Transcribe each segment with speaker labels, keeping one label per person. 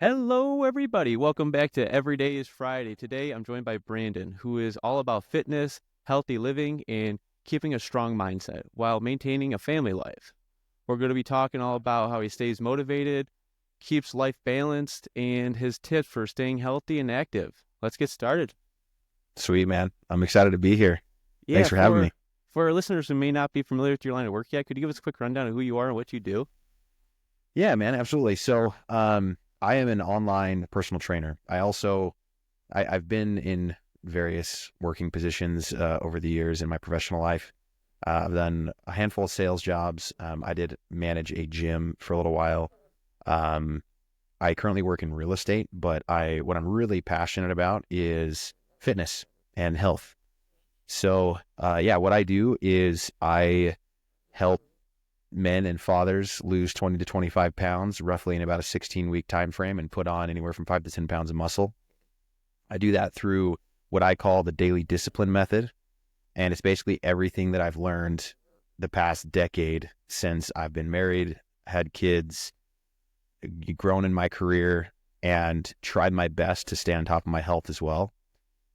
Speaker 1: Hello, everybody. Welcome back to Every Day is Friday. Today, I'm joined by Branden, who is all about fitness, healthy living, and keeping a strong mindset while maintaining a family life. We're going to be talking all about how he stays motivated, keeps life balanced, and his tips for staying healthy and active. Let's get started.
Speaker 2: Sweet, man. I'm excited to be here.
Speaker 1: Yeah,
Speaker 2: Thanks for having me.
Speaker 1: for our listeners who may not be familiar with your line of work yet, could you give us a quick rundown of who you are and what you do?
Speaker 2: Yeah, man, absolutely. I am an online personal trainer. I've been in various working positions over the years in my professional life. I've done a handful of sales jobs. I did manage a gym for a little while. Um, I currently work in real estate, but what I'm really passionate about is fitness and health. What I do is I help men and fathers lose 20 to 25 pounds roughly in about a 16-week time frame and put on anywhere from 5 to 10 pounds of muscle. I do that through what I call the daily discipline method. And it's basically everything that I've learned the past decade since I've been married, had kids, grown in my career, and tried my best to stay on top of my health as well.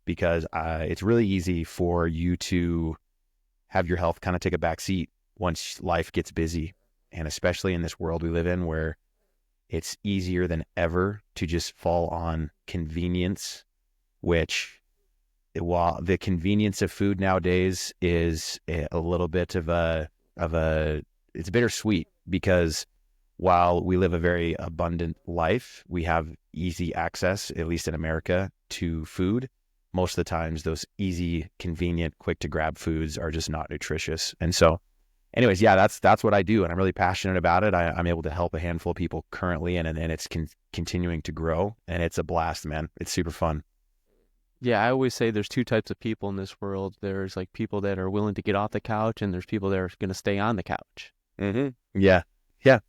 Speaker 2: Because it's really easy for you to have your health kind of take a back seat once life gets busy. And especially in this world we live in where it's easier than ever to just fall on convenience, which while the convenience of food nowadays is a little bit it's bittersweet because while we live a very abundant life, we have easy access, at least in America, to food. Most of the times those easy, convenient, quick to grab foods are just not nutritious. And so anyways, yeah, that's what I do. And I'm really passionate about it. I'm able to help a handful of people currently, and it's continuing to grow. And it's a blast, man. It's super fun.
Speaker 1: Yeah, I always say there's two types of people in this world. There's like people that are willing to get off the couch, and there's people that are going to stay on the couch.
Speaker 2: Yeah. Yeah.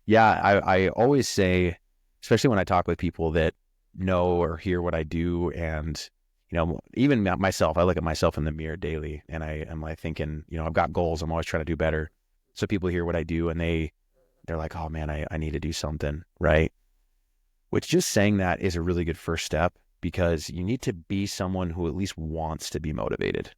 Speaker 2: Yeah. I always say, especially when I talk with people that know or hear what I do, and even myself, I look at myself in the mirror daily and I am like thinking, I've got goals. I'm always trying to do better. So people hear what I do and they're like, oh man, I need to do something. Right. Which just saying that is a really good first step because you need to be someone who at least wants to be motivated,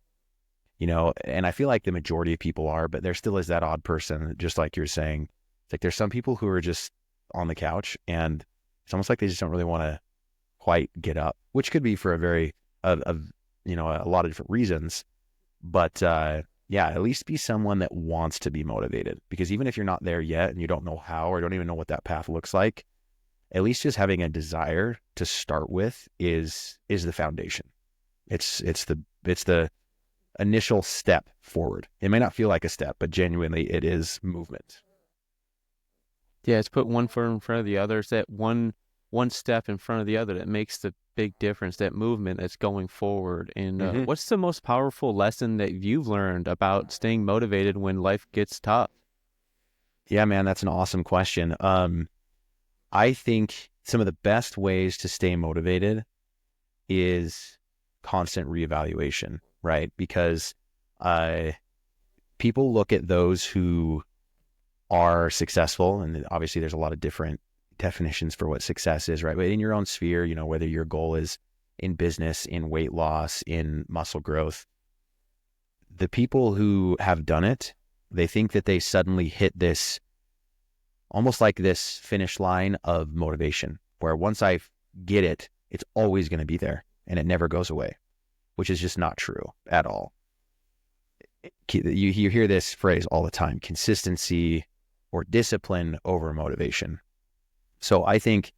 Speaker 2: and I feel like the majority of people are, but there still is that odd person, just like you're saying. It's like there's some people who are just on the couch and it's almost like they just don't really want to quite get up, which could be for a lot of different reasons. But yeah, at least be someone that wants to be motivated, because even if you're not there yet and you don't know how or don't even know what that path looks like, at least just having a desire to start with is the foundation. It's the initial step forward. It may not feel like a step, but genuinely it is movement.
Speaker 1: Yeah, it's put one foot in front of the other. It's that one step in front of the other that makes the big difference, that movement that's going forward. And
Speaker 2: Mm-hmm.
Speaker 1: what's the most powerful lesson that you've learned about staying motivated when life gets tough?
Speaker 2: Yeah, man, that's an awesome question. I think some of the best ways to stay motivated is constant reevaluation, right? Because uh, people look at those who are successful, and obviously there's a lot of different definitions for what success is, right? But in your own sphere, whether your goal is in business, in weight loss, in muscle growth, the people who have done it, they think that they suddenly hit this, almost like this finish line of motivation, where once I get it, it's always going to be there and it never goes away, which is just not true at all. You hear this phrase all the time: consistency or discipline over motivation. So I think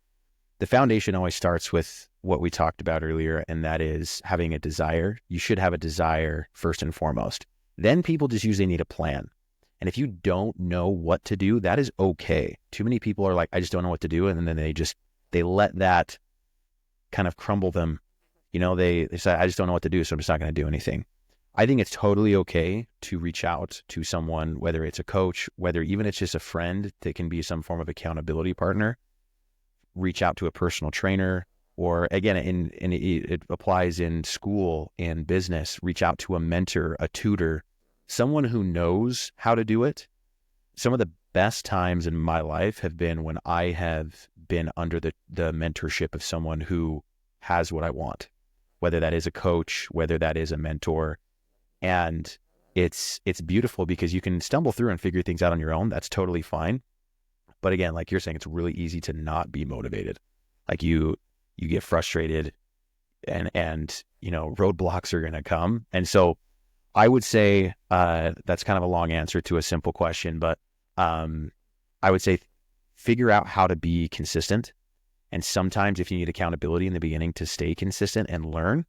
Speaker 2: the foundation always starts with what we talked about earlier, and that is having a desire. You should have a desire first and foremost. Then people just usually need a plan. And if you don't know what to do, that is okay. Too many people are like, I just don't know what to do. And then they let that kind of crumble them. They say, I just don't know what to do, so I'm just not going to do anything. I think it's totally okay to reach out to someone, whether it's a coach, whether even it's just a friend that can be some form of accountability partner. Reach out to a personal trainer, or again, it applies in school and business. Reach out to a mentor, a tutor, someone who knows how to do it. Some of the best times in my life have been when I have been under the mentorship of someone who has what I want, whether that is a coach, whether that is a mentor. And it's beautiful because you can stumble through and figure things out on your own. That's totally fine. But again, like you're saying, it's really easy to not be motivated. Like you get frustrated and roadblocks are going to come. And so I would say that's kind of a long answer to a simple question, but I would say figure out how to be consistent. And sometimes if you need accountability in the beginning to stay consistent and learn,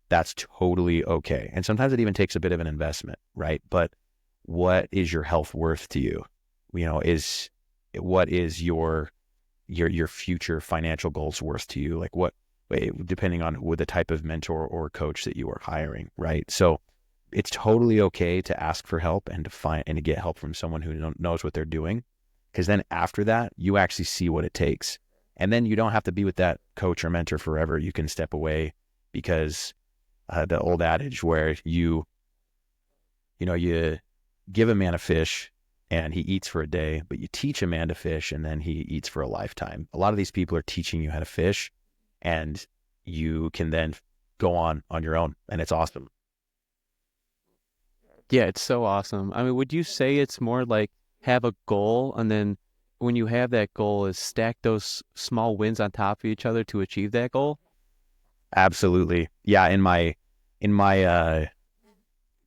Speaker 2: that's totally okay. And sometimes it even takes a bit of an investment, right? But what is your health worth to you? What is your future financial goals worth to you? Like depending on the type of mentor or coach that you are hiring, right? So it's totally okay to ask for help and to find and to get help from someone who knows what they're doing. Because then after that, you actually see what it takes. And then you don't have to be with that coach or mentor forever. You can step away because the old adage where you give a man a fish and he eats for a day, but you teach a man to fish and then he eats for a lifetime. A lot of these people are teaching you how to fish and you can then go on your own, and it's awesome.
Speaker 1: Yeah, it's so awesome. I mean, would you say it's more like have a goal and then when you have that goal is stack those small wins on top of each other to achieve that goal?
Speaker 2: Absolutely. Yeah. In my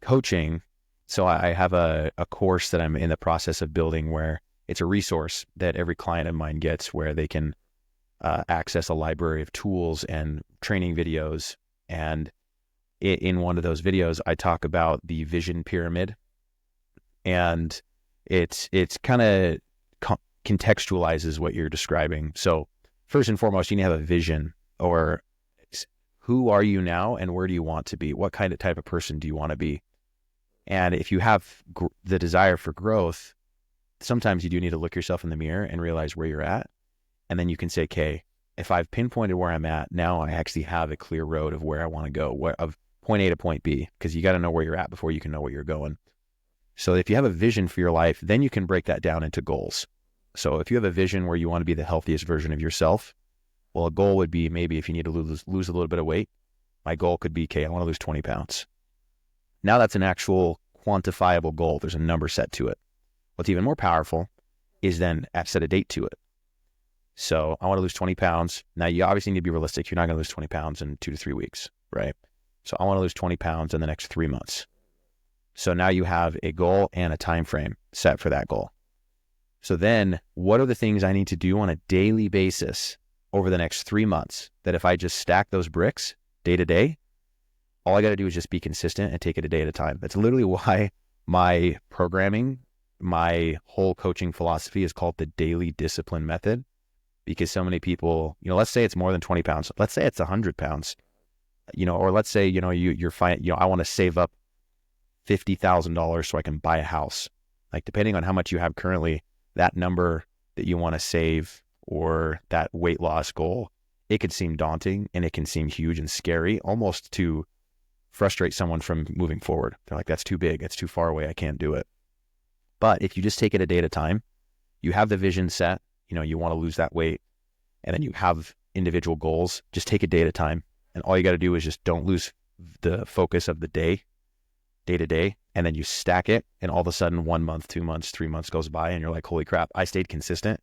Speaker 2: coaching, so I have a course that I'm in the process of building where it's a resource that every client of mine gets where they can access a library of tools and training videos. And in one of those videos, I talk about the vision pyramid, and it's kind of contextualizes what you're describing. So first and foremost, you need to have a vision, or who are you now and where do you want to be? What kind of type of person do you want to be? And if you have the desire for growth, sometimes you do need to look yourself in the mirror and realize where you're at. And then you can say, okay, if I've pinpointed where I'm at, now I actually have a clear road of where I want to go, of point A to point B, because you got to know where you're at before you can know where you're going. So if you have a vision for your life, then you can break that down into goals. So if you have a vision where you want to be the healthiest version of yourself, well, a goal would be maybe if you need to lose a little bit of weight, my goal could be, okay, I want to lose 20 pounds. Now that's an actual quantifiable goal. There's a number set to it. What's even more powerful is then set a date to it. So I want to lose 20 pounds. Now you obviously need to be realistic. You're not going to lose 20 pounds in 2 to 3 weeks, right? So I want to lose 20 pounds in the next 3 months. So now you have a goal and a time frame set for that goal. So then what are the things I need to do on a daily basis over the next 3 months that if I just stack those bricks day to day, all I got to do is just be consistent and take it a day at a time. That's literally why my programming, my whole coaching philosophy is called the daily discipline method, because so many people, let's say it's more than 20 pounds. Let's say it's 100 pounds, or let's say, you're fine. I want to save up $50,000 so I can buy a house. Like depending on how much you have currently, that number that you want to save or that weight loss goal, it could seem daunting and it can seem huge and scary, almost to frustrate someone from moving forward. They're like, that's too big. That's too far away. I can't do it. But if you just take it a day at a time, you have the vision set, you want to lose that weight, and then you have individual goals, just take it day at a time. And all you got to do is just don't lose the focus of the day to day. And then you stack it. And all of a sudden 1 month, 2 months, 3 months goes by and you're like, holy crap, I stayed consistent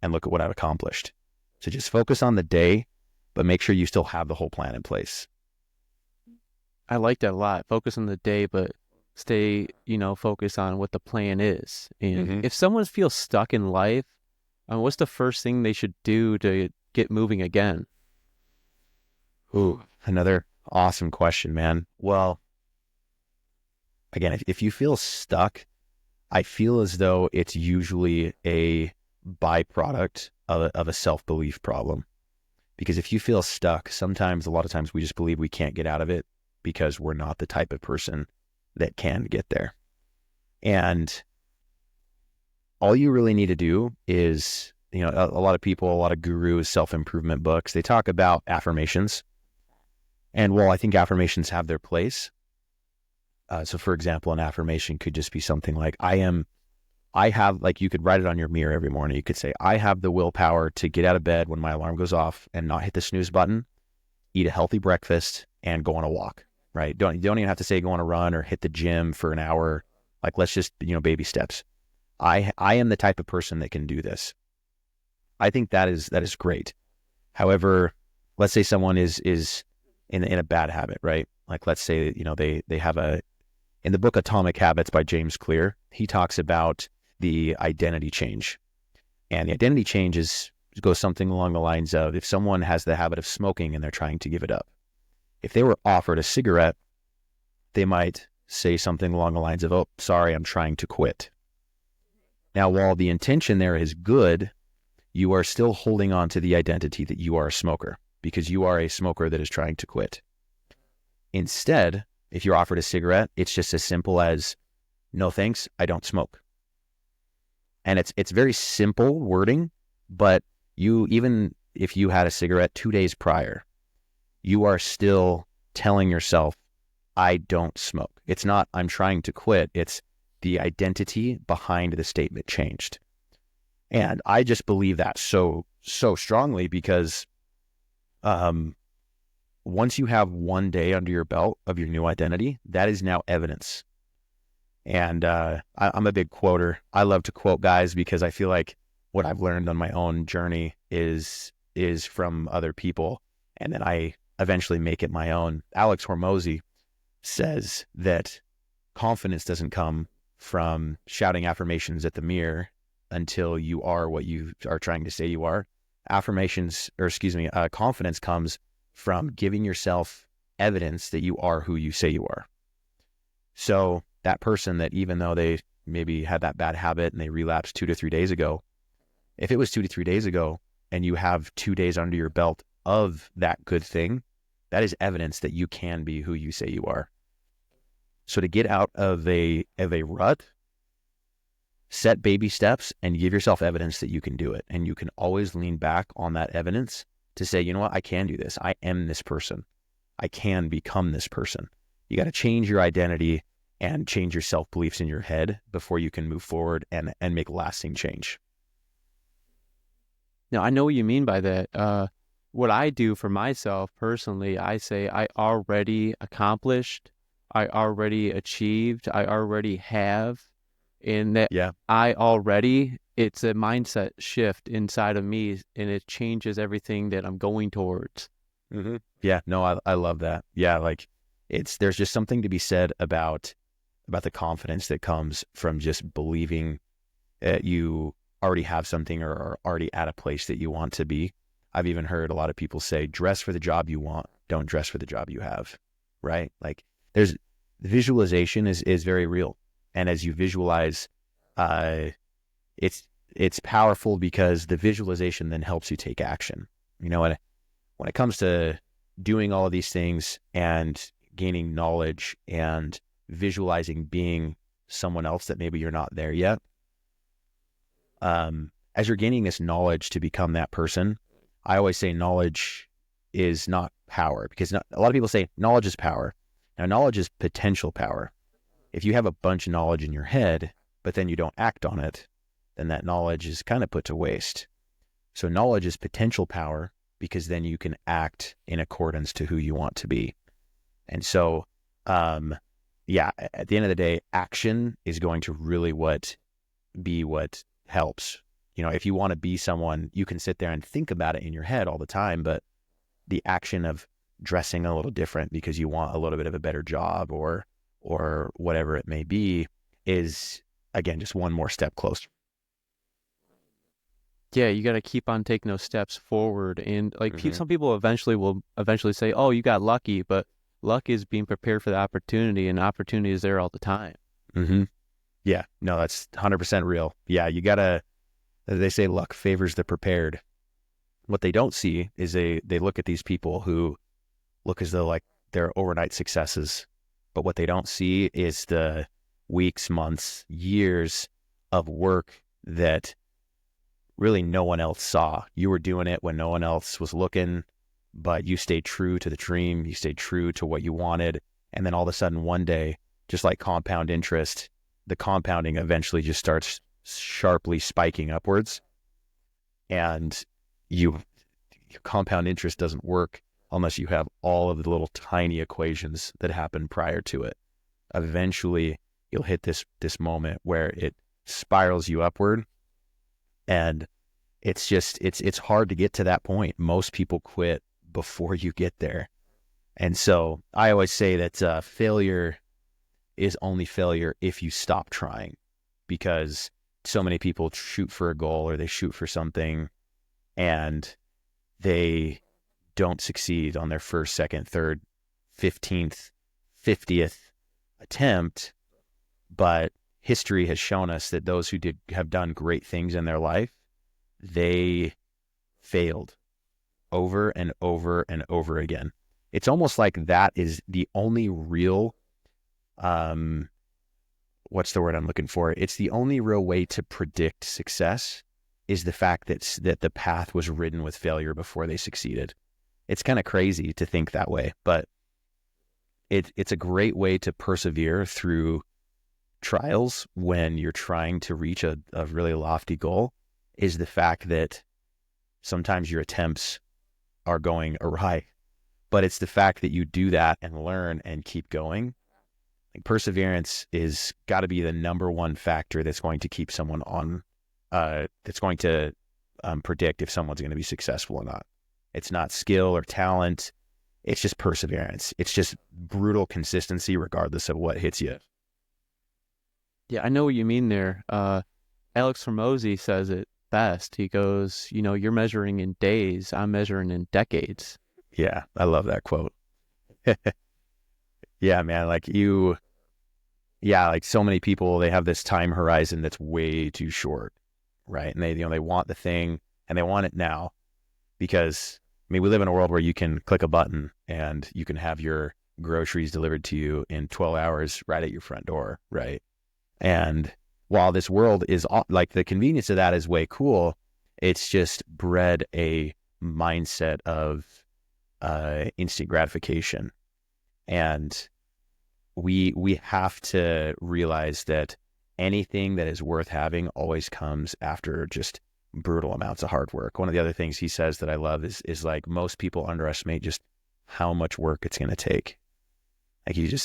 Speaker 2: and look at what I've accomplished. So just focus on the day, but make sure you still have the whole plan in place.
Speaker 1: I like that a lot. Focus on the day, but stay, focus on what the plan is. And if someone feels stuck in life, what's the first thing they should do to get moving again?
Speaker 2: Ooh, another awesome question, man. Well, again, if you feel stuck, I feel as though it's usually a byproduct of a self-belief problem. Because if you feel stuck, a lot of times we just believe we can't get out of it because we're not the type of person that can get there. And all you really need to do is, a lot of people, a lot of gurus, self-improvement books, they talk about affirmations. And while I think affirmations have their place, so for example, an affirmation could just be something like, I am I have, like, you could write it on your mirror every morning. You could say, I have the willpower to get out of bed when my alarm goes off and not hit the snooze button, eat a healthy breakfast, and go on a walk, right? You don't even have to say go on a run or hit the gym for an hour. Like, let's just, baby steps. I am the type of person that can do this. I think that is great. However, let's say someone is in a bad habit, right? Like, let's say, they have in the book Atomic Habits by James Clear, he talks about the identity change. And the identity change goes something along the lines of, if someone has the habit of smoking and they're trying to give it up, if they were offered a cigarette, they might say something along the lines of, oh, sorry, I'm trying to quit. Now, while the intention there is good, you are still holding on to the identity that you are a smoker, because you are a smoker that is trying to quit. Instead, if you're offered a cigarette, it's just as simple as, no thanks, I don't smoke. And it's very simple wording, but even if you had a cigarette 2 days prior, you are still telling yourself, I don't smoke. It's not, I'm trying to quit. It's the identity behind the statement changed. And I just believe that so strongly, because once you have 1 day under your belt of your new identity, that is now evidence. And I'm a big quoter. I love to quote guys, because I feel like what I've learned on my own journey is from other people, and then I eventually make it my own. Alex Hormozy says that confidence doesn't come from shouting affirmations at the mirror until you are what you are trying to say you are. Confidence comes from giving yourself evidence that you are who you say you are. So that person that, even though they maybe had that bad habit and they relapsed 2 to 3 days ago, if it was 2 to 3 days ago and you have 2 days under your belt of that good thing, that is evidence that you can be who you say you are. So to get out of a rut, set baby steps and give yourself evidence that you can do it. And you can always lean back on that evidence to say, you know what, I can do this. I am this person. I can become this person. You got to change your identity and change your self-beliefs in your head before you can move forward and make lasting change.
Speaker 1: Now, I know what you mean by that. What I do for myself personally, I say I already accomplished, I already achieved, I already have, in that it's a mindset shift inside of me, and it changes everything that I'm going towards.
Speaker 2: Mm-hmm. Yeah, no, I love that. Yeah, like there's just something to be said about the confidence that comes from just believing that you already have something or are already at a place that you want to be. I've even heard a lot of people say, dress for the job you want, don't dress for the job you have, right? Like, visualization is very real. And as you visualize, it's powerful, because the visualization then helps you take action. When it comes to doing all of these things and gaining knowledge and visualizing being someone else that maybe you're not there yet, as you're gaining this knowledge to become that person, I always say knowledge is not power, because a lot of people say knowledge is power. Now, knowledge is potential power. If you have a bunch of knowledge in your head, but then you don't act on it, then that knowledge is kind of put to waste. So knowledge is potential power, because then you can act in accordance to who you want to be. And so, at the end of the day, action is going to really be what helps. If you want to be someone, you can sit there and think about it in your head all the time, but the action of dressing a little different because you want a little bit of a better job or whatever it may be is, again, just one more step closer.
Speaker 1: Yeah, you got to keep on taking those steps forward. And
Speaker 2: Mm-hmm.
Speaker 1: some people will eventually say, oh, you got lucky, but luck is being prepared for the opportunity, and opportunity is there all the time.
Speaker 2: Mm-hmm. Yeah, no, that's 100% real. Yeah, you gotta, they say luck favors the prepared. What they don't see is they look at these people who look as though like they're overnight successes, but what they don't see is the weeks, months, years of work that really no one else saw. You were doing it when no one else was looking, but you stayed true to the dream. You stayed true to what you wanted. And then all of a sudden one day, just like compound interest, the compounding eventually just starts sharply spiking upwards, and your compound interest doesn't work unless you have all of the little tiny equations that happen prior to it. Eventually, you'll hit this moment where it spirals you upward, and it's hard to get to that point. Most people quit before you get there. And so I always say that failure is only failure if you stop trying, because so many people shoot for a goal or they shoot for something and they don't succeed on their first, second, third, 15th, 50th attempt. But history has shown us that those who have done great things in their life, they failed over and over and over again. It's almost like that is the only real, what's the word I'm looking for? It's the only real way to predict success, is the fact that the path was ridden with failure before they succeeded. It's kind of crazy to think that way, but it's a great way to persevere through trials when you're trying to reach a really lofty goal, is the fact that sometimes your attempts are going awry, but it's the fact that you do that and learn and keep going. Like, perseverance is got to be the number one factor that's going to keep someone on, that's going to predict if someone's going to be successful or not. It's not skill or talent. It's just perseverance. It's just brutal consistency regardless of what hits you.
Speaker 1: Yeah, I know what you mean there. Alex Hormozy says it best. He goes, you're measuring in days. I'm measuring in decades.
Speaker 2: Yeah, I love that quote. Yeah, man, like so many people, they have this time horizon that's way too short, right? And they want the thing and they want it now, because we live in a world where you can click a button and you can have your groceries delivered to you in 12 hours right at your front door, right? And while this world is like, the convenience of that is way cool, it's just bred a mindset of instant gratification. And we have to realize that anything that is worth having always comes after just brutal amounts of hard work. One of the other things he says that I love is like, most people underestimate just how much work it's going to take.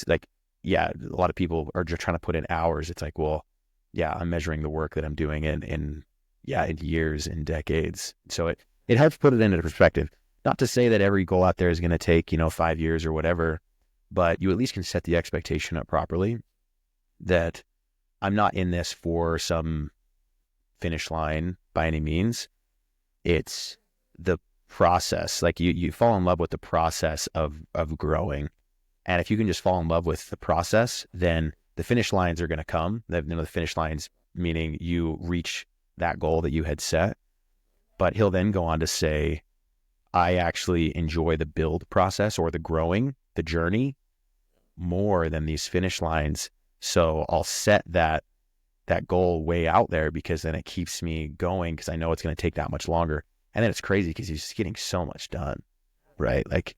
Speaker 2: Like, a lot of people are just trying to put in hours. It's like, well, yeah, I'm measuring the work that I'm doing in years and decades. So it helps put it into perspective. Not to say that every goal out there is going to take, 5 years or whatever, but you at least can set the expectation up properly that I'm not in this for some finish line by any means. It's the process. Like, you fall in love with the process of growing. And if you can just fall in love with the process, then the finish lines are going to come. The finish lines meaning you reach that goal that you had set. But he'll then go on to say, I actually enjoy the build process, or the growing, the journey, more than these finish lines. So I'll set that goal way out there, because then it keeps me going, because I know it's going to take that much longer. And then it's crazy because he's just getting so much done, right? Like,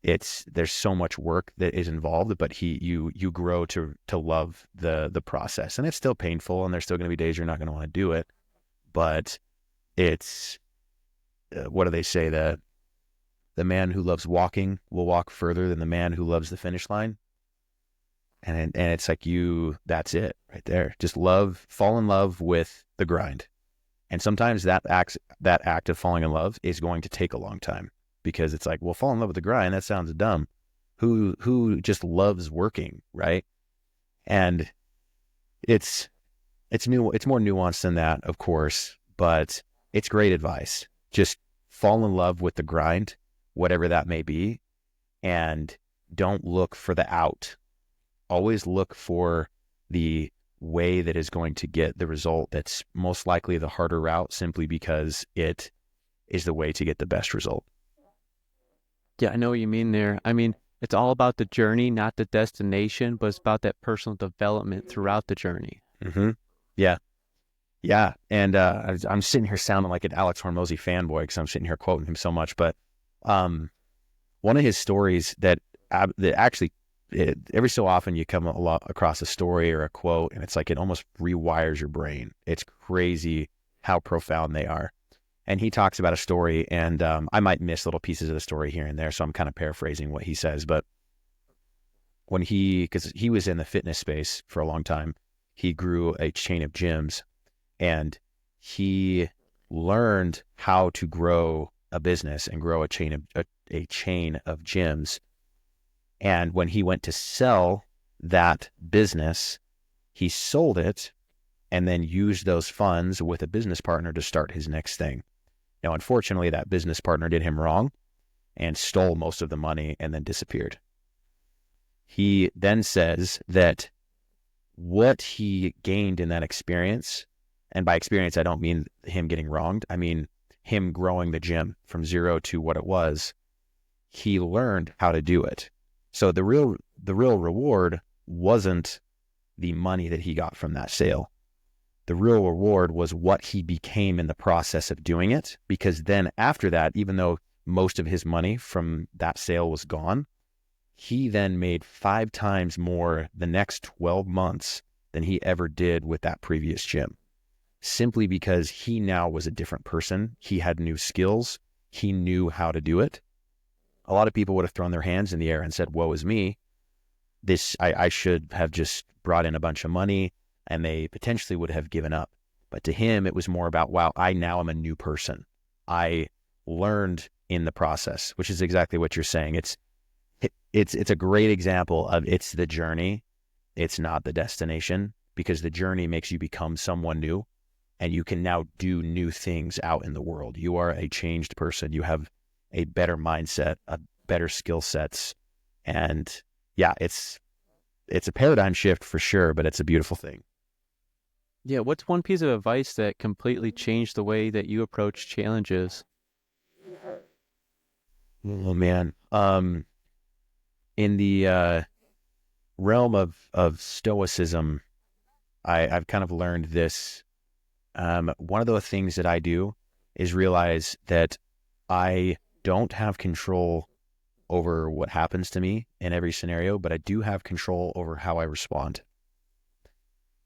Speaker 2: there's so much work that is involved, but you grow to love the process. And it's still painful, and there's still going to be days you're not going to want to do it, but it's what do they say, that the man who loves walking will walk further than the man who loves the finish line. And it's like, that's it right there. Just fall in love with the grind. And sometimes that act of falling in love is going to take a long time, because it's like, well, fall in love with the grind, that sounds dumb. Who just loves working, right? And it's more nuanced than that, of course, but it's great advice. Just fall in love with the grind, whatever that may be, and don't look for the out. Always look for the way that is going to get the result that's most likely the harder route, simply because it is the way to get the best result.
Speaker 1: Yeah, I know what you mean there. It's all about the journey, not the destination, but it's about that personal development throughout the journey.
Speaker 2: Mm-hmm. Yeah. Yeah. And I'm sitting here sounding like an Alex Hormozy fanboy, because I'm sitting here quoting him so much. But one of his stories that actually every so often you come across a story or a quote, and it's like it almost rewires your brain. It's crazy how profound they are. And he talks about a story, and I might miss little pieces of the story here and there, so I'm kind of paraphrasing what he says. But because he was in the fitness space for a long time, he grew a chain of gyms, and he learned how to grow a business and grow a chain of gyms. And when he went to sell that business, he sold it and then used those funds with a business partner to start his next thing. Now, unfortunately, that business partner did him wrong and stole most of the money and then disappeared. He then says that what he gained in that experience, and by experience, I don't mean him getting wronged. I mean him growing the gym from zero to what it was. He learned how to do it. So the real reward wasn't the money that he got from that sale. The real reward was what he became in the process of doing it, because then after that, even though most of his money from that sale was gone, he then made 5 times more the next 12 months than he ever did with that previous gym, simply because he now was a different person. He had new skills. He knew how to do it. A lot of people would have thrown their hands in the air and said, woe is me. I should have just brought in a bunch of money, and they potentially would have given up. But to him, it was more about, wow, I now am a new person. I learned in the process, which is exactly what you're saying. It's a great example of it's the journey. It's not the destination, because the journey makes you become someone new, and you can now do new things out in the world. You are a changed person. You have a better mindset, a better skill sets. And yeah, it's a paradigm shift for sure, but it's a beautiful thing.
Speaker 1: Yeah, what's one piece of advice that completely changed the way that you approach challenges?
Speaker 2: Oh man. In the realm of stoicism, I've kind of learned this. One of the things that I do is realize that I don't have control over what happens to me in every scenario, but I do have control over how I respond.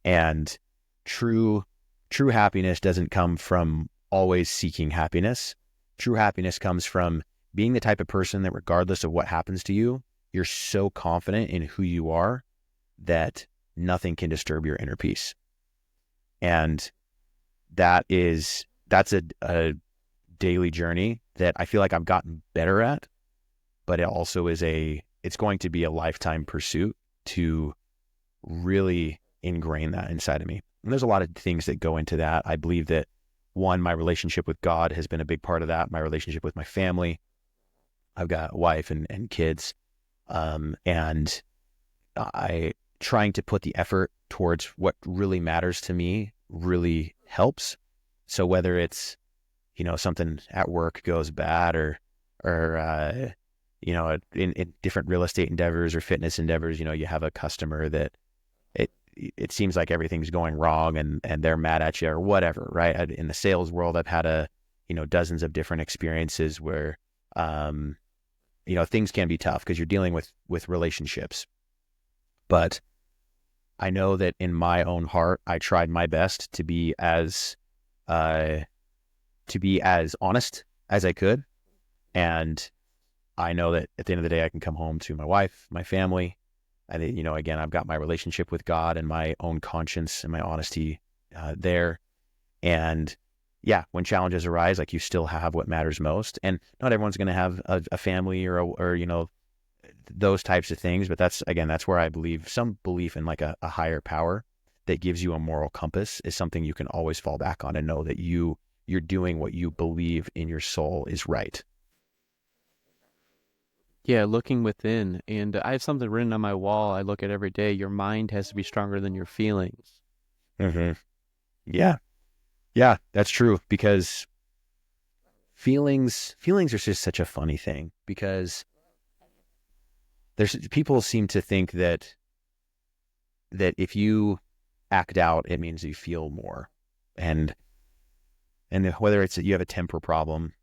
Speaker 2: And true happiness doesn't come from always seeking happiness. True happiness comes from being the type of person that regardless of what happens to you, you're so confident in who you are that nothing can disturb your inner peace. And that's a daily journey that I feel like I've gotten better at, but it also it's going to be a lifetime pursuit to really ingrain that inside of me. And there's a lot of things that go into that. I believe that, one, my relationship with God has been a big part of that. My relationship with my family. I've got a wife and kids. And I trying to put the effort towards what really matters to me really helps. So whether it's, something at work goes bad or in different real estate endeavors or fitness endeavors, you have a customer that it seems like everything's going wrong and they're mad at you or whatever, right? In the sales world, I've had dozens of different experiences where, things can be tough because you're dealing with relationships. But I know that in my own heart, I tried my best to be as honest as I could. And I know that at the end of the day, I can come home to my wife, my family. And, again, I've got my relationship with God and my own conscience and my honesty there. And yeah, when challenges arise, like, you still have what matters most. And not everyone's going to have a family or those types of things. But that's where I believe some belief in like a higher power that gives you a moral compass is something you can always fall back on and know that you're doing what you believe in your soul is right.
Speaker 1: Yeah, looking within. And I have something written on my wall I look at every day. Your mind has to be stronger than your feelings.
Speaker 2: Mm-hmm. Yeah. Yeah, that's true, because feelings are just such a funny thing, because people seem to think that if you act out, it means you feel more. And whether it's that you have a temper problem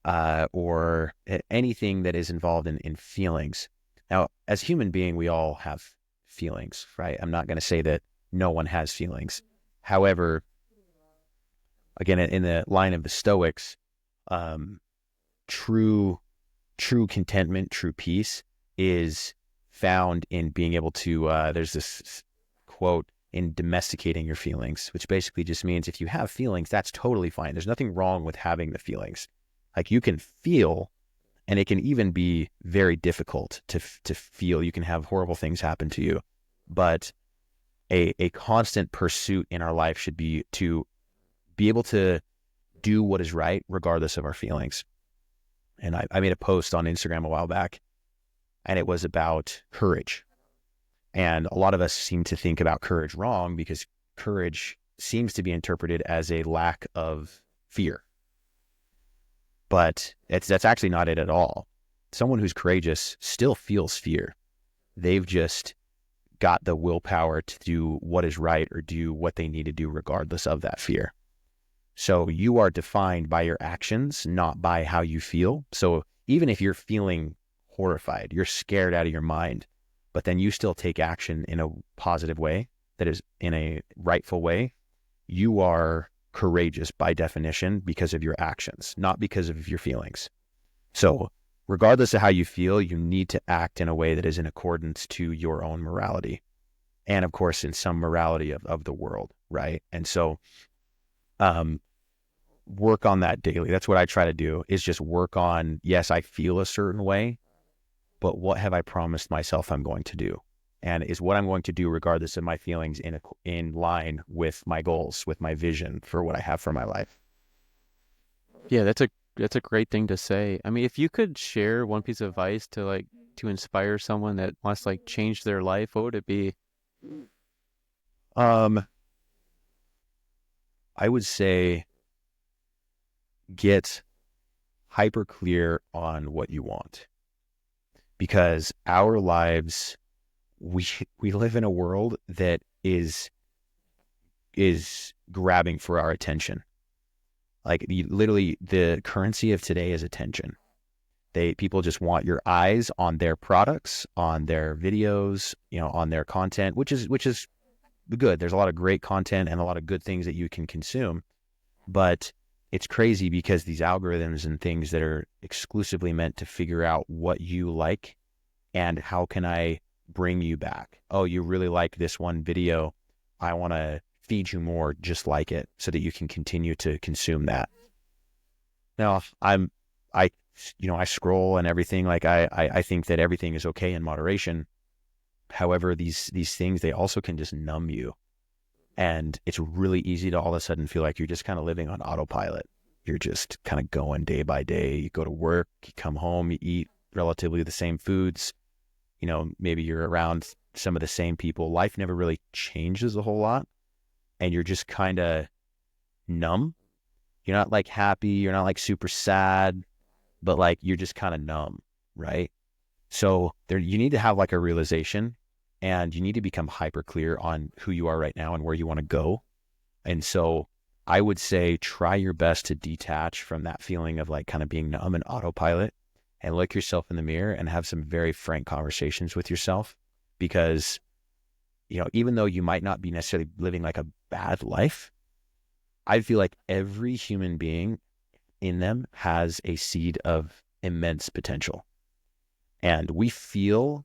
Speaker 2: or anything that is involved in feelings, Now, as a human being, we all have feelings, right? I'm not going to say that no one has feelings. However, again, in the line of the Stoics, um, true contentment, true peace is found in being able to, there's this quote, in domesticating your feelings, which basically just means if you have feelings, that's totally fine. There's nothing wrong with having the feelings. Like you can feel, and it can even be very difficult to feel. You can have horrible things happen to you, but a constant pursuit in our life should be to be able to do what is right regardless of our feelings. And I made a post on Instagram a while back, and it was about courage. And a lot of us seem to think about courage wrong, because courage seems to be interpreted as a lack of fear. But that's actually not it at all. Someone who's courageous still feels fear. They've just got the willpower to do what is right or do what they need to do regardless of that fear. So you are defined by your actions, not by how you feel. So even if you're feeling horrified, you're scared out of your mind, but then you still take action in a positive way, that is in a rightful way, you are courageous by definition because of your actions, not because of your feelings. So regardless of how you feel, you need to act in a way that is in accordance to your own morality. And of course, in some morality of the world, right? And so work on that daily. That's what I try to do, is just work on, yes, I feel a certain way, but what have I promised myself I'm going to do? And is what I'm going to do, regardless of my feelings, in line with my goals, with my vision for what I have for my life.
Speaker 1: Yeah, that's a great thing to say. I mean, if you could share one piece of advice to inspire someone that wants to change their life, what would it be?
Speaker 2: I would say get hyper clear on what you want, because our lives, we live in a world that is grabbing for our attention. Like literally, the currency of today is attention. People just want your eyes on their products, on their videos, on their content, which is good. There's a lot of great content and a lot of good things that you can consume, but it's crazy because these algorithms and things that are exclusively meant to figure out what you like and how can I bring you back. Oh, you really like this one video. I want to feed you more just like it so that you can continue to consume that. Now, I scroll and everything. Like I think that everything is okay in moderation. However, these things, they also can just numb you. And it's really easy to all of a sudden feel like you're just kind of living on autopilot. You're just kind of going day by day. You go to work, you come home, you eat relatively the same foods. Maybe you're around some of the same people. Life never really changes a whole lot. And you're just kind of numb. You're not happy. You're not super sad, but you're just kind of numb, right? So you need to have a realization, and you need to become hyper clear on who you are right now and where you want to go. And so I would say try your best to detach from that feeling of kind of being numb and autopilot, and look yourself in the mirror and have some very frank conversations with yourself. Because, even though you might not be necessarily living a bad life, I feel like every human being in them has a seed of immense potential. And we feel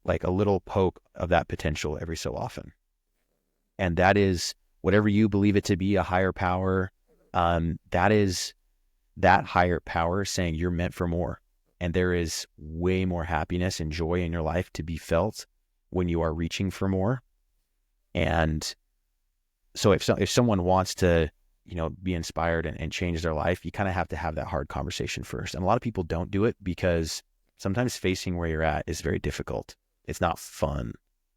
Speaker 2: like a little poke of that potential every so often. And that is whatever you believe it to be, a higher power. That is that higher power saying you're meant for more. And there is way more happiness and joy in your life to be felt when you are reaching for more. And so if someone wants to, be inspired and change their life, you kind of have to have that hard conversation first. And a lot of people don't do it because sometimes facing where you're at is very difficult. It's not fun,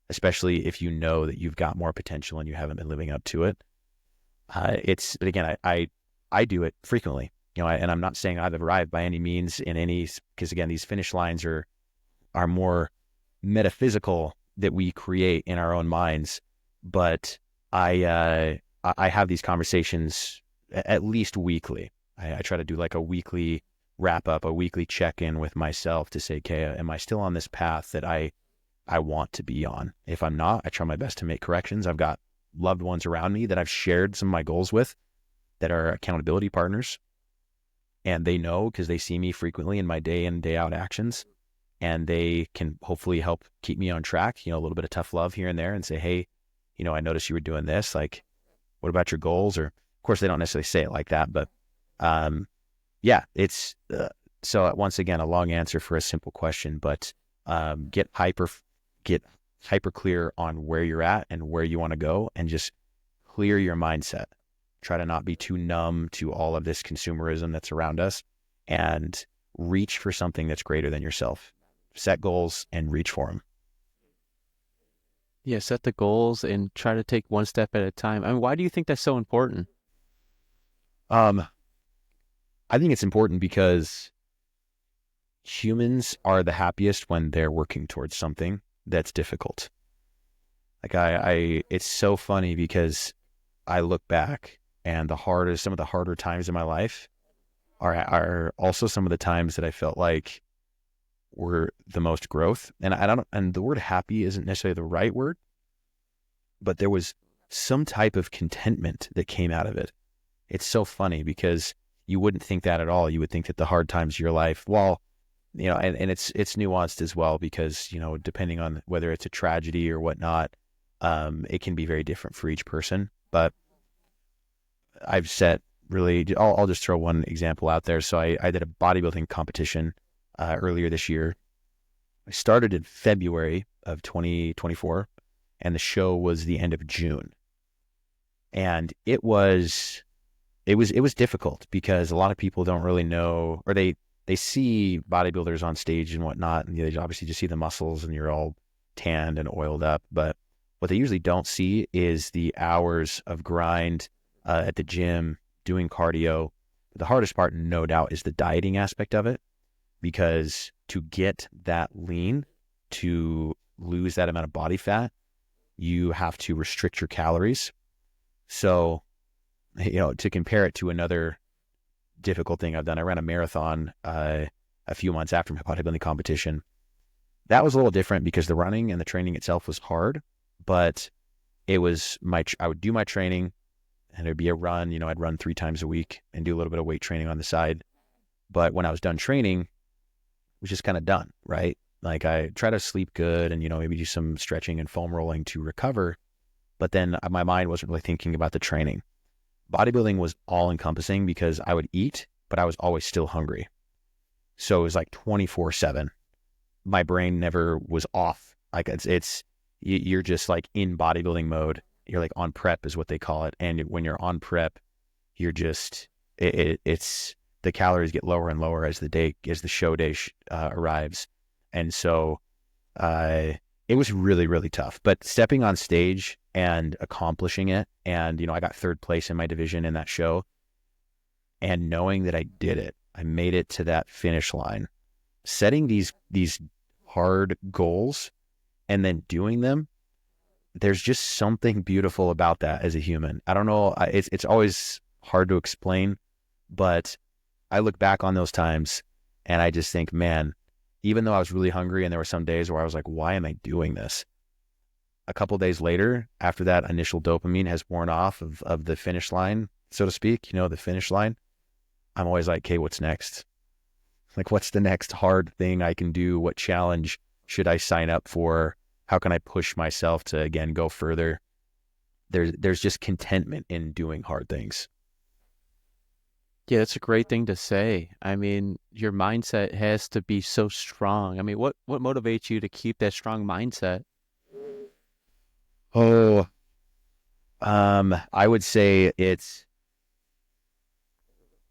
Speaker 2: especially if you know that you've got more potential and you haven't been living up to it. But again, I do it frequently, and I'm not saying I've arrived by any means because again, these finish lines are more metaphysical that we create in our own minds. But I have these conversations at least weekly. I try to do a weekly wrap up a weekly check-in with myself to say, okay, am I still on this path that I want to be on? If I'm not, I try my best to make corrections. I've got loved ones around me that I've shared some of my goals with that are accountability partners, and they know because they see me frequently in my day in, day out actions, and they can hopefully help keep me on track, a little bit of tough love here and there, and say, hey, I noticed you were doing this. Like, what about your goals? Or, of course, they don't necessarily say it like that, but yeah, it's so once again, a long answer for a simple question, but get hyper clear on where you're at and where you want to go, and just clear your mindset. Try to not be too numb to all of this consumerism that's around us, and reach for something that's greater than yourself. Set goals and reach for them.
Speaker 1: Yeah, set the goals and try to take one step at a time. I mean, why do you think that's so important?
Speaker 2: I think it's important because humans are the happiest when they're working towards something that's difficult. Like it's so funny because I look back, and some of the harder times in my life are also some of the times that I felt like were the most growth. And the word happy isn't necessarily the right word, but there was some type of contentment that came out of it. It's so funny because you wouldn't think that at all. You would think that the hard times of your life, and it's nuanced as well, because, depending on whether it's a tragedy or whatnot, it can be very different for each person. But I've set I'll just throw one example out there. So I did a bodybuilding competition earlier this year. I started in February of 2024, and the show was the end of June. And it was difficult because a lot of people don't really know, or they see bodybuilders on stage and whatnot, and they obviously just see the muscles and you're all tanned and oiled up. But what they usually don't see is the hours of grind at the gym, doing cardio. The hardest part, no doubt, is the dieting aspect of it, because to get that lean, to lose that amount of body fat, you have to restrict your calories. So, to compare it to another difficult thing I've done, I ran a marathon a few months after my bodybuilding competition. That was a little different because the running and the training itself was hard, but it was I would do my training, and there'd be a run. I'd run 3 times a week and do a little bit of weight training on the side. But when I was done training, it was just kind of done, right? Like, I try to sleep good and, maybe do some stretching and foam rolling to recover. But then my mind wasn't really thinking about the training. Bodybuilding was all encompassing because I would eat, but I was always still hungry. So it was like 24/7. My brain never was off. Like, you're just like in bodybuilding mode. You're like on prep is what they call it. And when you're on prep, you're just, it's the calories get lower and lower as the show day arrives. And so it was really, really tough. But stepping on stage and accomplishing it, and, I got 3rd place in my division in that show, and knowing that I did it, I made it to that finish line, setting these hard goals and then doing them. There's just something beautiful about that as a human. I don't know. It's always hard to explain, but I look back on those times and I just think, man, even though I was really hungry and there were some days where I was like, why am I doing this? A couple of days later, after that initial dopamine has worn off of the finish line, so to speak, the finish line, I'm always like, okay, what's next? Like, what's the next hard thing I can do? What challenge should I sign up for? How can I push myself to, again, go further? There's just contentment in doing hard things.
Speaker 1: Yeah, that's a great thing to say. I mean, your mindset has to be so strong. I mean, what motivates you to keep that strong mindset?
Speaker 2: Oh, I would say it's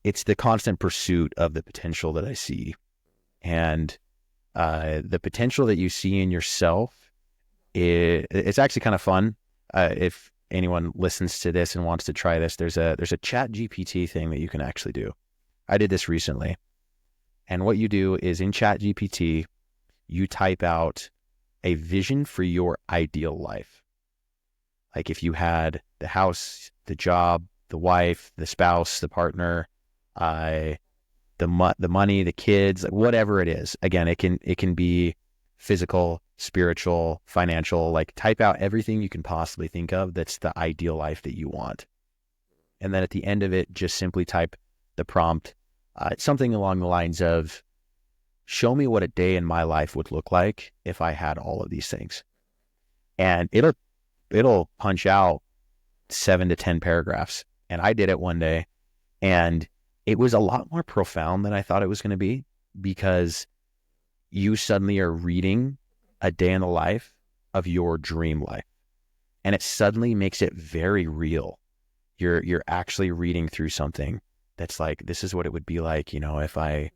Speaker 2: the constant pursuit of the potential that I see, and the potential that you see in yourself. It's actually kind of fun. If anyone listens to this and wants to try this, there's a chat GPT thing that you can actually do. I did this recently. And what you do is, in chat GPT, you type out a vision for your ideal life. Like, if you had the house, the job, the wife, the spouse, the partner, the the money, the kids, whatever it is. Again, it can be physical, spiritual, financial. Like type out everything you can possibly think of that's the ideal life that you want. And then at the end of it, just simply type the prompt, something along the lines of, show me what a day in my life would look like if I had all of these things. And it'll punch out 7 to 10 paragraphs. And I did it one day, and it was a lot more profound than I thought it was going to be, because you suddenly are reading a day in the life of your dream life. And it suddenly makes it very real. You're actually reading through something that's like, this is what it would be like, if I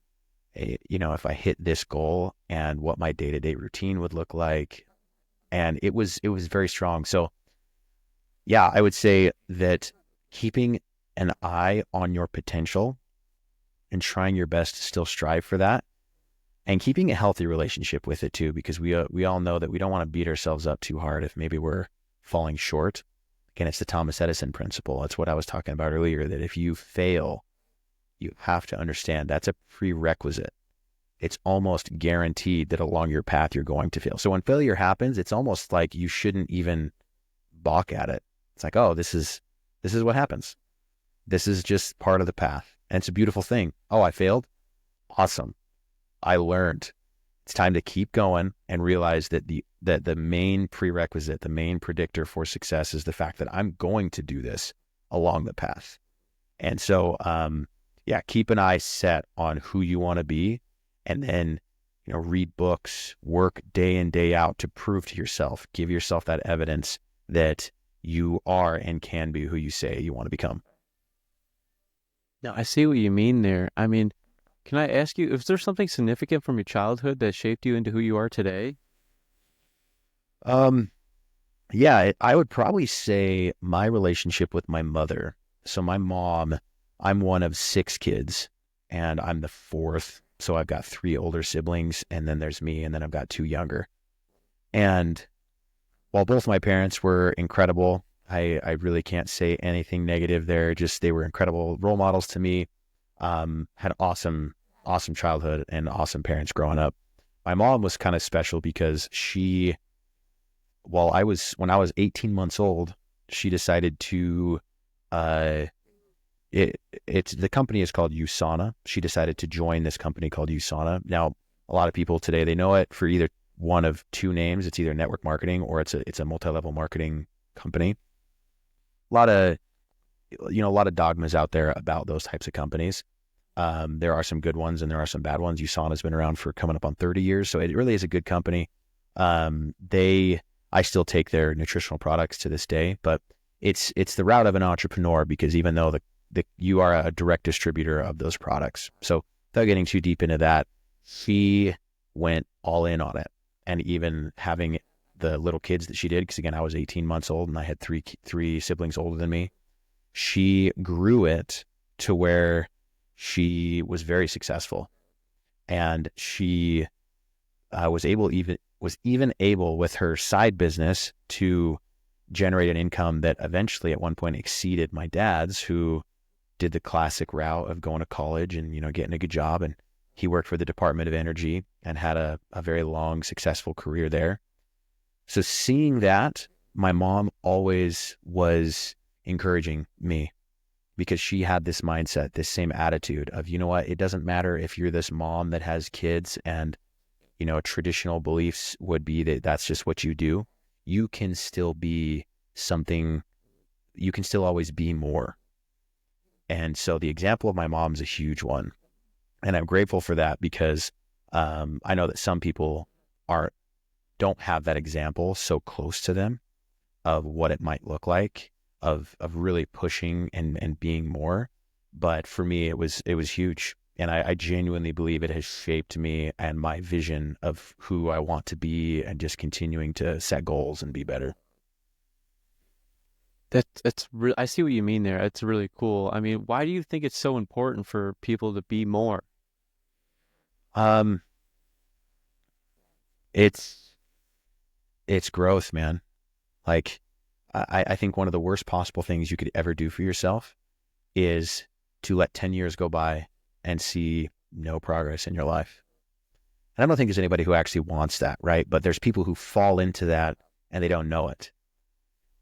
Speaker 2: hit this goal, and what my day-to-day routine would look like. And it was very strong. So yeah, I would say that keeping an eye on your potential and trying your best to still strive for that, and keeping a healthy relationship with it too, because we all know that we don't want to beat ourselves up too hard if maybe we're falling short. Again, it's the Thomas Edison principle. That's what I was talking about earlier, that if you fail, you have to understand that's a prerequisite. It's almost guaranteed that along your path, you're going to fail. So when failure happens, it's almost like you shouldn't even balk at it. It's like, oh, this is what happens. This is just part of the path. And it's a beautiful thing. Oh, I failed? Awesome. I learned. It's time to keep going and realize that the main prerequisite, the main predictor for success is the fact that I'm going to do this along the path. And so, keep an eye set on who you want to be, and then, read books, work day in, day out to prove to yourself, give yourself that evidence that you are and can be who you say you want to become.
Speaker 1: Now, I see what you mean there. I mean, can I ask you, is there something significant from your childhood that shaped you into who you are today?
Speaker 2: I would probably say my relationship with my mother. So my mom, I'm one of 6 kids, and I'm the 4th. So I've got 3 older siblings, and then there's me, and then I've got 2 younger. And while both my parents were incredible, I really can't say anything negative there. Just, they were incredible role models to me. Had awesome childhood and awesome parents growing up. My mom was kind of special because when I was 18 months old, she decided to, the company is called USANA. She decided to join this company called USANA. Now, a lot of people today, they know it for either one of 2 names. It's either network marketing or it's a multi-level marketing company. A lot of dogmas out there about those types of companies. There are some good ones and there are some bad ones. USANA has been around for coming up on 30 years. So it really is a good company. I still take their nutritional products to this day, but it's the route of an entrepreneur, because even though you are a direct distributor of those products. So without getting too deep into that, she went all in on it. And even having the little kids that she did, because again, I was 18 months old and I had three siblings older than me, she grew it to where she was very successful. And she was even able with her side business to generate an income that eventually at one point exceeded my dad's, who did the classic route of going to college and, getting a good job. And he worked for the Department of Energy and had a very long, successful career there. So seeing that, my mom always was encouraging me, because she had this mindset, this same attitude of, you know what, it doesn't matter if you're this mom that has kids and, traditional beliefs would be that that's just what you do. You can still be something, you can still always be more. And so the example of my mom is a huge one. And I'm grateful for that, because I know that some people don't have that example so close to them of what it might look like of really pushing and being more. But for me, it was huge. And I genuinely believe it has shaped me and my vision of who I want to be, and just continuing to set goals and be better.
Speaker 1: I see what you mean there. It's really cool. I mean, why do you think it's so important for people to be more?
Speaker 2: Um, it's growth, man. Like, I think one of the worst possible things you could ever do for yourself is to let 10 years go by and see no progress in your life. And I don't think there's anybody who actually wants that, right? But there's people who fall into that and they don't know it.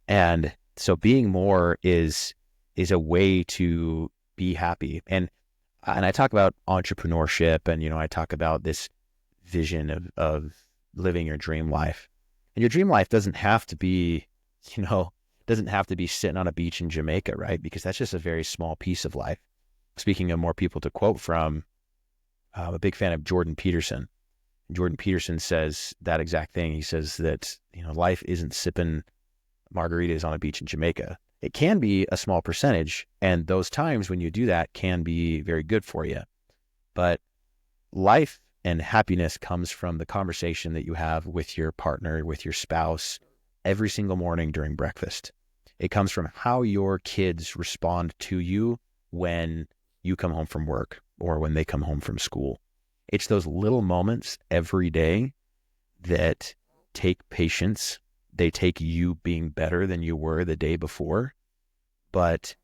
Speaker 2: And so being more is a way to be happy. And I talk about entrepreneurship, and I talk about this vision of living your dream life. And your dream life doesn't have to be, doesn't have to be sitting on a beach in Jamaica, right? Because that's just a very small piece of life. Speaking of more people to quote from, I'm a big fan of Jordan Peterson. Jordan Peterson says that exact thing. He says that, life isn't sipping margaritas on a beach in Jamaica. It can be a small percentage, and those times when you do that can be very good for you. But life and happiness comes from the conversation that you have with your partner, with your spouse, every single morning during breakfast. It comes from how your kids respond to you when you come home from work or when they come home from school. It's those little moments every day that take patience. They take you being better than you were the day before, but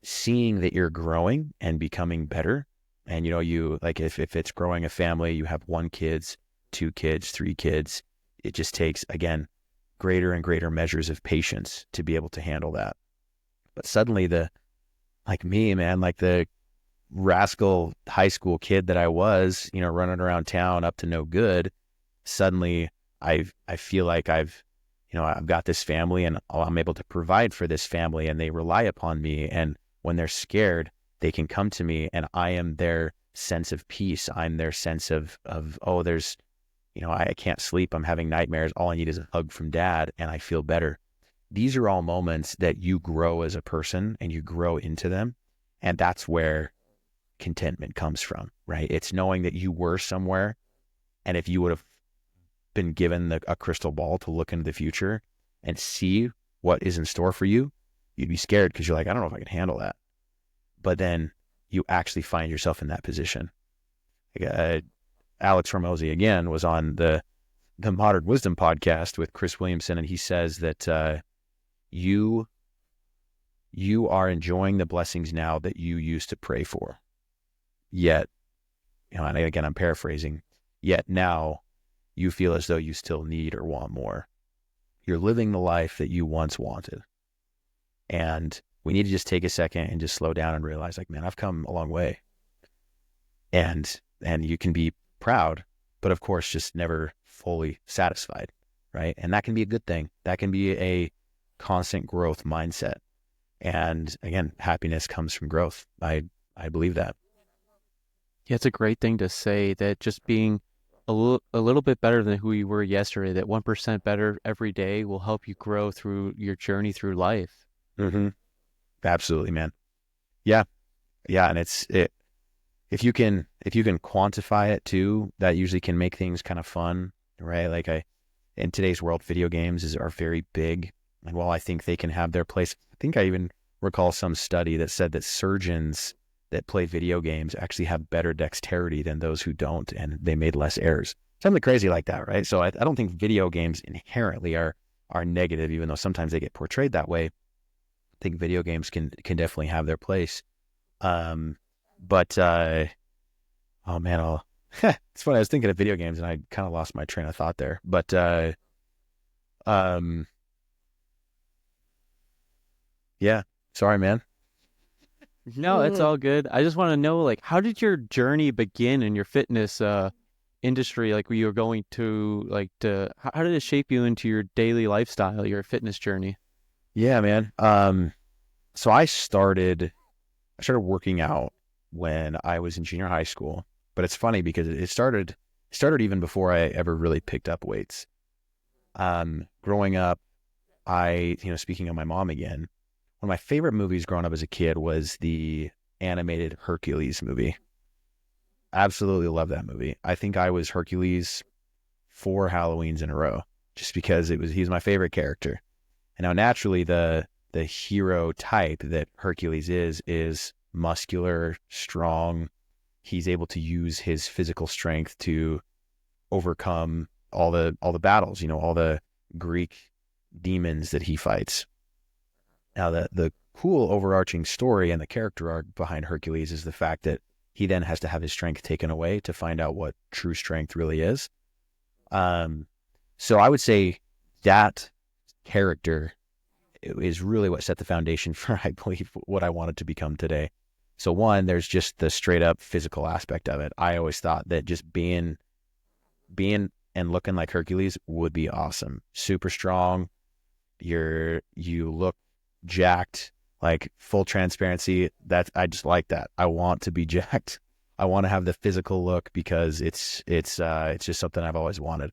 Speaker 2: seeing that you're growing and becoming better. And, you like, if it's growing a family, you have 1 kid, 2 kids, 3 kids, it just takes, again, greater and greater measures of patience to be able to handle that. But suddenly like me, man, like the rascal high school kid that I was, running around town up to no good, suddenly I feel like I've got this family and I'm able to provide for this family, and they rely upon me. And when they're scared, they can come to me, and I am their sense of peace. I'm their sense of, oh, there's, I can't sleep. I'm having nightmares. All I need is a hug from dad and I feel better. These are all moments that you grow as a person and you grow into them. And that's where contentment comes from, right? It's knowing that you were somewhere, and if you would have been given a crystal ball to look into the future and see what is in store for you, you'd be scared because you're like, I don't know if I can handle that. But then you actually find yourself in that position. Alex Hormozy, again, was on the Modern Wisdom podcast with Chris Williamson, and he says that you are enjoying the blessings now that you used to pray for. Yet, and again, I'm paraphrasing, yet now you feel as though you still need or want more. You're living the life that you once wanted. And we need to just take a second and just slow down and realize, like, man, I've come a long way. And you can be proud, but of course, just never fully satisfied, right? And that can be a good thing. That can be a constant growth mindset. And again, happiness comes from growth. I believe that.
Speaker 1: Yeah, it's a great thing to say, that just being a little bit better than who you were yesterday, that 1% better every day will help you grow through your journey through life.
Speaker 2: Mm-hmm. Absolutely, man. Yeah. And if you can quantify it too, that usually can make things kind of fun, right? Like in today's world, video games are very big. And while I think they can have their place, I think I even recall some study that said that surgeons that play video games actually have better dexterity than those who don't, and they made less errors. Something crazy like that, right? So I don't think video games inherently are negative, even though sometimes they get portrayed that way. I think video games can definitely have their place. But oh man, it's funny. I was thinking of video games and I kind of lost my train of thought there. But yeah, sorry, man.
Speaker 1: No, it's all good. I just want to know, like, how did your journey begin in your fitness industry? Like, when you were going to, like, how did it shape you into your daily lifestyle, your fitness journey?
Speaker 2: Yeah, man. So I started working out when I was in junior high school, but it's funny because it started even before I ever really picked up weights. Growing up, speaking of my mom again, one of my favorite movies growing up as a kid was the animated Hercules movie. Absolutely love that movie. I think I was Hercules 4 Halloweens in a row, just because he's my favorite character. And now naturally the hero type that Hercules is muscular, strong. He's able to use his physical strength to overcome all the battles, all the Greek demons that he fights. Now the cool overarching story and the character arc behind Hercules is the fact that he then has to have his strength taken away to find out what true strength really is. So I would say that character is really what set the foundation for, I believe, what I wanted to become today. So one, there's just the straight up physical aspect of it. I always thought that just being and looking like Hercules would be awesome. Super strong. You look jacked, like full transparency. I just like that. I want to be jacked. I want to have the physical look because it's just something I've always wanted.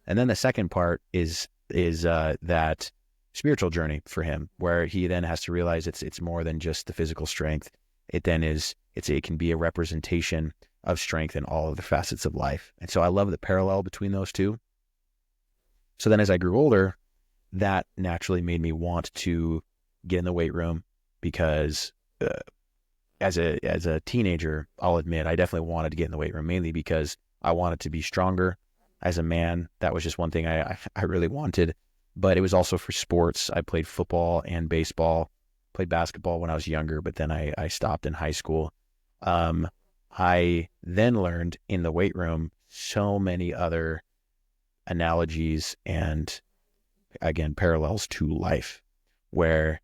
Speaker 2: And then the second part is that spiritual journey for him, where he then has to realize it's more than just the physical strength. It can be a representation of strength in all of the facets of life. And so I love the parallel between those two. So then as I grew older, that naturally made me want to get in the weight room because as a teenager, I'll admit, I definitely wanted to get in the weight room, mainly because I wanted to be stronger as a man. That was just one thing I really wanted, but it was also for sports. I played football and baseball, played basketball when I was younger, but then I stopped in high school. I then learned in the weight room so many other analogies and, again, parallels to life, where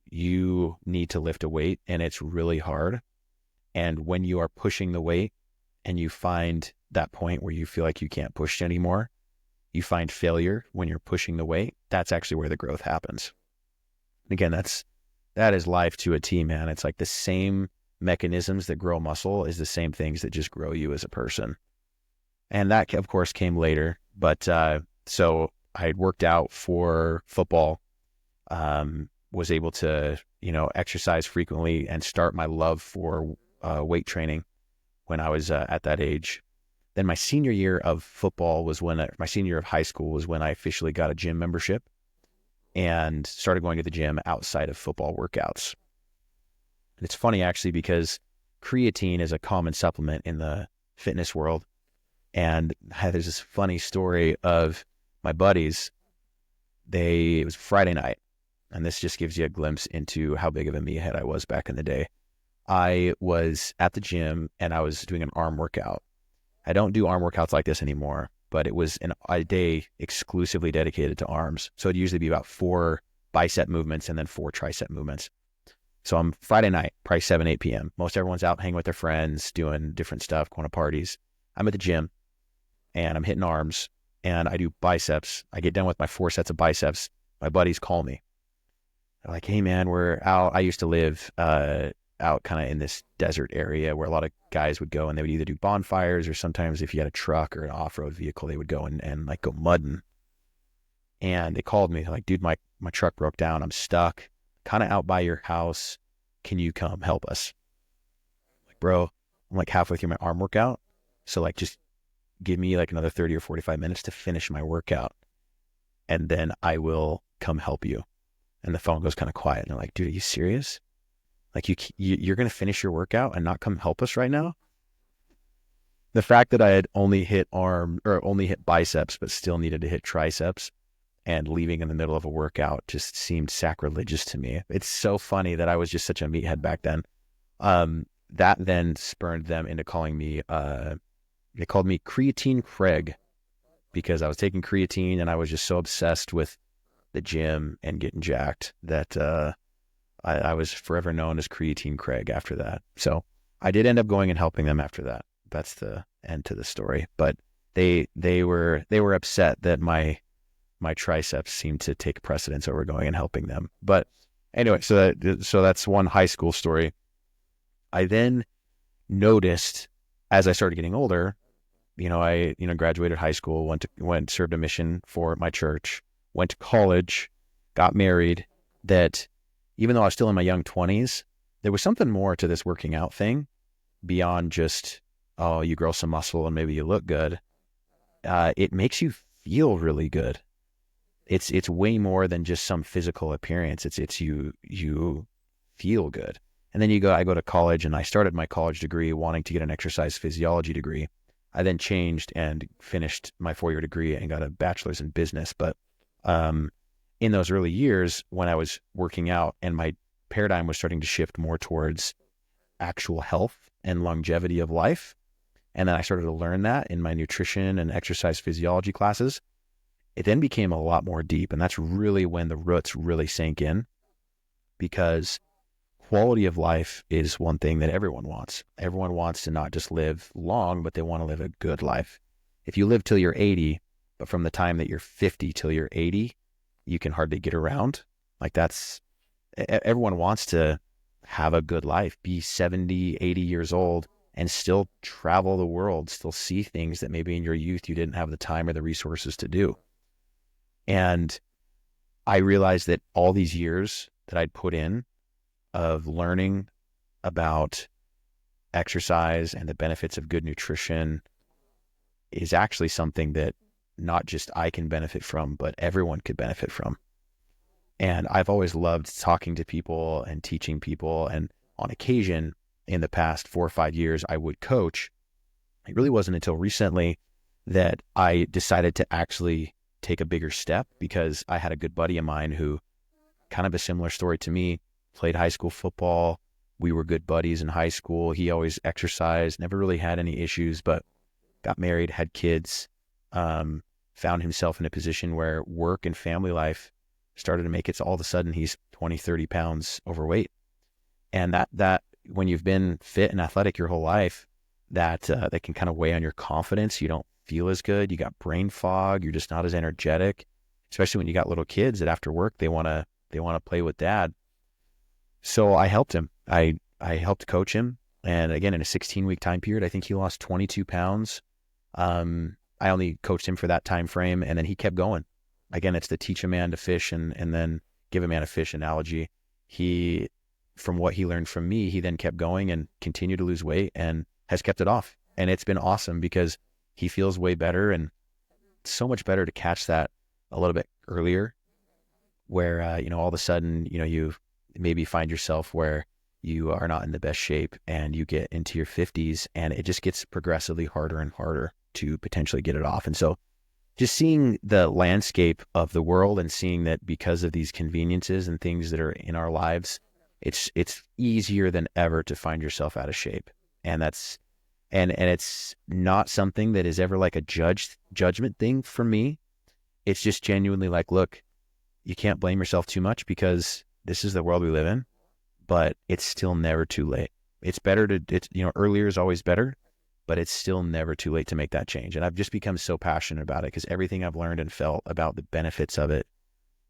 Speaker 2: you need to lift a weight and it's really hard. And when you are pushing the weight and you find that point where you feel like you can't push anymore, you find failure when you're pushing the weight. That's actually where the growth happens. Again, that is life to a T, man. It's like the same mechanisms that grow muscle is the same things that just grow you as a person. And that, of course, came later. But so I had worked out for football, was able to, exercise frequently and start my love for weight training when I was at that age. Then my senior year of high school was when I officially got a gym membership and started going to the gym outside of football workouts. And it's funny, actually, because creatine is a common supplement in the fitness world. And there's this funny story of my buddies. It was Friday night, and this just gives you a glimpse into how big of a meathead I was back in the day. I was at the gym and I was doing an arm workout. I don't do arm workouts like this anymore, but it was a day exclusively dedicated to arms. So it'd usually be about 4 bicep movements and then 4 tricep movements. So I'm Friday night, probably 7, 8 p.m. Most everyone's out hanging with their friends, doing different stuff, going to parties. I'm at the gym and I'm hitting arms and I do biceps. I get done with my 4 sets of biceps. My buddies call me. They're like, hey man, we're out. I used to live out kind of in this desert area where a lot of guys would go, and they would either do bonfires, or sometimes if you had a truck or an off-road vehicle, they would go and like go mudding. And they called me like, dude, my truck broke down. I'm stuck kind of out by your house. Can you come help us? Like, bro, I'm like halfway through my arm workout. So like, just give me like another 30 or 45 minutes to finish my workout, and then I will come help you. And the phone goes kind of quiet. And they're like, dude, are you serious? Like you're going to finish your workout and not come help us right now? The fact that I had only hit biceps, but still needed to hit triceps and leaving in the middle of a workout just seemed sacrilegious to me. It's so funny that I was just such a meathead back then. That then spurned them into calling me, they called me Creatine Craig, because I was taking creatine and I was just so obsessed with the gym and getting jacked that I was forever known as Creatine Craig after that. So I did end up going and helping them after that. That's the end to the story. But they were upset that my triceps seemed to take precedence over going and helping them. But anyway, so that's one high school story. I then noticed as I started getting older, I graduated high school, served a mission for my church, went to college, got married, that even though I was still in my young 20s, there was something more to this working out thing beyond just, oh, you grow some muscle and maybe you look good. It makes you feel really good. It's way more than just some physical appearance. It's you feel good. And then I go to college, and I started my college degree wanting to get an exercise physiology degree. I then changed and finished my 4-year degree and got a bachelor's in business. But in those early years when I was working out and my paradigm was starting to shift more towards actual health and longevity of life. And then I started to learn that in my nutrition and exercise physiology classes. It then became a lot more deep. And that's really when the roots really sank in, because quality of life is one thing that everyone wants. Everyone wants to not just live long, but they want to live a good life. If you live till you're 80, but from the time that you're 50 till you're 80, you can hardly get around. Like everyone wants to have a good life, be 70, 80 years old and still travel the world, still see things that maybe in your youth you didn't have the time or the resources to do. And I realized that all these years that I'd put in of learning about exercise and the benefits of good nutrition is actually something that not just I can benefit from, but everyone could benefit from. And I've always loved talking to people and teaching people. And on occasion, in the past 4 or 5 years, I would coach. It really wasn't until recently that I decided to actually take a bigger step, because I had a good buddy of mine who, kind of a similar story to me, played high school football. We were good buddies in high school. He always exercised, never really had any issues, but got married, had kids, found himself in a position where work and family life started to make it so all of a sudden he's 20, 30 pounds overweight. And that when you've been fit and athletic your whole life, that can kind of weigh on your confidence. You don't feel as good. You got brain fog. You're just not as energetic, especially when you got little kids that after work, they want to play with dad. So I helped him. I helped coach him. And again, in a 16-week time period, I think he lost 22 pounds. I only coached him for that time frame, and then he kept going. Again, it's the teach a man to fish and then give a man a fish analogy. He, from what he learned from me, he then kept going and continued to lose weight and has kept it off. And it's been awesome because he feels way better, and it's so much better to catch that a little bit earlier, where, all of a sudden, you maybe find yourself where you are not in the best shape and you get into your 50s and it just gets progressively harder and harder to potentially get it off. And so just seeing the landscape of the world and seeing that because of these conveniences and things that are in our lives, it's easier than ever to find yourself out of shape. And that's, and it's not something that is ever like a judgment thing for me. It's just genuinely like, look, you can't blame yourself too much because this is the world we live in, but it's still never too late. It's better earlier is always better, but it's still never too late to make that change. And I've just become so passionate about it because everything I've learned and felt about the benefits of it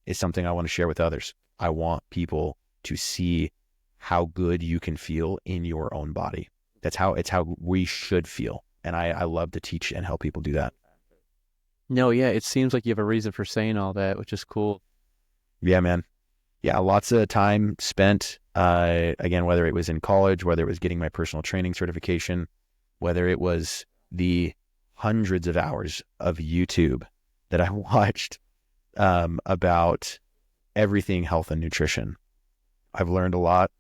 Speaker 2: is something I want to share with others. I want people to see how good you can feel in your own body. It's how we should feel. And I love to teach and help people do that.
Speaker 1: No, yeah, it seems like you have a reason for saying all that, which is cool.
Speaker 2: Yeah, man. Yeah, lots of time spent, again, whether it was in college, whether it was getting my personal training certification, whether it was the hundreds of hours of YouTube that I watched about everything health and nutrition. I've learned a lot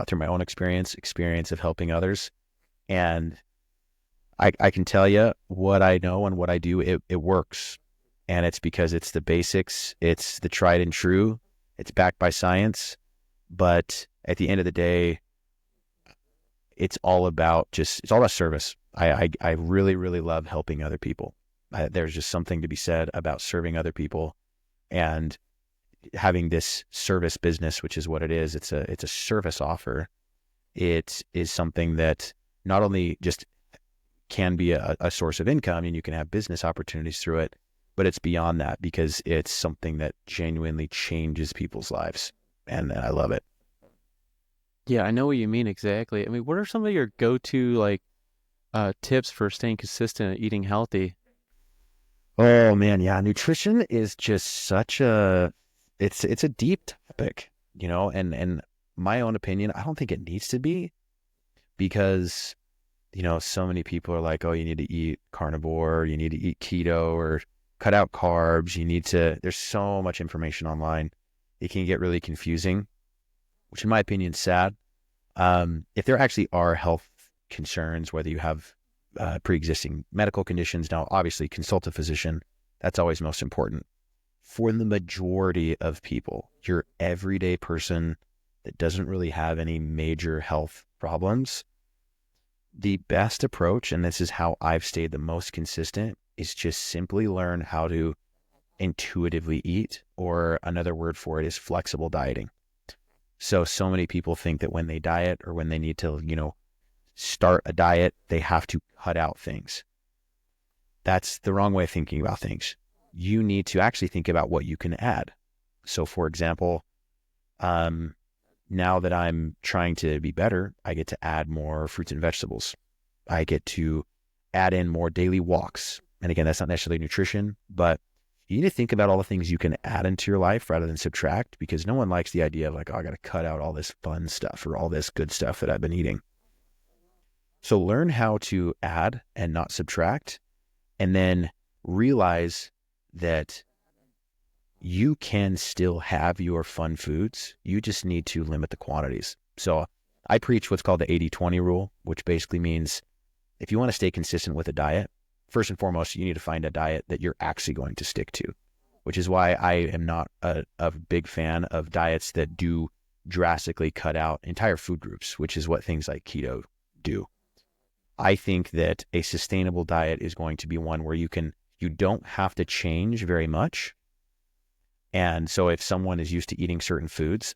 Speaker 2: through my own experience of helping others. And I can tell you what I know and what I do, it works. And it's because it's the basics, it's the tried and true, it's backed by science. But at the end of the day, it's all about service. I really, really love helping other people. There's just something to be said about serving other people and having this service business, which is what it is. It's a service offer. It is something that not only just can be a source of income and you can have business opportunities through it, but it's beyond that because it's something that genuinely changes people's lives. And I love it.
Speaker 1: Yeah, I know what you mean exactly. I mean, what are some of your go-to tips for staying consistent and eating healthy?
Speaker 2: Oh man, yeah, nutrition is just such it's a deep topic, and my own opinion, I don't think it needs to be because, so many people are like, oh, you need to eat carnivore, you need to eat keto or cut out carbs. There's so much information online. It can get really confusing, which in my opinion is sad. If there actually are health concerns, whether you have pre-existing medical conditions, now obviously consult a physician. That's always most important. For the majority of people, your everyday person that doesn't really have any major health problems, The best approach, and this is how I've stayed the most consistent, is just simply learn how to intuitively eat, or another word for it is flexible dieting. So many people think that when they diet or when they need to, start a diet, they have to cut out things. That's the wrong way of thinking about things. You need to actually think about what you can add. So for example, now that I'm trying to be better, I get to add more fruits and vegetables. I get to add in more daily walks. And again, that's not necessarily nutrition, but you need to think about all the things you can add into your life rather than subtract, because no one likes the idea of like, oh, I got to cut out all this fun stuff or all this good stuff that I've been eating. So learn how to add and not subtract, and then realize that you can still have your fun foods. You just need to limit the quantities. So I preach what's called the 80-20 rule, which basically means if you want to stay consistent with a diet, first and foremost, you need to find a diet that you're actually going to stick to, which is why I am not a big fan of diets that do drastically cut out entire food groups, which is what things like keto do. I think that a sustainable diet is going to be one where you don't have to change very much. And so if someone is used to eating certain foods,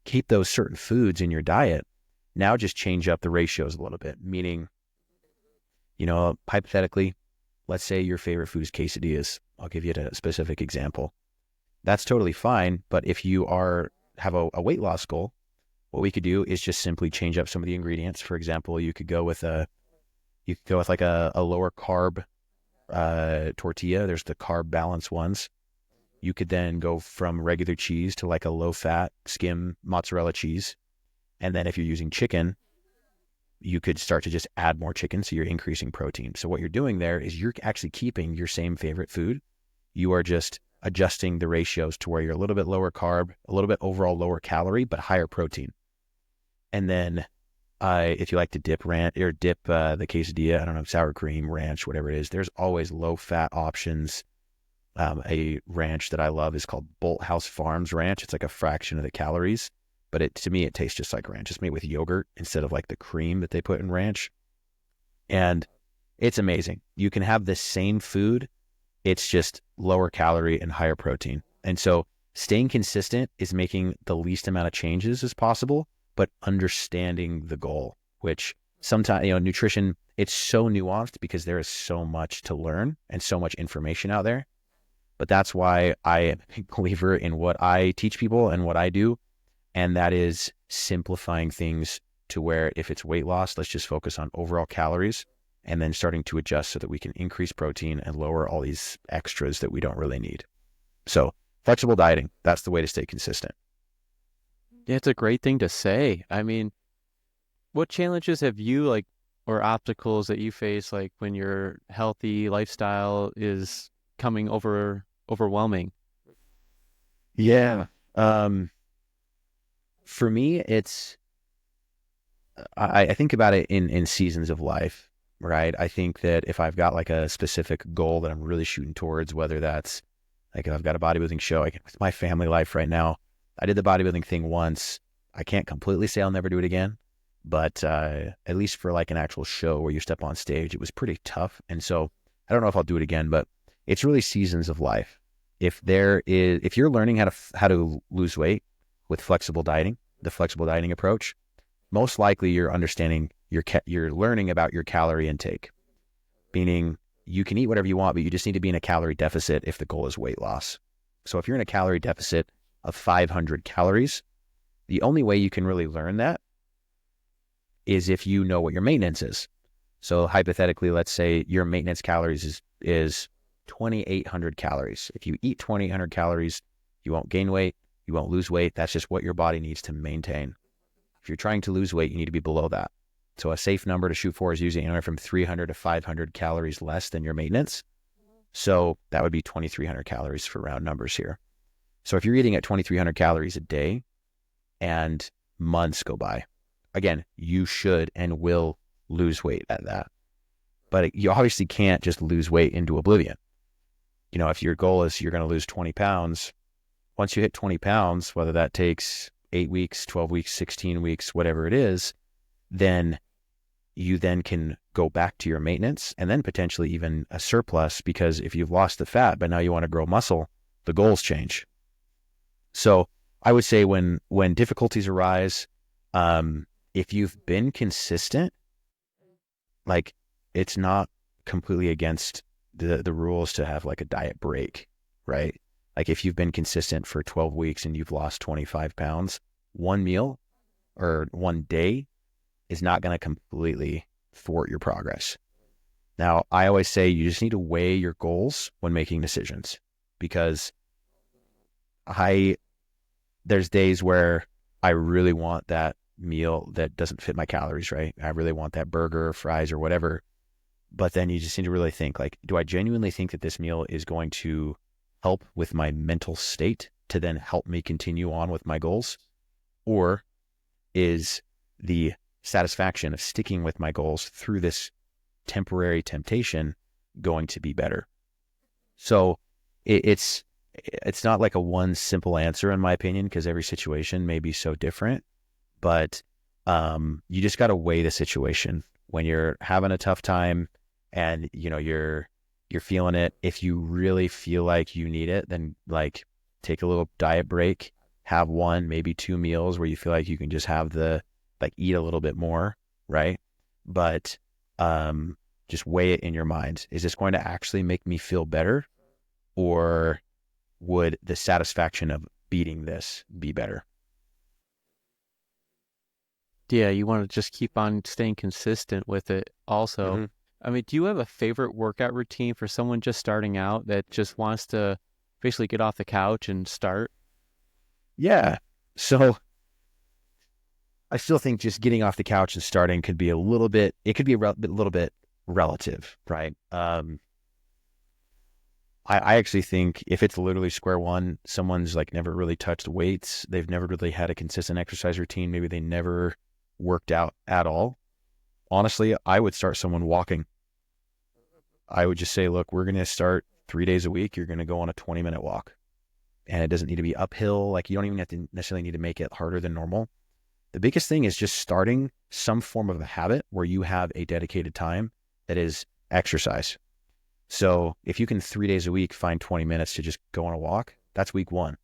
Speaker 2: keep those certain foods in your diet. Now just change up the ratios a little bit, meaning, hypothetically, let's say your favorite food is quesadillas. I'll give you a specific example. That's totally fine. But if you have a weight loss goal, what we could do is just simply change up some of the ingredients. For example, you could go with like a lower carb tortilla. There's the carb balance ones. You could then go from regular cheese to like a low fat skim mozzarella cheese. And then if you're using chicken, you could start to just add more chicken. So you're increasing protein. So what you're doing there is you're actually keeping your same favorite food. You are just adjusting the ratios to where you're a little bit lower carb, a little bit overall lower calorie, but higher protein. And then if you like to dip the quesadilla, I don't know, sour cream, ranch, whatever it is, there's always low fat options. A ranch that I love is called Bolt House Farms Ranch. It's like a fraction of the calories, but to me, it tastes just like ranch. It's made with yogurt instead of like the cream that they put in ranch. And it's amazing. You can have the same food. It's just lower calorie and higher protein. And so staying consistent is making the least amount of changes as possible, but understanding the goal, which sometimes, nutrition, it's so nuanced because there is so much to learn and so much information out there. But that's why I am a believer in what I teach people and what I do. And that is simplifying things to where if it's weight loss, let's just focus on overall calories and then starting to adjust so that we can increase protein and lower all these extras that we don't really need. So flexible dieting, that's the way to stay consistent.
Speaker 1: Yeah, it's a great thing to say. I mean, what challenges have you or obstacles that you face when your healthy lifestyle is coming overwhelming?
Speaker 2: Yeah. For me, I think about it in seasons of life, right? I think that if I've got like a specific goal that I'm really shooting towards, whether that's like if I've got a bodybuilding show, with my family life right now, I did the bodybuilding thing once. I can't completely say I'll never do it again, but at least for like an actual show where you step on stage, it was pretty tough. And so I don't know if I'll do it again, but it's really seasons of life. If you're learning how to lose weight with flexible dieting, the flexible dieting approach, most likely you're understanding you're learning about your calorie intake, meaning you can eat whatever you want, but you just need to be in a calorie deficit if the goal is weight loss. So if you're in a calorie deficit of 500 calories, the only way you can really learn that is if you know what your maintenance is. So hypothetically, let's say your maintenance calories is 2,800 calories. If you eat 2,800 calories, you won't gain weight, you won't lose weight. That's just what your body needs to maintain. If you're trying to lose weight, you need to be below that. So a safe number to shoot for is usually anywhere from 300 to 500 calories less than your maintenance. So that would be 2,300 calories for round numbers here. So if you're eating at 2,300 calories a day and months go by, again, you should and will lose weight at that. But you obviously can't just lose weight into oblivion. If your goal is you're going to lose 20 pounds, once you hit 20 pounds, whether that takes 8 weeks, 12 weeks, 16 weeks, whatever it is, then you then can go back to your maintenance and then potentially even a surplus, because if you've lost the fat, but now you want to grow muscle, the goals change. So I would say when difficulties arise, if you've been consistent, like it's not completely against the rules to have like a diet break, right? Like if you've been consistent for 12 weeks and you've lost 25 pounds, one meal or one day is not going to completely thwart your progress. Now, I always say you just need to weigh your goals when making decisions, because there's days where I really want that meal that doesn't fit my calories, right? I really want that burger or fries or whatever. But then you just need to really think, like, do I genuinely think that this meal is going to help with my mental state to then help me continue on with my goals? Or is the satisfaction of sticking with my goals through this temporary temptation going to be better? So it's not like a one simple answer, in my opinion, because every situation may be so different. But you just got to weigh the situation when you're having a tough time and you're feeling it. If you really feel like you need it, then like take a little diet break, have one, maybe two meals where you feel like you can just have eat a little bit more, right? But just weigh it in your mind. Is this going to actually make me feel better, or would the satisfaction of beating this be better?
Speaker 1: Yeah, you want to just keep on staying consistent with it also.
Speaker 2: Mm-hmm.
Speaker 1: I mean, do you have a favorite workout routine for someone just starting out that just wants to basically get off the couch and start?
Speaker 2: Yeah. So I still think just getting off the couch and starting could be a little bit relative, right? I actually think if it's literally square one, someone's like never really touched weights, they've never really had a consistent exercise routine, maybe they never worked out at all. Honestly, I would start someone walking. I would just say, look, we're going to start 3 days a week. You're going to go on a 20-minute walk, and it doesn't need to be uphill. Like, you don't even have to necessarily need to make it harder than normal. The biggest thing is just starting some form of a habit where you have a dedicated time that is exercise. So if you can 3 days a week find 20 minutes to just go on a walk, that's week one.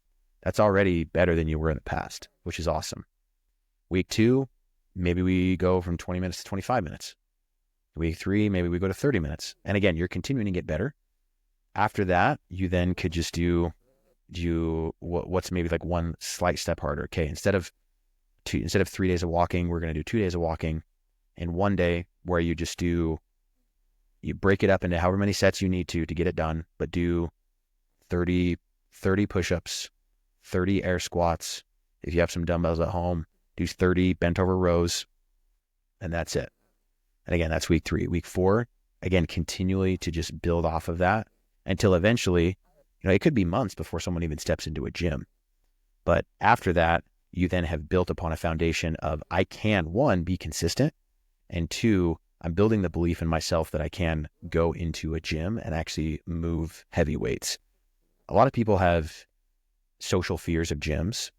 Speaker 2: That's already better than you were in the past, which is awesome. Week two, maybe we go from 20 minutes to 25 minutes. Week three, maybe we go to 30 minutes. And again, you're continuing to get better. After that, you then could just do what's maybe like one slight step harder. Okay, instead of 3 days of walking, we're going to do 2 days of walking, and one day where you break it up into however many sets you need to get it done, but do 30 push-ups, 30 air squats. If you have some dumbbells at home, do 30 bent over rows, and that's it. And again, that's week three. Week four, again, continually to just build off of that until eventually, it could be months before someone even steps into a gym. But after that, you then have built upon a foundation of, I can, one, be consistent, and two, I'm building the belief in myself that I can go into a gym and actually move heavy weights. A lot of people have social fears of gyms,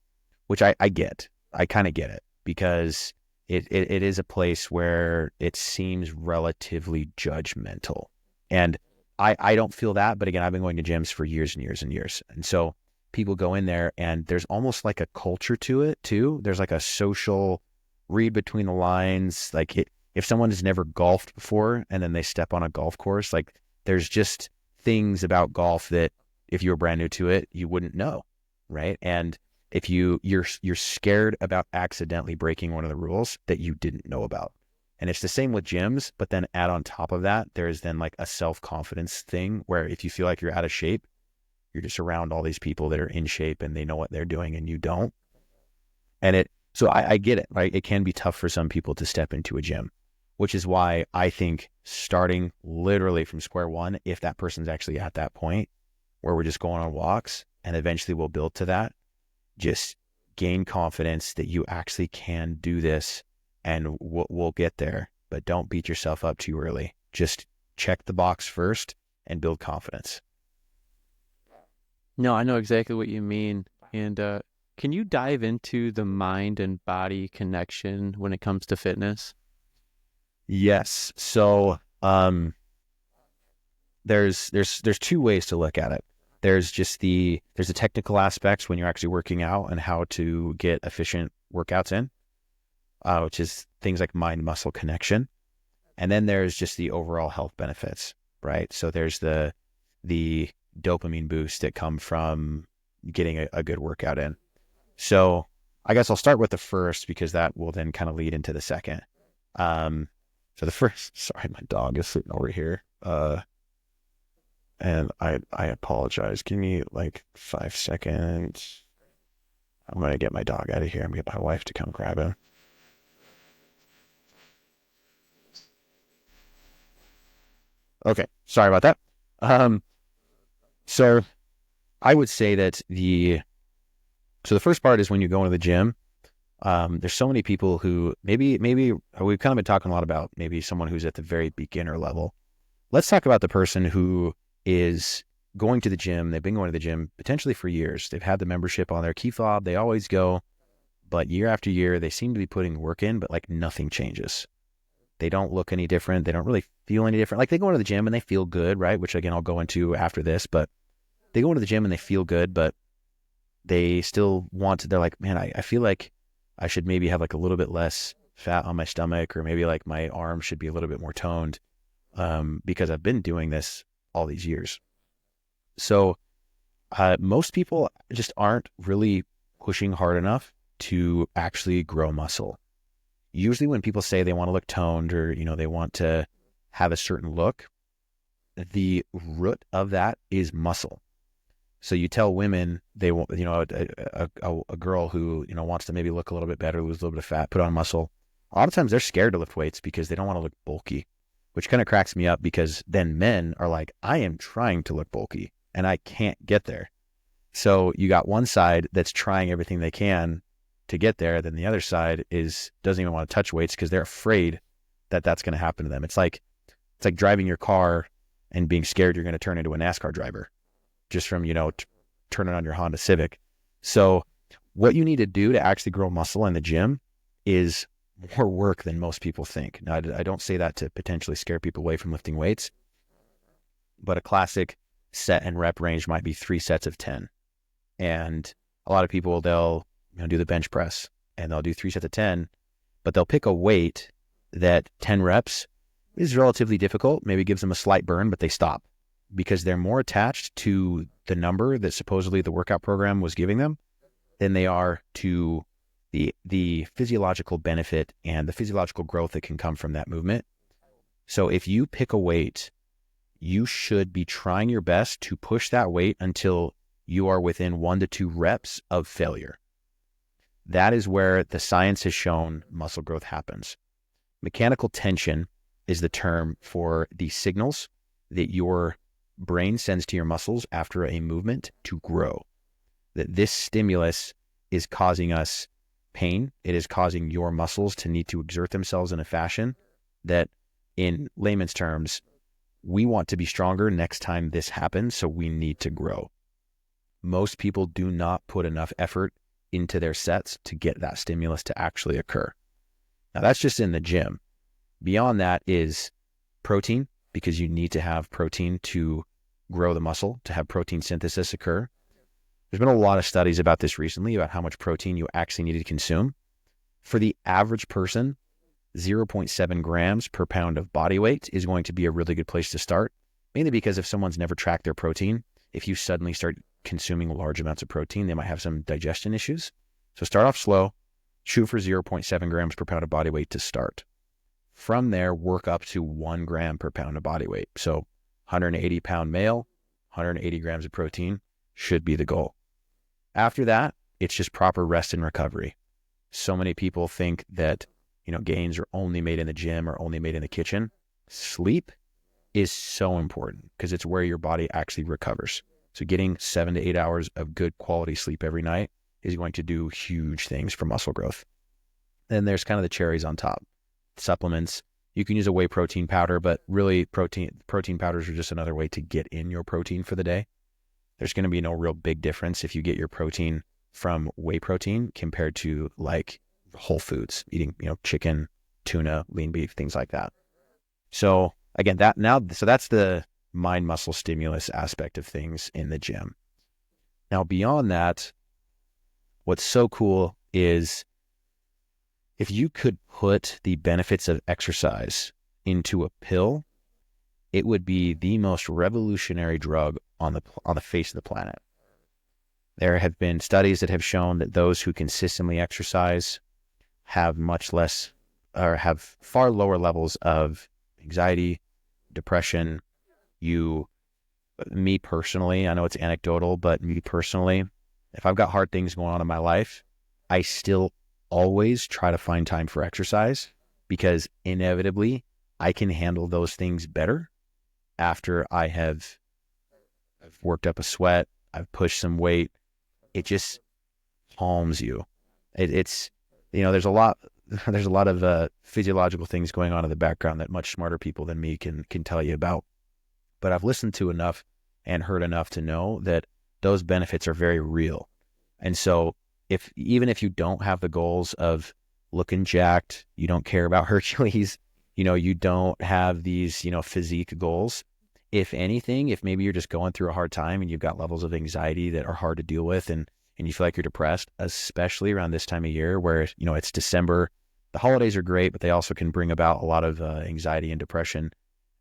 Speaker 2: which I get. I kind of get it, because it is a place where it seems relatively judgmental. And I don't feel that, but again, I've been going to gyms for years and years and years. And so people go in there and there's almost like a culture to it too. There's like a social read between the lines. Like if someone has never golfed before and then they step on a golf course, like there's just things about golf that if you were brand new to it, you wouldn't know, right? And if you're scared about accidentally breaking one of the rules that you didn't know about. And it's the same with gyms, but then add on top of that, there's then like a self-confidence thing where if you feel like you're out of shape, you're just around all these people that are in shape and they know what they're doing and you don't. And so I get it, right? It can be tough for some people to step into a gym, which is why I think starting literally from square one, if that person's actually at that point where we're just going on walks and eventually we'll build to that, just gain confidence that you actually can do this and we'll get there, but don't beat yourself up too early. Just check the box first and build confidence.
Speaker 1: No, I know exactly what you mean. And can you dive into the mind and body connection when it comes to fitness?
Speaker 2: Yes. So there's two ways to look at it. There's just there's the technical aspects when you're actually working out and how to get efficient workouts in, which is things like mind-muscle connection. And then there's just the overall health benefits, right? So there's the dopamine boosts that come from getting a good workout in. So I guess I'll start with the first because that will then kind of lead into the second. Um, so the first, sorry, my dog is sitting over here. And I apologize. Give me like 5 seconds. I'm gonna get my dog out of here. I'm gonna get my wife to come grab him. Okay, sorry about that. Um, so I would say that the first part is when you go into the gym. There's so many people who maybe we've kind of been talking a lot about maybe someone who's at the very beginner level. Let's talk about the person who is going to the gym. They've been going to the gym potentially for years. They've had the membership on their key fob. They always go, but year after year, they seem to be putting work in, but like nothing changes. They don't look any different. They don't really feel any different. Like they go into the gym and they feel good, right? Which again, I'll go into after this, but they go into the gym and they feel good, but they still they're like, man, I feel like I should maybe have like a little bit less fat on my stomach, or maybe like my arms should be a little bit more toned, because I've been doing this all these years. So most people just aren't really pushing hard enough to actually grow muscle. Usually when people say they want to look toned, or, they want to have a certain look, the root of that is muscle. So you tell women they want, a girl who, wants to maybe look a little bit better, lose a little bit of fat, put on muscle. A lot of times they're scared to lift weights because they don't want to look bulky, which kind of cracks me up, because then men are like, I am trying to look bulky and I can't get there. So you got one side that's trying everything they can to get there. Then the other side doesn't even want to touch weights because they're afraid that that's going to happen to them. It's like driving your car and being scared you're going to turn into a NASCAR driver just from, turning on your Honda Civic. So what you need to do to actually grow muscle in the gym is more work than most people think. Now, I don't say that to potentially scare people away from lifting weights, but a classic set and rep range might be 3 sets of 10. And a lot of people, they'll do the bench press and they'll do 3 sets of 10, but they'll pick a weight that 10 reps is relatively difficult, maybe gives them a slight burn, but they stop because they're more attached to the number that supposedly the workout program was giving them than they are to the physiological benefit and the physiological growth that can come from that movement. So if you pick a weight, you should be trying your best to push that weight until you are within 1 to 2 reps of failure. That is where the science has shown muscle growth happens. Mechanical tension is the term for the signals that your brain sends to your muscles after a movement to grow. That this stimulus is causing us pain. It is causing your muscles to need to exert themselves in a fashion that, in layman's terms, we want to be stronger next time this happens, so we need to grow. Most people do not put enough effort into their sets to get that stimulus to actually occur. Now, that's just in the gym. Beyond that is protein, because you need to have protein to grow the muscle, to have protein synthesis occur. There's been a lot of studies about this recently, about how much protein you actually need to consume. For the average person, 0.7 grams per pound of body weight is going to be a really good place to start, mainly because if someone's never tracked their protein, if you suddenly start consuming large amounts of protein, they might have some digestion issues. So start off slow, shoot for 0.7 grams per pound of body weight to start. From there, work up to 1 gram per pound of body weight. So 180 pound male, 180 grams of protein should be the goal. After that, it's just proper rest and recovery. So many people think that, gains are only made in the gym or only made in the kitchen. Sleep is so important because it's where your body actually recovers. So getting 7 to 8 hours of good quality sleep every night is going to do huge things for muscle growth. Then there's kind of the cherries on top. Supplements. You can use a whey protein powder, but really protein powders are just another way to get in your protein for the day. There's going to be no real big difference if you get your protein from whey protein compared to like whole foods, eating, chicken, tuna, lean beef, things like that. So again, so that's the mind muscle stimulus aspect of things in the gym. Now, beyond that, what's so cool is if you could put the benefits of exercise into a pill, it would be the most revolutionary drug on the face of the planet. There have been studies that have shown that those who consistently exercise have much less or have far lower levels of anxiety, depression. Me personally, I know it's anecdotal, but me personally, if I've got hard things going on in my life, I still always try to find time for exercise because inevitably I can handle those things better after I've worked up a sweat, I've pushed some weight. It just calms you. It's there's a lot of physiological things going on in the background that much smarter people than me can tell you about. But I've listened to enough and heard enough to know that those benefits are very real. And so even if you don't have the goals of looking jacked, you don't care about Hercules, you don't have these, physique goals. If anything, if maybe you're just going through a hard time and you've got levels of anxiety that are hard to deal with and you feel like you're depressed, especially around this time of year where, it's December, the holidays are great, but they also can bring about a lot of anxiety and depression.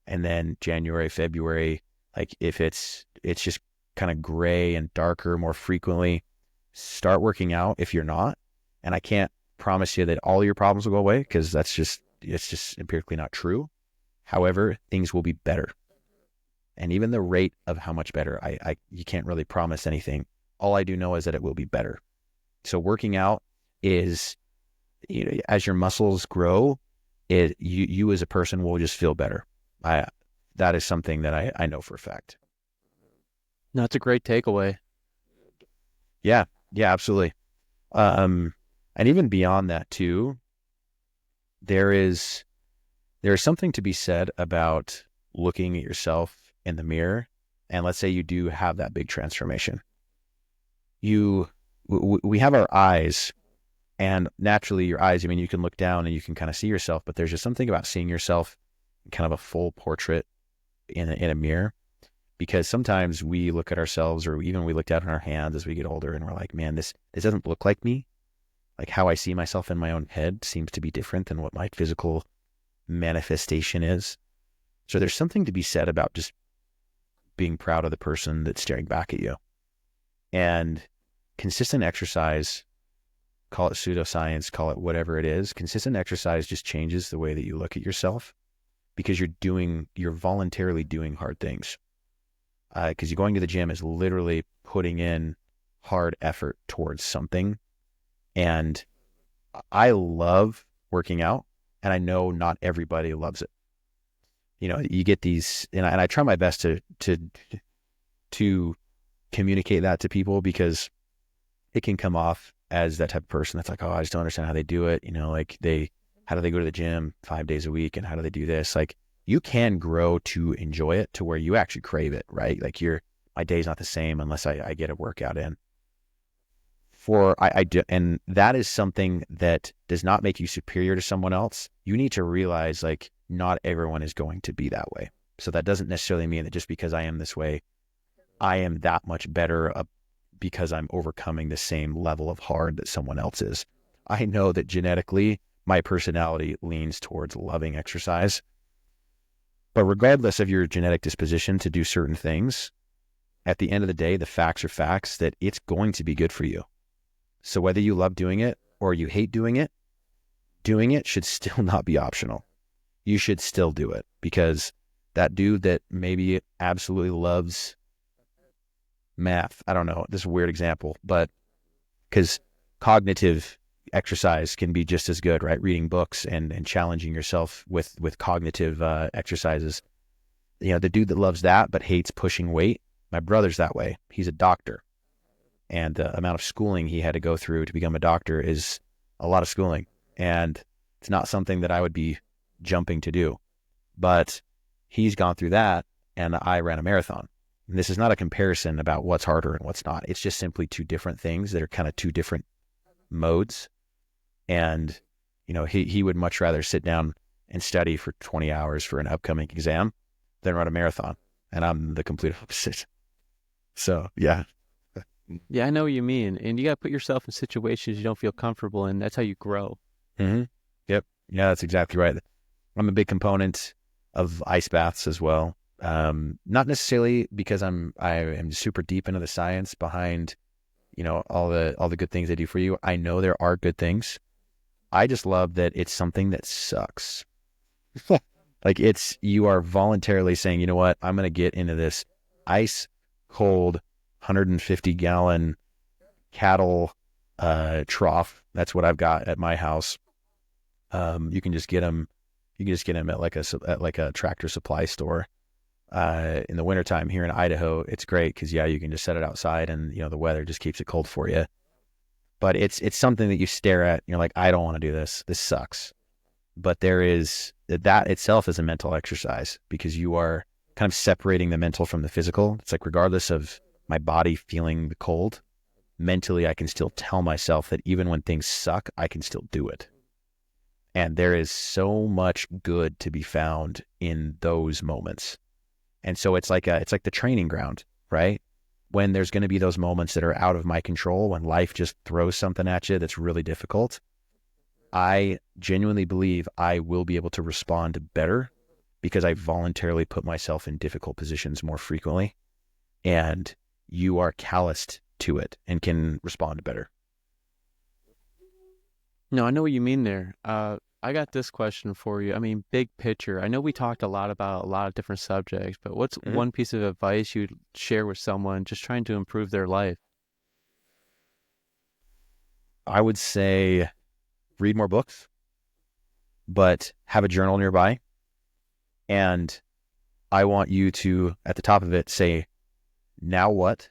Speaker 2: And then January, February, like if it's just kind of gray and darker more frequently, start working out if you're not. And I can't promise you that all your problems will go away because it's just empirically not true. However, things will be better. And even the rate of how much better, you can't really promise anything. All I do know is that it will be better. So working out is, as your muscles grow, you as a person will just feel better. That is something that I know for a fact.
Speaker 1: No, that's a great takeaway.
Speaker 2: Yeah, absolutely. And even beyond that too, there is something to be said about looking at yourself in the mirror. And let's say you do have that big transformation. We have our eyes, and naturally your eyes, you can look down and you can kind of see yourself, but there's just something about seeing yourself in kind of a full portrait in a mirror, because sometimes we look at ourselves, or even we look down at our hands as we get older and we're like, man, this doesn't look like me. Like how I see myself in my own head seems to be different than what my physical manifestation is. So there's something to be said about just being proud of the person that's staring back at you. And consistent exercise, call it pseudoscience, call it whatever it is, consistent exercise just changes the way that you look at yourself, because you're voluntarily doing hard things. Because you going to the gym is literally putting in hard effort towards something. And I love working out, and I know not everybody loves it. You get these, and I try my best to communicate that to people, because it can come off as that type of person that's like, oh, I just don't understand how they do it. How do they go to the gym 5 days a week, and how do they do this? Like, you can grow to enjoy it to where you actually crave it, right? Like my day's not the same unless I get a workout in. And that is something that does not make you superior to someone else. You need to realize, like, not everyone is going to be that way. So that doesn't necessarily mean that just because I am this way, I am that much better because I'm overcoming the same level of hard that someone else is. I know that genetically, my personality leans towards loving exercise. But regardless of your genetic disposition to do certain things, at the end of the day, the facts are facts that it's going to be good for you. So whether you love doing it or you hate doing it should still not be optional. You should still do it, because that dude that maybe absolutely loves math, I don't know, this is a weird example, but because cognitive exercise can be just as good, right? Reading books and challenging yourself with cognitive exercises. The dude that loves that but hates pushing weight, my brother's that way. He's a doctor. And the amount of schooling he had to go through to become a doctor is a lot of schooling. And it's not something that I would be jumping to do. But he's gone through that, and I ran a marathon. And this is not a comparison about what's harder and what's not. It's just simply two different things that are kind of two different modes. And, he would much rather sit down and study for 20 hours for an upcoming exam than run a marathon. And I'm the complete opposite. So, yeah.
Speaker 1: Yeah, I know what you mean. And you got to put yourself in situations you don't feel comfortable in. That's how you grow.
Speaker 2: Mm-hmm. Yep. Yeah, that's exactly right. I'm a big component of ice baths as well. Not necessarily because I am super deep into the science behind, all the good things they do for you. I know there are good things. I just love that it's something that sucks. Like you are voluntarily saying, you know what, I'm going to get into this ice cold 150-gallon cattle trough. That's what I've got at my house. You can just get them. You can just get them at like a Tractor Supply store. In the wintertime here in Idaho, it's great because you can just set it outside and the weather just keeps it cold for you. But it's something that you stare at and you're like, I don't want to do this. This sucks. But that itself is a mental exercise because you are kind of separating the mental from the physical. It's like regardless of my body feeling the cold, mentally I can still tell myself that even when things suck, I can still do it. And there is so much good to be found in those moments. And so it's like the training ground, right? When there's going to be those moments that are out of my control, when life just throws something at you that's really difficult, I genuinely believe I will be able to respond better because I voluntarily put myself in difficult positions more frequently, and you are calloused to it and can respond better.
Speaker 1: No, I know what you mean there. I got this question for you. I mean, big picture. I know we talked a lot about a lot of different subjects, but what's
Speaker 2: Mm-hmm.
Speaker 1: one piece of advice you'd share with someone just trying to improve their life?
Speaker 2: I would say read more books, but have a journal nearby. And I want you to, at the top of it, say, now what?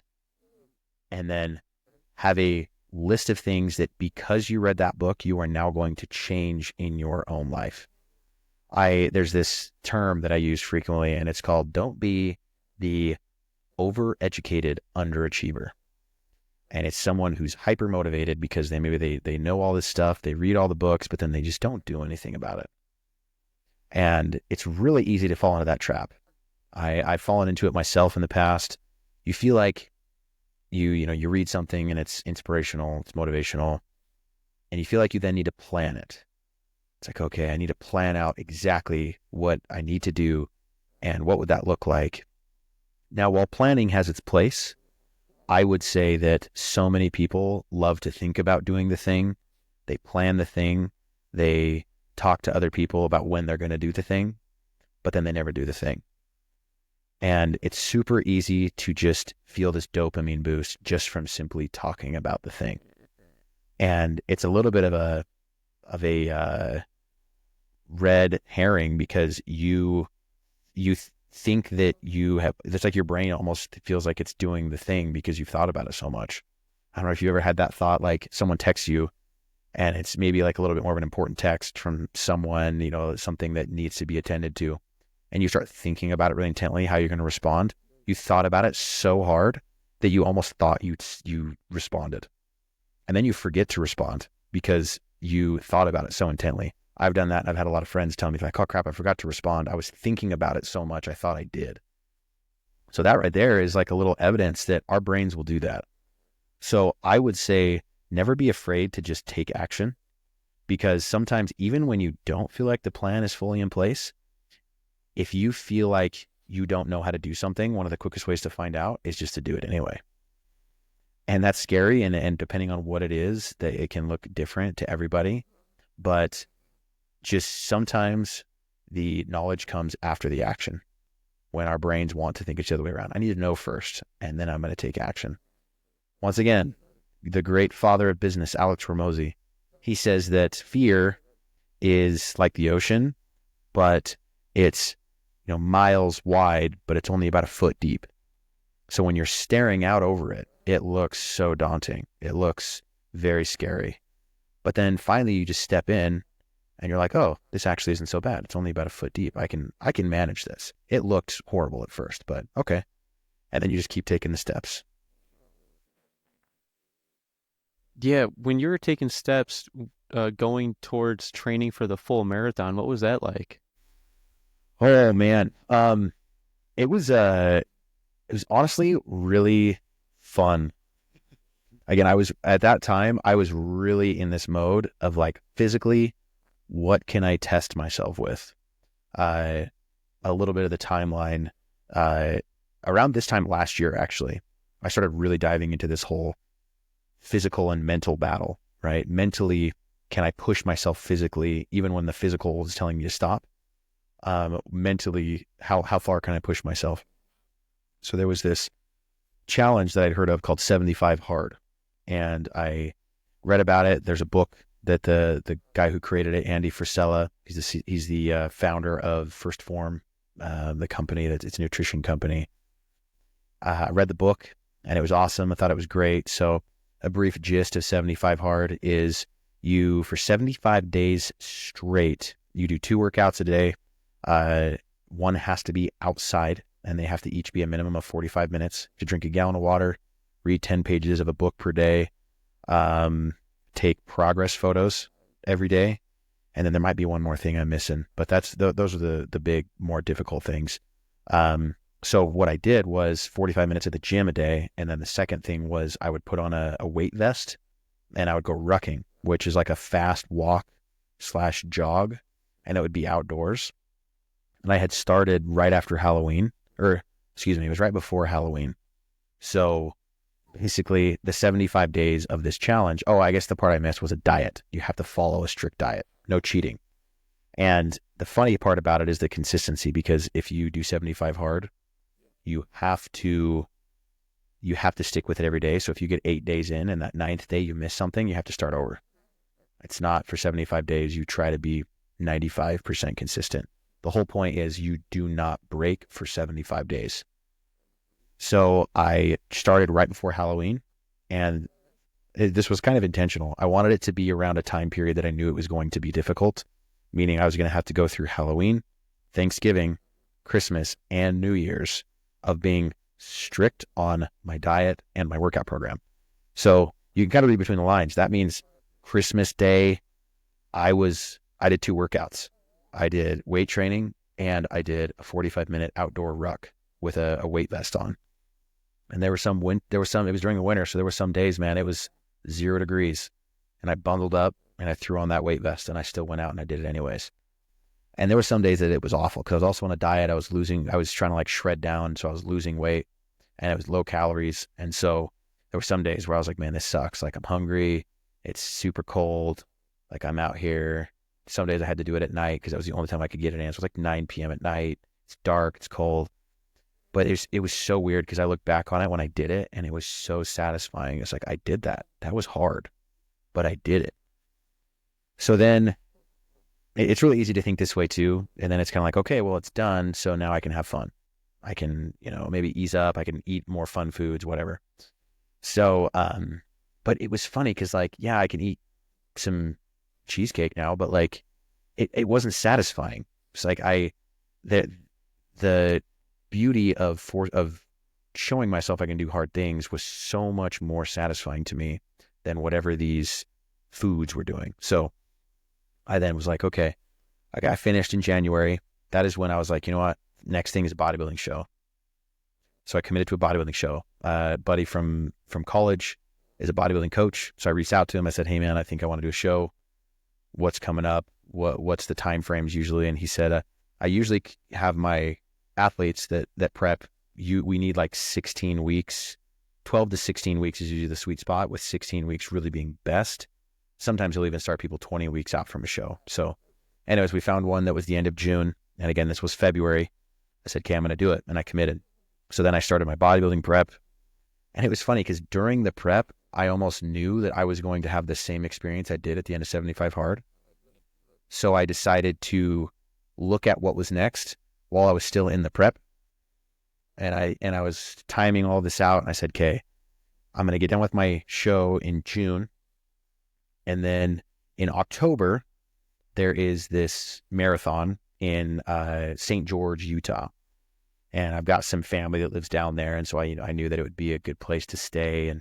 Speaker 2: And then have a list of things that because you read that book, you are now going to change in your own life. There's this term that I use frequently, and it's called don't be the overeducated underachiever. And it's someone who's hyper motivated because they know all this stuff, they read all the books, but then they just don't do anything about it. And it's really easy to fall into that trap. I've fallen into it myself in the past. You feel like you read something and it's inspirational, it's motivational, and you feel like you then need to plan it. It's like, okay, I need to plan out exactly what I need to do and what would that look like. Now, while planning has its place, I would say that so many people love to think about doing the thing. They plan the thing. They talk to other people about when they're going to do the thing, but then they never do the thing. And it's super easy to just feel this dopamine boost just from simply talking about the thing. And it's a little bit of a red herring because you think that it's like your brain almost feels like it's doing the thing because you've thought about it so much. I don't know if you ever had that thought, like someone texts you and it's maybe like a little bit more of an important text from someone, something that needs to be attended to. And you start thinking about it really intently, how you're going to respond. You thought about it so hard that you almost thought you responded. And then you forget to respond because you thought about it so intently. I've done that. And I've had a lot of friends tell me, like, oh crap, I forgot to respond. I was thinking about it so much, I thought I did. So that right there is like a little evidence that our brains will do that. So I would say never be afraid to just take action, because sometimes even when you don't feel like the plan is fully in place, if you feel like you don't know how to do something, one of the quickest ways to find out is just to do it anyway. And that's scary. And depending on what it is, that it can look different to everybody. But just sometimes the knowledge comes after the action when our brains want to think it's the other way around. I need to know first, and then I'm going to take action. Once again, the great father of business, Alex Ramosi, he says that fear is like the ocean, but it's miles wide, but it's only about a foot deep. So when you're staring out over it, it looks so daunting. It looks very scary. But then finally you just step in and you're like, oh, this actually isn't so bad. It's only about a foot deep. I can manage this. It looked horrible at first, but okay. And then you just keep taking the steps.
Speaker 1: Yeah, when you're taking steps, going towards training for the full marathon? What was that like?
Speaker 2: Oh man. It was honestly really fun. Again, I was at that time, I was really in this mode of like physically, what can I test myself with? Uh, a little bit of the timeline. Uh, Around this time last year, actually, I started really diving into this whole physical and mental battle, right? Mentally, can I push myself physically, even when the physical is telling me to stop? Mentally, how far can I push myself? So there was this challenge that I'd heard of called 75 Hard. And I read about it. There's a book that the guy who created it, Andy Frisella, he's the founder of First Form, the company it's a nutrition company. I read the book and it was awesome. I thought it was great. So a brief gist of 75 Hard is you, for 75 days straight, you do 2 workouts a day. One has to be outside, and they have to each be a minimum of 45 minutes. To drink a gallon of water, read 10 pages of a book per day, take progress photos every day. And then there might be one more thing I'm missing, but those are the big, more difficult things. So what I did was 45 minutes at the gym a day. And then the second thing was I would put on a weight vest and I would go rucking, which is like a fast walk / jog. And it would be outdoors. And I had started right after Halloween, or excuse me, it was right before Halloween. So basically the 75 days of this challenge. Oh, I guess the part I missed was a diet. You have to follow a strict diet, no cheating. And the funny part about it is the consistency, because if you do 75 hard, you have to stick with it every day. So if you get 8 days in and that 9th day you miss something, you have to start over. It's not for 75 days. You try to be 95% consistent. The whole point is you do not break for 75 days. So I started right before Halloween, and this was kind of intentional. I wanted it to be around a time period that I knew it was going to be difficult, meaning I was going to have to go through Halloween, Thanksgiving, Christmas, and New Year's of being strict on my diet and my workout program. So you can kind of read between the lines. That means Christmas Day, I did 2 workouts. I did weight training and I did a 45-minute outdoor ruck with a weight vest on. And it was during the winter. So there were some days, man, it was 0 degrees and I bundled up and I threw on that weight vest and I still went out and I did it anyways. And there were some days that it was awful because I was also on a diet. I was trying to like shred down. So I was losing weight and it was low calories. And so there were some days where I was like, man, this sucks. Like I'm hungry. It's super cold. Like I'm out here. Some days I had to do it at night because that was the only time I could get it in. So it was like 9 p.m. at night. It's dark. It's cold. But it was so weird because I look back on it when I did it and it was so satisfying. It's like, I did that. That was hard, but I did it. So then it's really easy to think this way too. And then it's kind of like, okay, well, it's done. So now I can have fun. I can, maybe ease up. I can eat more fun foods, whatever. So, but it was funny because like, yeah, I can eat some cheesecake now, but like it wasn't satisfying. It's like the beauty of showing myself I can do hard things was so much more satisfying to me than whatever these foods were doing. So I then was like, okay, I got finished in January. That is when I was like, you know what? Next thing is a bodybuilding show. So I committed to a bodybuilding show. Buddy from college is a bodybuilding coach. So I reached out to him. I said, hey man, I think I want to do a show. What's coming up? What's the time frames usually? And he said, I usually have my athletes that prep. We need like 16 weeks. 12 to 16 weeks is usually the sweet spot, with 16 weeks really being best. Sometimes he'll even start people 20 weeks out from a show. So anyways, we found one that was the end of June. And again, this was February. I said, okay, I'm going to do it. And I committed. So then I started my bodybuilding prep. And it was funny because during the prep, I almost knew that I was going to have the same experience I did at the end of 75 Hard. So I decided to look at what was next while I was still in the prep. And I was timing all this out. And I said, okay, I'm going to get done with my show in June. And then in October, there is this marathon in St. George, Utah. And I've got some family that lives down there. And so I knew that it would be a good place to stay.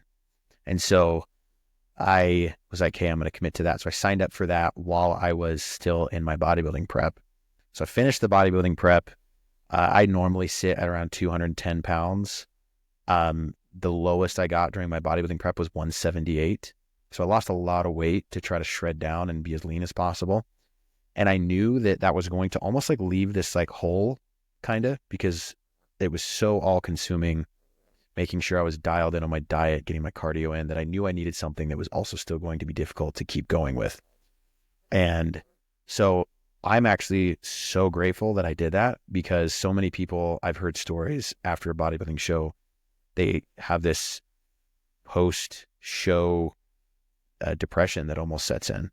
Speaker 2: And so I was like, hey, I'm going to commit to that. So I signed up for that while I was still in my bodybuilding prep. So I finished the bodybuilding prep. I normally sit at around 210 pounds. The lowest I got during my bodybuilding prep was 178. So I lost a lot of weight to try to shred down and be as lean as possible. And I knew that that was going to almost like leave this like hole, kind of, because it was so all consuming, making sure I was dialed in on my diet, getting my cardio in, that I knew I needed something that was also still going to be difficult to keep going with. And so I'm actually so grateful that I did that, because so many people, I've heard stories after a bodybuilding show, they have this post show depression that almost sets in,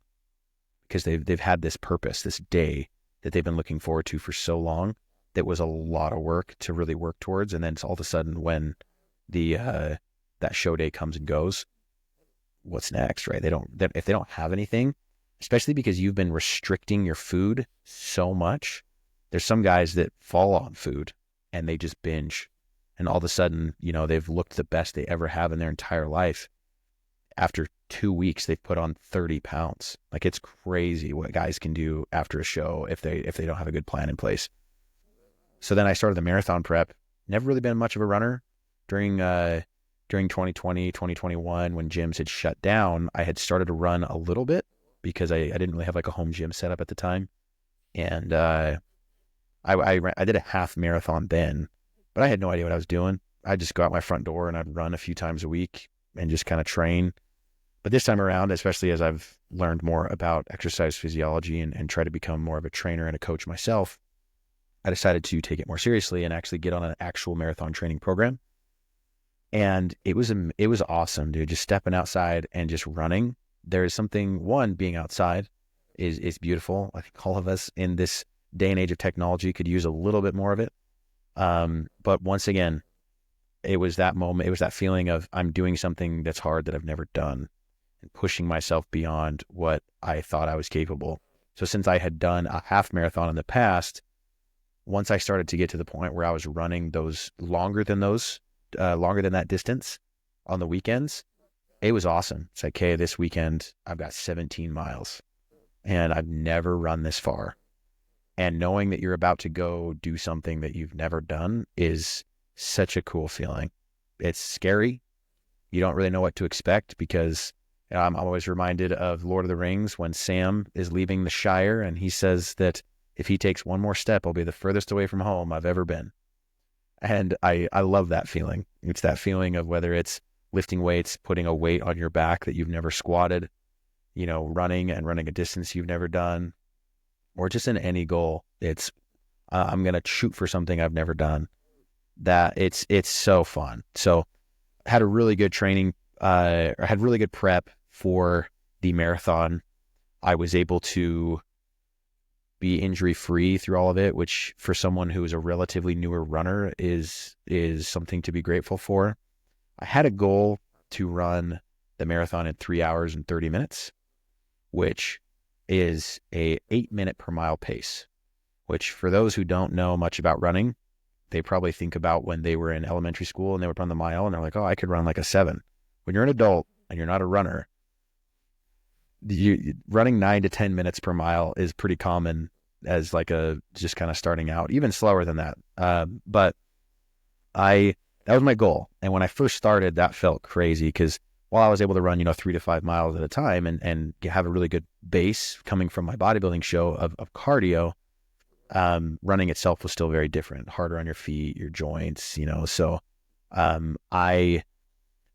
Speaker 2: because they've had this purpose, this day that they've been looking forward to for so long, that was a lot of work to really work towards. And then all of a sudden, when the that show day comes and goes, what's next, right? If they don't have anything, especially because you've been restricting your food so much. There's some guys that fall on food and they just binge, and all of a sudden, they've looked the best they ever have in their entire life. After 2 weeks, they've put on 30 pounds. Like, it's crazy what guys can do after a show if they don't have a good plan in place. So then I started the marathon prep. Never really been much of a runner. During 2020, 2021, when gyms had shut down, I had started to run a little bit, because I didn't really have like a home gym set up at the time. And I did a half marathon then, but I had no idea what I was doing. I'd just go out my front door and I'd run a few times a week and just kind of train. But this time around, especially as I've learned more about exercise physiology and try to become more of a trainer and a coach myself, I decided to take it more seriously and actually get on an actual marathon training program. And it was awesome, dude. Just stepping outside and just running. There is something, one, being outside is beautiful. I think all of us in this day and age of technology could use a little bit more of it. But once again, it was that moment. It was that feeling of, I'm doing something that's hard that I've never done, and pushing myself beyond what I thought I was capable. So since I had done a half marathon in the past, once I started to get to the point where I was running those longer than that distance on the weekends, it was awesome. It's like, hey, this weekend I've got 17 miles and I've never run this far. And knowing that you're about to go do something that you've never done is such a cool feeling. It's scary. You don't really know what to expect, because I'm always reminded of Lord of the Rings when Sam is leaving the Shire and he says that if he takes one more step, I'll be the furthest away from home I've ever been. And I love that feeling. It's that feeling of, whether it's lifting weights, putting a weight on your back that you've never squatted, running a distance you've never done, or just in any goal. It's, I'm going to shoot for something I've never done. That it's so fun. So I had a really good had really good prep for the marathon. I was able to be injury free through all of it, which for someone who is a relatively newer runner is something to be grateful for. I had a goal to run the marathon in 3 hours and 30 minutes, which is a 8-minute per mile pace, which, for those who don't know much about running, they probably think about when they were in elementary school and they would run the mile and they're like, oh, I could run like a 7. When you're an adult and you're not a runner, running 9 to 10 minutes per mile is pretty common as like just kind of starting out, even slower than that. But that was my goal. And when I first started, that felt crazy, because while I was able to run, 3 to 5 miles at a time and have a really good base coming from my bodybuilding show of cardio, running itself was still very different, harder on your feet, your joints, so I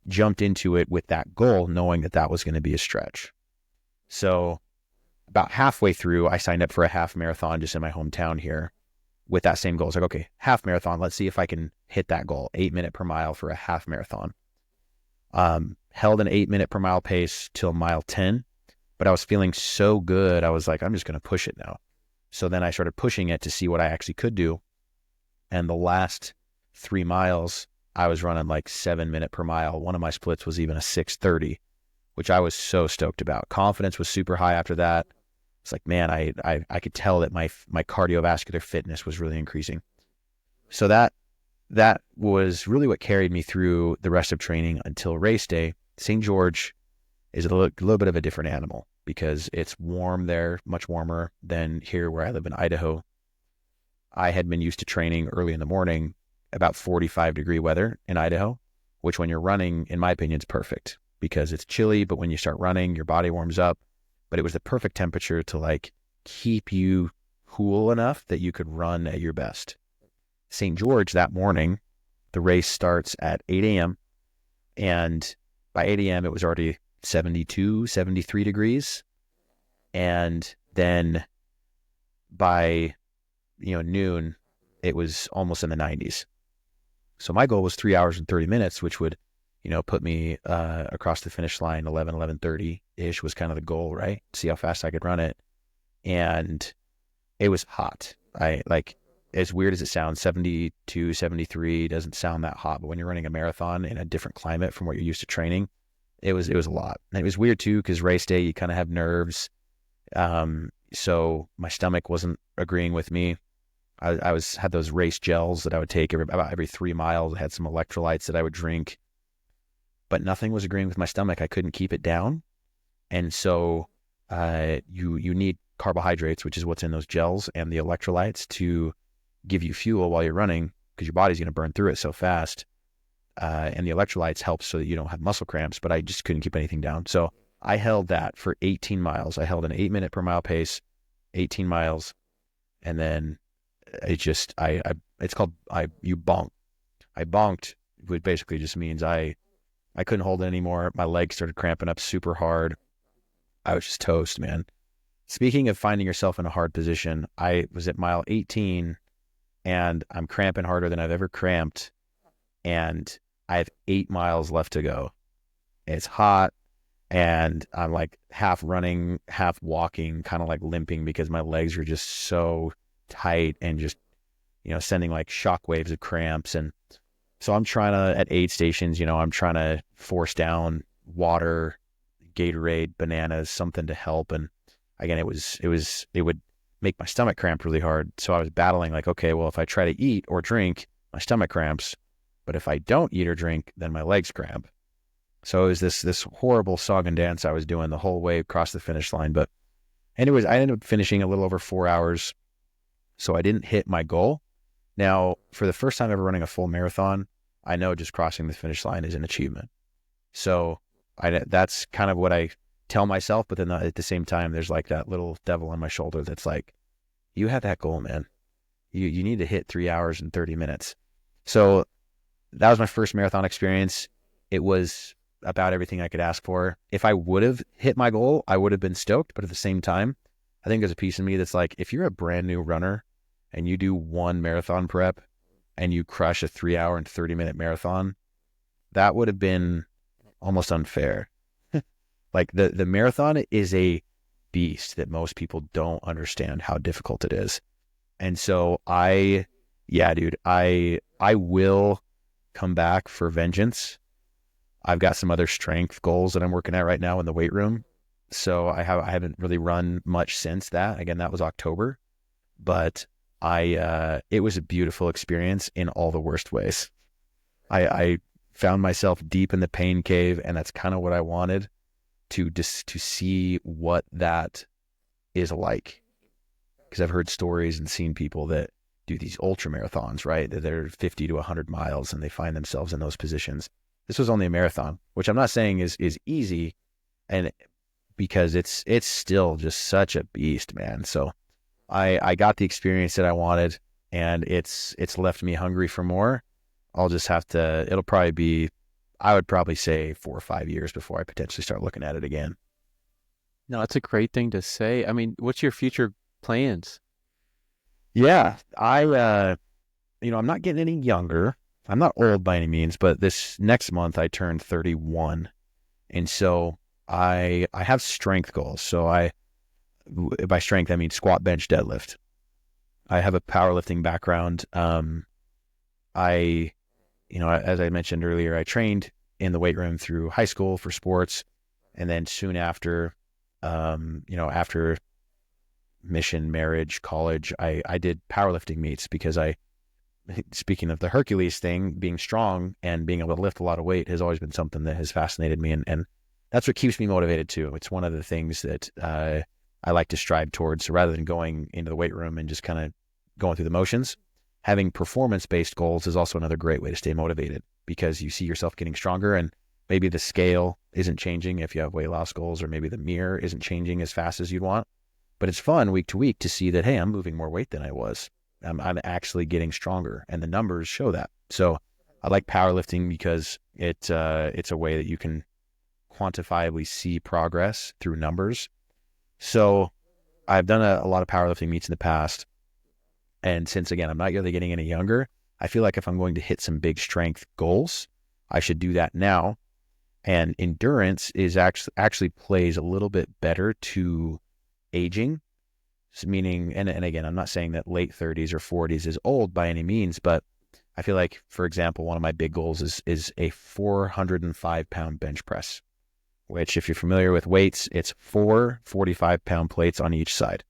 Speaker 2: jumped into it with that goal, knowing that was going to be a stretch. So about halfway through, I signed up for a half marathon just in my hometown here with that same goal. It's like, okay, half marathon, let's see if I can hit that goal, 8-minute per mile for a half marathon. Held an 8-minute per mile pace till mile 10, but I was feeling so good. I was like, I'm just going to push it now. So then I started pushing it to see what I actually could do. And the last 3 miles, I was running like 7-minute per mile. One of my splits was even a 6:30, which I was so stoked about. Confidence was super high after that. It's like, man, I could tell that my cardiovascular fitness was really increasing. So that was really what carried me through the rest of training until race day. St. George is a little bit of a different animal because it's warm there, much warmer than here where I live in Idaho. I had been used to training early in the morning, about 45-degree weather in Idaho, which when you're running, in my opinion, is perfect because it's chilly, but when you start running, your body warms up. But it was the perfect temperature to like keep you cool enough that you could run at your best. St. George that morning, the race starts at 8 a.m. And by 8 a.m., it was already 72, 73 degrees. And then by, noon, it was almost in the 90s. So my goal was 3 hours and 30 minutes, which would, put me across the finish line, 11:30-ish was kind of the goal, right? See how fast I could run it. And it was hot. As weird as it sounds, 72, 73 doesn't sound that hot, but when you're running a marathon in a different climate from what you're used to training, it was a lot. And it was weird too, because race day, you kind of have nerves. So my stomach wasn't agreeing with me. I had those race gels that I would take about every 3 miles. I had some electrolytes that I would drink, but nothing was agreeing with my stomach. I couldn't keep it down. And so you need carbohydrates, which is what's in those gels, and the electrolytes to give you fuel while you're running because your body's going to burn through it so fast. And the electrolytes help so that you don't have muscle cramps, but I just couldn't keep anything down. So I held that for 18 miles. I held an 8-minute per mile pace, 18 miles. And then you bonk. I bonked, which basically just means I couldn't hold it anymore. My legs started cramping up super hard. I was just toast, man. Speaking of finding yourself in a hard position, I was at mile 18 and I'm cramping harder than I've ever cramped. And I have 8 miles left to go. It's hot and I'm like half running, half walking, kind of like limping because my legs are just so tight and just, sending like shock waves of cramps. And so I'm trying to, at aid stations, I'm trying to force down water, Gatorade, bananas, something to help. And again, it would make my stomach cramp really hard. So I was battling like, okay, well, if I try to eat or drink, my stomach cramps. But if I don't eat or drink, then my legs cramp. So it was this horrible song and dance I was doing the whole way across the finish line. But anyways, I ended up finishing a little over 4 hours. So I didn't hit my goal. Now, for the first time ever running a full marathon, I know just crossing the finish line is an achievement. So that's kind of what I tell myself. But then at the same time, there's like that little devil on my shoulder that's like, you have that goal, man. You need to hit 3 hours and 30 minutes. So that was my first marathon experience. It was about everything I could ask for. If I would have hit my goal, I would have been stoked. But at the same time, I think there's a piece in me that's like, if you're a brand new runner and you do one marathon prep and you crush a 3 hour and 30-minute marathon, that would have been almost unfair. Like the marathon is a beast that most people don't understand how difficult it is. And so I will come back for vengeance. I've got some other strength goals that I'm working at right now in the weight room. So I haven't really run much since that. Again, that was October, but it was a beautiful experience in all the worst ways. I found myself deep in the pain cave, and that's kind of what I wanted to see what that is like. Because I've heard stories and seen people that do these ultra marathons, right? They're 50 to 100 miles and they find themselves in those positions. This was only a marathon, which I'm not saying is easy, and because it's still just such a beast, man. So I got the experience that I wanted, and it's left me hungry for more. I'll just have to, I would probably say 4 or 5 years before I potentially start looking at it again.
Speaker 1: No, that's a great thing to say. I mean, what's your future plans?
Speaker 2: Yeah, I'm not getting any younger. I'm not old by any means, but this next month I turned 31. And so I have strength goals. So by strength, I mean squat, bench, deadlift. I have a powerlifting background. As I mentioned earlier, I trained in the weight room through high school for sports. And then soon after, after mission, marriage, college, I did powerlifting meets because speaking of the Hercules thing, being strong and being able to lift a lot of weight has always been something that has fascinated me. And that's what keeps me motivated too. It's one of the things that I like to strive towards. So rather than going into the weight room and just kind of going through the motions, having performance-based goals is also another great way to stay motivated, because you see yourself getting stronger, and maybe the scale isn't changing if you have weight loss goals, or maybe the mirror isn't changing as fast as you'd want. But it's fun week to week to see that, hey, I'm moving more weight than I was. I'm actually getting stronger, and the numbers show that. So I like powerlifting because it's a way that you can quantifiably see progress through numbers. So I've done a lot of powerlifting meets in the past. And since, again, I'm not really getting any younger, I feel like if I'm going to hit some big strength goals, I should do that now. And endurance is actually plays a little bit better to aging. Meaning, and again, I'm not saying that late 30s or 40s is old by any means, but I feel like, for example, one of my big goals is a 405-pound bench press, which, if you're familiar with weights, it's 4 45-pound plates on each side.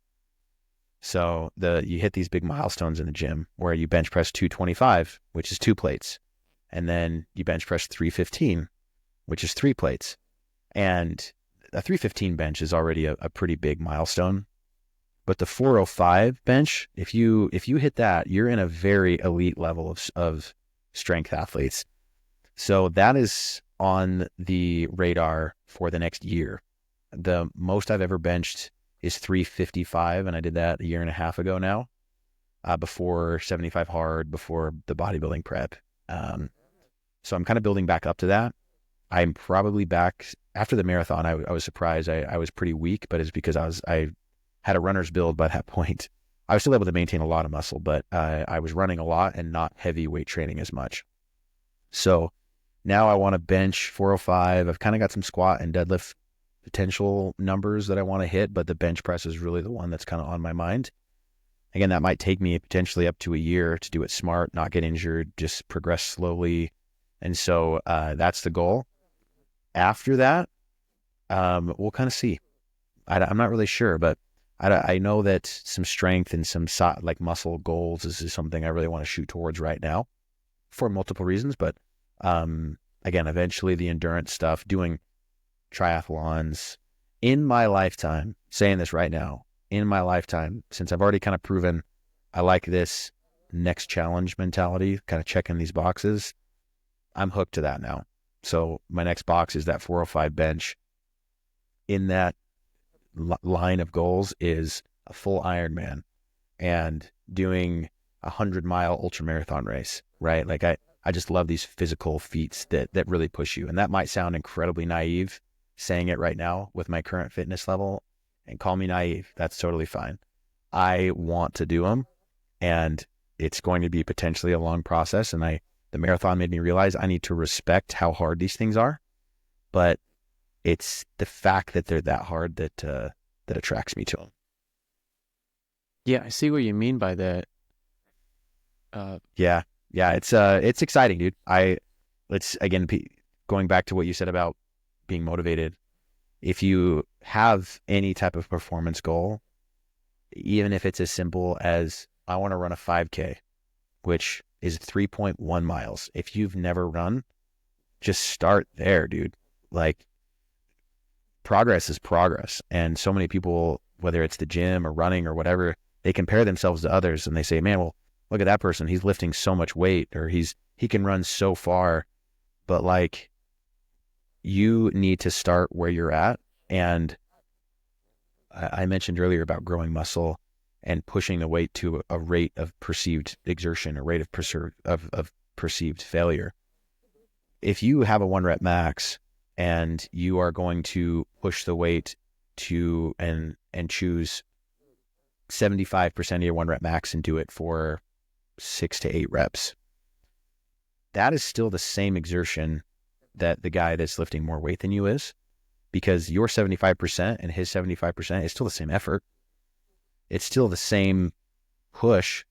Speaker 2: So you hit these big milestones in the gym where you bench press 225, which is 2 plates. And then you bench press 315, which is 3 plates. And a 315 bench is already a pretty big milestone. But the 405 bench, if you hit that, you're in a very elite level of strength athletes. So that is on the radar for the next year. The most I've ever benched is 355, and I did that a year and a half ago now, before 75 hard, before the bodybuilding prep. So I'm kind of building back up to that. I'm probably back after the marathon. I was surprised. I was pretty weak, but it's because I had a runner's build by that point. I was still able to maintain a lot of muscle, but I was running a lot and not heavy weight training as much. So now I want to bench 405. I've kind of got some squat and deadlift potential numbers that I want to hit, but the bench press is really the one that's kind of on my mind. Again, that might take me potentially up to a year to do it smart, not get injured, just progress slowly. And so that's the goal. After that, we'll kind of see. I'm not really sure, but I know that some strength and some like muscle goals is something I really want to shoot towards right now for multiple reasons. But again, eventually the endurance stuff, doing triathlons in my lifetime, saying this right now, in my lifetime, since I've already kind of proven I like this next challenge mentality, kind of checking these boxes, I'm hooked to that now. So my next box is that 405 bench. In that line of goals is a full Ironman and doing a 100-mile ultramarathon race, right? Like I just love these physical feats that really push you. And that might sound incredibly naive saying it right now with my current fitness level, and call me naive. That's totally fine. I want to do them, and it's going to be potentially a long process. And the marathon made me realize I need to respect how hard these things are, but it's the fact that they're that hard that attracts me to them.
Speaker 1: Yeah, I see what you mean by that.
Speaker 2: Yeah, it's exciting, dude. Let's again, going back to what you said about being motivated. If you have any type of performance goal, even if it's as simple as I want to run a 5K, which is 3.1 miles. If you've never run, just start there, dude. Like, progress is progress. And so many people, whether it's the gym or running or whatever, they compare themselves to others and they say, man, well, look at that person. He's lifting so much weight, or he can run so far. But like, you need to start where you're at. And I mentioned earlier about growing muscle and pushing the weight to a rate of perceived exertion, a rate of perceived failure. If you have a 1 rep max and you are going to push the weight to and choose 75% of your 1 rep max and do it for 6 to 8 reps, that is still the same exertion that the guy that's lifting more weight than you is, because your 75% and his 75% is still the same effort. It's still the same push.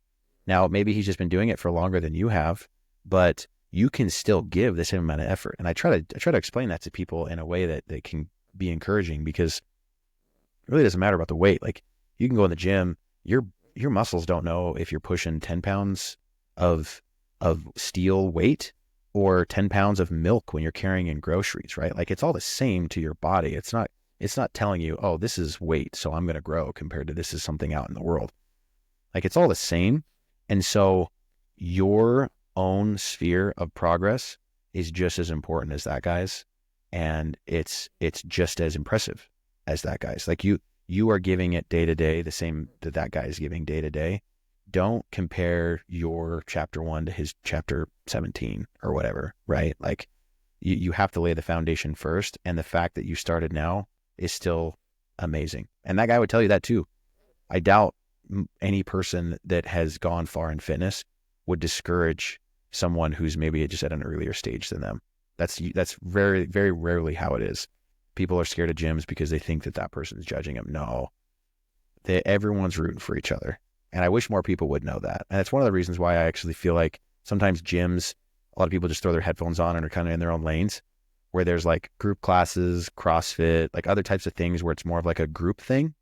Speaker 2: Now, maybe he's just been doing it for longer than you have, but you can still give the same amount of effort. And I try to explain that to people in a way that can be encouraging, because it really doesn't matter about the weight. Like, you can go in the gym, your muscles don't know if you're pushing 10 pounds of steel weight or 10 pounds of milk when you're carrying in groceries, right? Like it's all the same to your body. It's not telling you, oh, this is weight, so I'm going to grow compared to this is something out in the world. Like it's all the same. And so your own sphere of progress is just as important as that guy's. And it's just as impressive as that guy's. Like you are giving it day to day, the same that guy is giving day to day. Don't compare your chapter 1 to his chapter 17 or whatever, right? Like you have to lay the foundation first. And the fact that you started now is still amazing. And that guy would tell you that too. I doubt any person that has gone far in fitness would discourage someone who's maybe just at an earlier stage than them. That's very, very rarely how it is. People are scared of gyms because they think that person's judging them. No, everyone's rooting for each other. And I wish more people would know that. And that's one of the reasons why I actually feel like sometimes gyms, a lot of people just throw their headphones on and are kind of in their own lanes, where there's like group classes, CrossFit, like other types of things where it's more of like a group thing.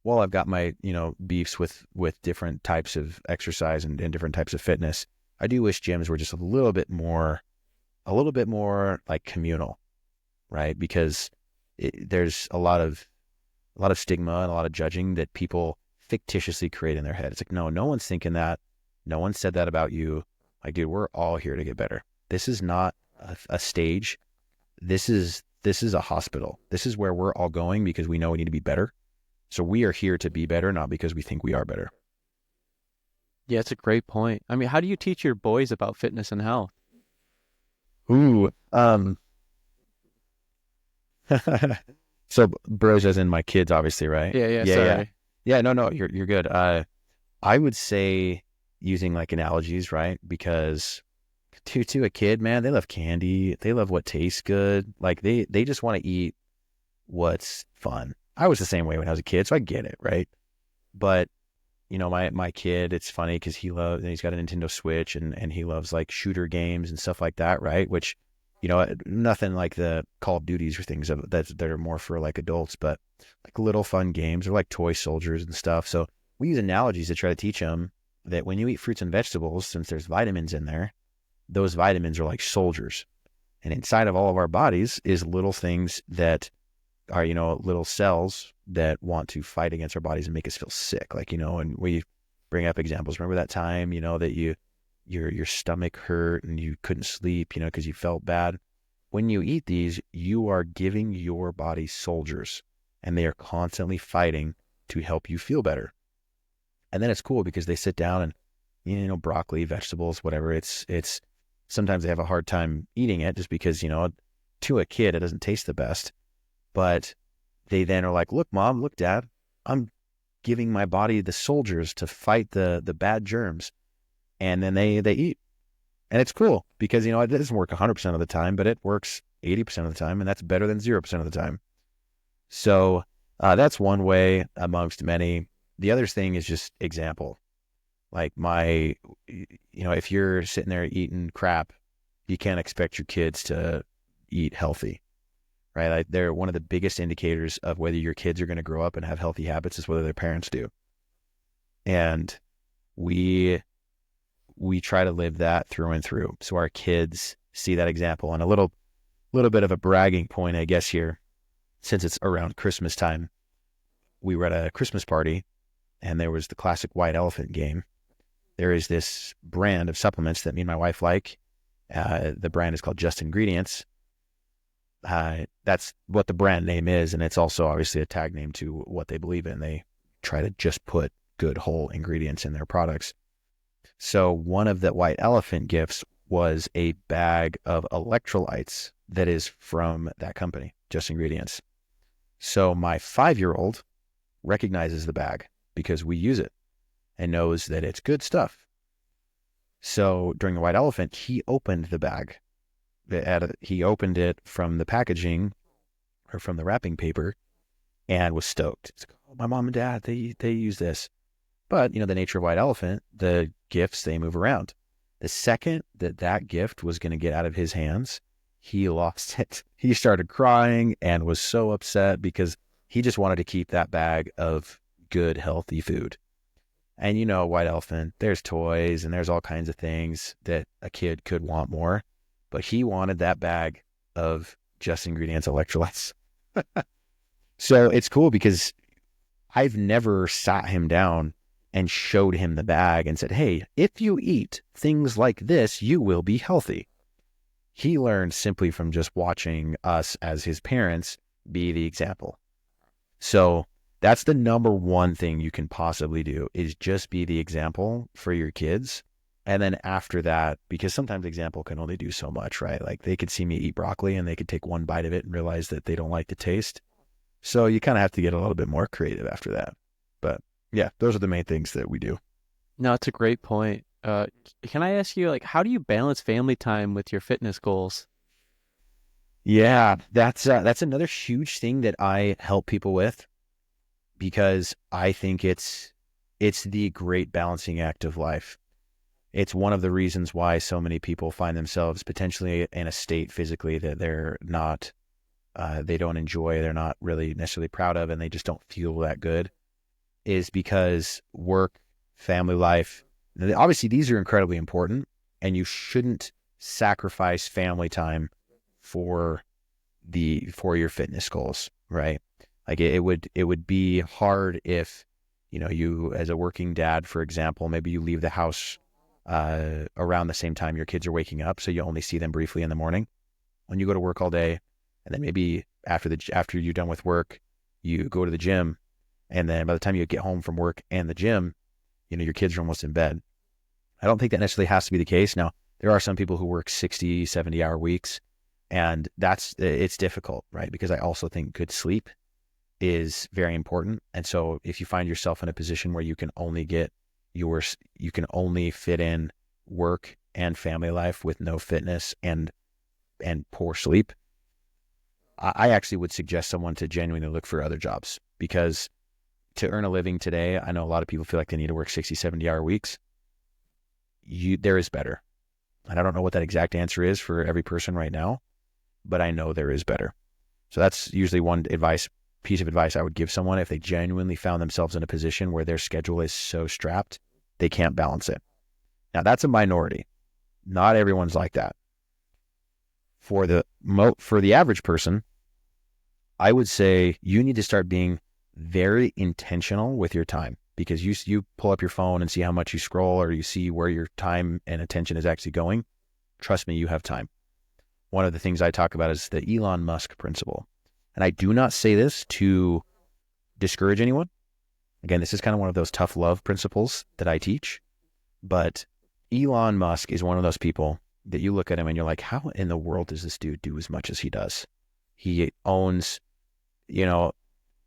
Speaker 2: Well, I've got my, beefs with different types of exercise and different types of fitness. I do wish gyms were just a little bit more like communal, right? Because there's a lot of stigma and a lot of judging that people fictitiously create in their head. It's like, no one's thinking that. No one said that about you. Like, dude, we're all here to get better. This is not a stage. This is a hospital. This is where we're all going because we know we need to be better. So we are here to be better, not because we think we are better.
Speaker 1: Yeah, it's a great point. I mean, how do you teach your boys about fitness and health?
Speaker 2: Ooh, so bros as in my kids, obviously, right?
Speaker 1: Yeah, sorry.
Speaker 2: Yeah, no, you're good. I would say using like analogies, right? Because to a kid, man, they love candy. They love what tastes good. Like they just want to eat what's fun. I was the same way when I was a kid, so I get it, right? But my kid, it's funny because he's got a Nintendo Switch and he loves like shooter games and stuff like that, right? Which, nothing like the Call of Duties or things that are more for like adults, but like little fun games or like toy soldiers and stuff. So we use analogies to try to teach them that when you eat fruits and vegetables, since there's vitamins in there, those vitamins are like soldiers. And inside of all of our bodies is little things that are, little cells that want to fight against our bodies and make us feel sick. Like, and we bring up examples. Remember that time, that your stomach hurt and you couldn't sleep, because you felt bad. When you eat these, you are giving your body soldiers and they are constantly fighting to help you feel better. And then it's cool because they sit down and, broccoli, vegetables, whatever. It's sometimes they have a hard time eating it just because, to a kid, it doesn't taste the best. But they then are like, look, mom, look, dad, I'm giving my body the soldiers to fight the bad germs. And then they eat. And it's cool because, it doesn't work 100% of the time, but it works 80% of the time. And that's better than 0% of the time. So that's one way amongst many. The other thing is just example. Like if you're sitting there eating crap, you can't expect your kids to eat healthy. Right? Like they're one of the biggest indicators of whether your kids are going to grow up and have healthy habits is whether their parents do. And we try to live that through and through. So our kids see that example. And a little bit of a bragging point, I guess, here, since it's around Christmas time, we were at a Christmas party and there was the classic white elephant game. There is this brand of supplements that me and my wife like. The brand is called Just Ingredients. That's what the brand name is. And it's also obviously a tag name to what they believe in. They try to just put good whole ingredients in their products. So one of the white elephant gifts was a bag of electrolytes that is from that company, Just Ingredients. So my 5-year-old recognizes the bag because we use it and knows that it's good stuff. So during the white elephant, he opened the bag. He opened it from the packaging or from the wrapping paper and was stoked. It's like, oh, my mom and dad, they use this. But, the nature of white elephant, the gifts, they move around. The second that gift was going to get out of his hands, he lost it. He started crying and was so upset because he just wanted to keep that bag of good, healthy food. And white elephant, there's toys and there's all kinds of things that a kid could want more, but he wanted that bag of just ingredients electrolytes. So it's cool because I've never sat him down and showed him the bag and said, hey, if you eat things like this, you will be healthy. He learned simply from just watching us as his parents be the example. So that's the number one thing you can possibly do, is just be the example for your kids. And then after that, because sometimes example can only do so much, right? Like they could see me eat broccoli and they could take one bite of it and realize that they don't like the taste. So you kind of have to get a little bit more creative after that. But yeah, those are the main things that we do.
Speaker 1: No, it's a great point. Can I ask you, like, how do you balance family time with your fitness goals?
Speaker 2: Yeah, that's another huge thing that I help people with, because I think it's the great balancing act of life. It's one of the reasons why so many people find themselves potentially in a state physically that they're not, they don't enjoy, they're not really necessarily proud of, and they just don't feel that good, is because work, family life, obviously these are incredibly important, and you shouldn't sacrifice family time for your fitness goals, right? Like it would be hard if, you as a working dad, for example, maybe you leave the house around the same time your kids are waking up, so you only see them briefly in the morning, when you go to work all day, and then maybe after you're done with work, you go to the gym, and then by the time you get home from work and the gym, your kids are almost in bed. I don't think that necessarily has to be the case. Now, there are some people who work 60, 70-hour weeks, and it's difficult, right? Because I also think good sleep is very important. And so if you find yourself in a position where you can only fit in work and family life with no fitness and poor sleep, I actually would suggest someone to genuinely look for other jobs, because to earn a living today, I know a lot of people feel like they need to work 60, 70-hour weeks. There is better. And I don't know what that exact answer is for every person right now, but I know there is better. So that's usually one piece of advice I would give someone if they genuinely found themselves in a position where their schedule is so strapped, they can't balance it. Now, that's a minority. Not everyone's like that. For the average person, I would say you need to start being very intentional with your time, because you pull up your phone and see how much you scroll, or you see where your time and attention is actually going. Trust me, you have time. One of the things I talk about is the Elon Musk principle. And I do not say this to discourage anyone. Again, this is kind of one of those tough love principles that I teach. But Elon Musk is one of those people that you look at him and you're like, how in the world does this dude do as much as he does? He owns,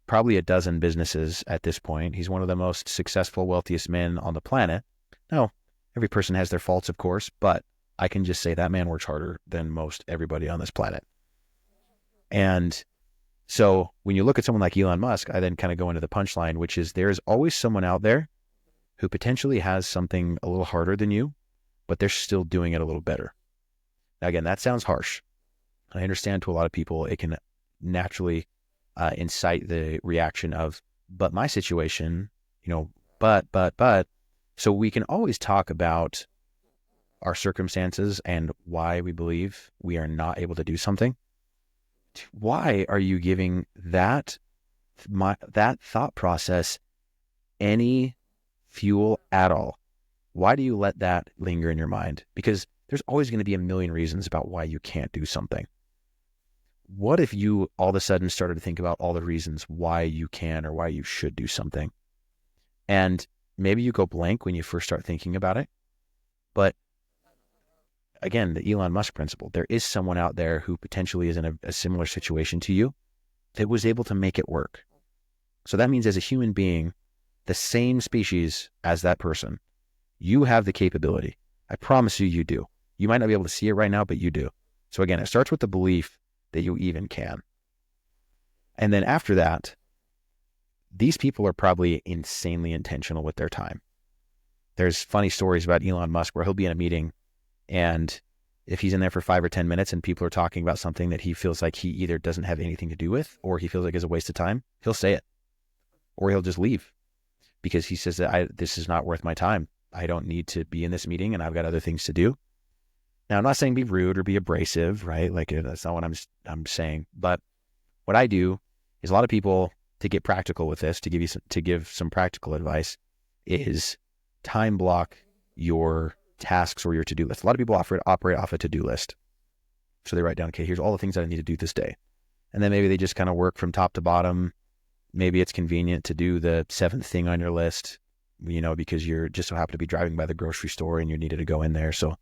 Speaker 2: probably a dozen businesses at this point. He's one of the most successful, wealthiest men on the planet. Now, every person has their faults, of course, but I can just say that man works harder than most everybody on this planet. And so when you look at someone like Elon Musk, I then kind of go into the punchline, which is there's always someone out there who potentially has something a little harder than you, but they're still doing it a little better. Now, again, that sounds harsh. I understand to a lot of people, it can naturally incite the reaction of, but my situation, but. So we can always talk about our circumstances and why we believe we are not able to do something. Why are you giving that thought process any fuel at all? Why do you let that linger in your mind? Because there's always going to be a million reasons about why you can't do something. What if you all of a sudden started to think about all the reasons why you can or why you should do something? And maybe you go blank when you first start thinking about it. But again, the Elon Musk principle, there is someone out there who potentially is in a similar situation to you that was able to make it work. So that means as a human being, the same species as that person, you have the capability. I promise you, you do. You might not be able to see it right now, but you do. So again, it starts with the belief that you even can. And then after that, these people are probably insanely intentional with their time. There's funny stories about Elon Musk where he'll be in a meeting, and if he's in there for 5 or 10 minutes and people are talking about something that he feels like he either doesn't have anything to do with or he feels like is a waste of time, he'll say it, or he'll just leave. because he says that this is not worth my time. I don't need to be in this meeting and I've got other things to do. Now, I'm not saying be rude or be abrasive, right? Like that's not what I'm saying. But what I do is a lot of people, to get practical with this, to give some practical advice, is time block your tasks or your to-do list. A lot of people operate off a to-do list. So they write down, okay, here's all the things that I need to do this day. And then maybe they just kind of work from top to bottom. Maybe it's convenient to do the 7th thing on your list, because you're just so happen to be driving by the grocery store and you needed to go in there. So,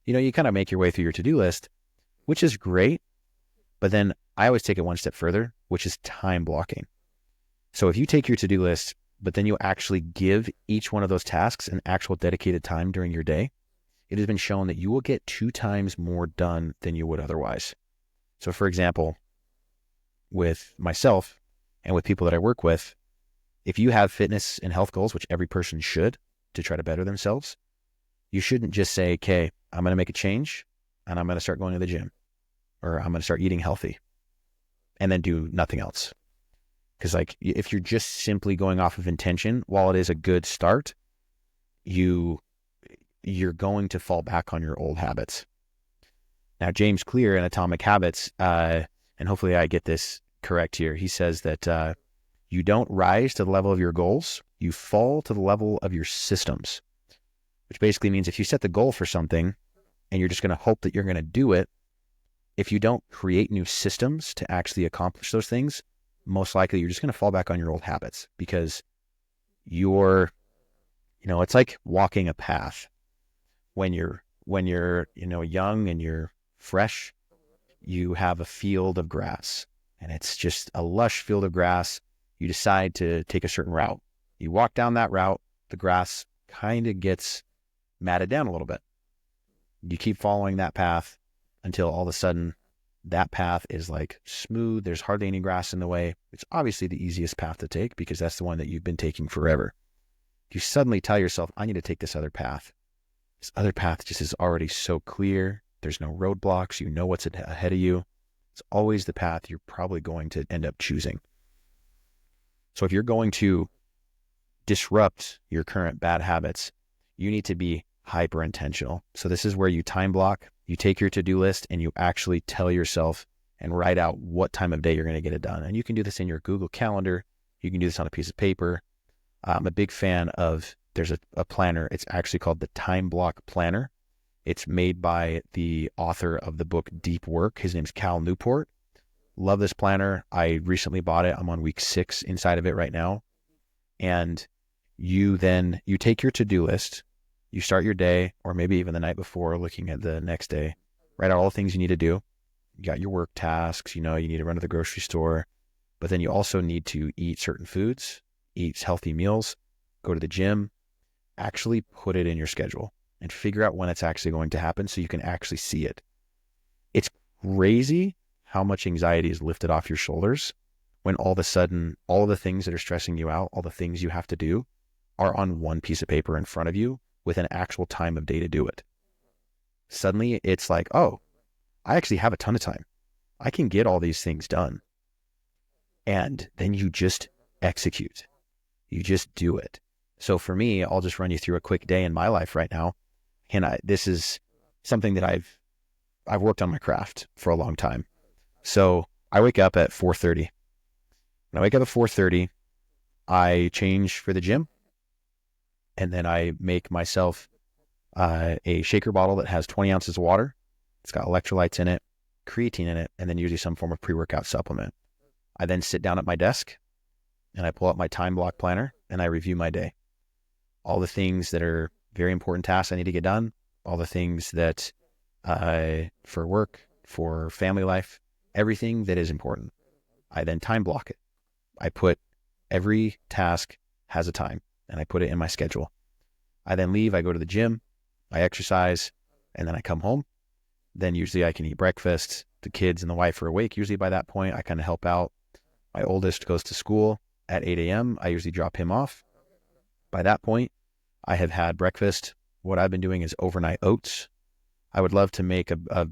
Speaker 2: you kind of make your way through your to-do list, which is great. But then I always take it one step further, which is time blocking. So if you take your to-do list, but then you actually give each one of those tasks an actual dedicated time during your day, it has been shown that you will get 2 times more done than you would otherwise. So for example, with myself and with people that I work with, if you have fitness and health goals, which every person should, to try to better themselves, you shouldn't just say, okay, I'm going to make a change and I'm going to start going to the gym, or I'm going to start eating healthy, and then do nothing else. Because if you're just simply going off of intention, while it is a good start, you're going to fall back on your old habits. Now, James Clear in Atomic Habits, and hopefully I get this correct here, he says that you don't rise to the level of your goals, you fall to the level of your systems, which basically means if you set the goal for something and you're just going to hope that you're going to do it, if you don't create new systems to actually accomplish those things, most likely you're just going to fall back on your old habits, because it's like walking a path. When you're young and you're fresh, you have a field of grass and it's just a lush field of grass. You decide to take a certain route. You walk down that route, the grass kind of gets matted down a little bit. You keep following that path until all of a sudden that path is like smooth. There's hardly any grass in the way. It's obviously the easiest path to take because that's the one that you've been taking forever. If you suddenly tell yourself, I need to take this other path, this other path just is already so clear. There's no roadblocks. You know what's ahead of you. It's always the path you're probably going to end up choosing. So if you're going to disrupt your current bad habits, you need to be hyper intentional. So this is where you time block. You take your to-do list and you actually tell yourself and write out what time of day you're going to get it done. And you can do this in your Google Calendar. You can do this on a piece of paper. I'm a big fan of, there's a planner. It's actually called the Time Block Planner. It's made by the author of the book Deep Work. His name's Cal Newport. Love this planner. I recently bought it. I'm on week 6 inside of it right now. And you take your to-do list, you start your day, or maybe even the night before, looking at the next day, write out all the things you need to do. You got your work tasks, you need to run to the grocery store, but then you also need to eat certain foods, eat healthy meals, go to the gym, actually put it in your schedule and figure out when it's actually going to happen so you can actually see it. It's crazy how much anxiety is lifted off your shoulders when all of a sudden, all of the things that are stressing you out, all the things you have to do are on one piece of paper in front of you with an actual time of day to do it. Suddenly it's like, oh, I actually have a ton of time. I can get all these things done. And then you just execute. You just do it. So for me, I'll just run you through a quick day in my life right now. And this is something that I've worked on my craft for a long time. So I wake up at 4:30. When I wake up at 4:30, I change for the gym. And then I make myself a shaker bottle that has 20 ounces of water. It's got electrolytes in it, creatine in it, and then usually some form of pre-workout supplement. I then sit down at my desk and I pull up my time block planner and I review my day. All the things that are very important tasks I need to get done, all the things that for work, for family life, everything that is important. I then time block it. I put every task has a time and I put it in my schedule. I then leave, I go to the gym, I exercise, and then I come home. Then usually I can eat breakfast. The kids and the wife are awake. Usually by that point, I kind of help out. My oldest goes to school at 8 a.m. I usually drop him off. By that point, I have had breakfast. What I've been doing is overnight oats. I would love to make a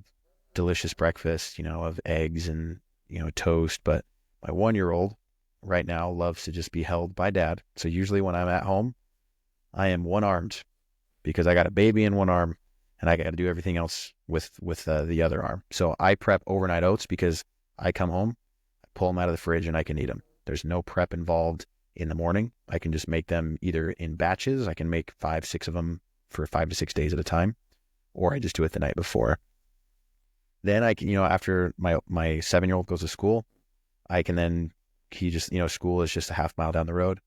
Speaker 2: delicious breakfast, of eggs and, toast, but my 1-year-old right now loves to just be held by dad. So usually when I'm at home, I am one-armed because I got a baby in one arm and I got to do everything else with the other arm. So I prep overnight oats because I come home, I pull them out of the fridge and I can eat them. There's no prep involved in the morning. I can just make them either in batches. I can make 5, 6 of them for 5 to 6 days at a time, or I just do it the night before. Then I can, after my 7-year-old goes to school, I can then, school is just a half mile down the road.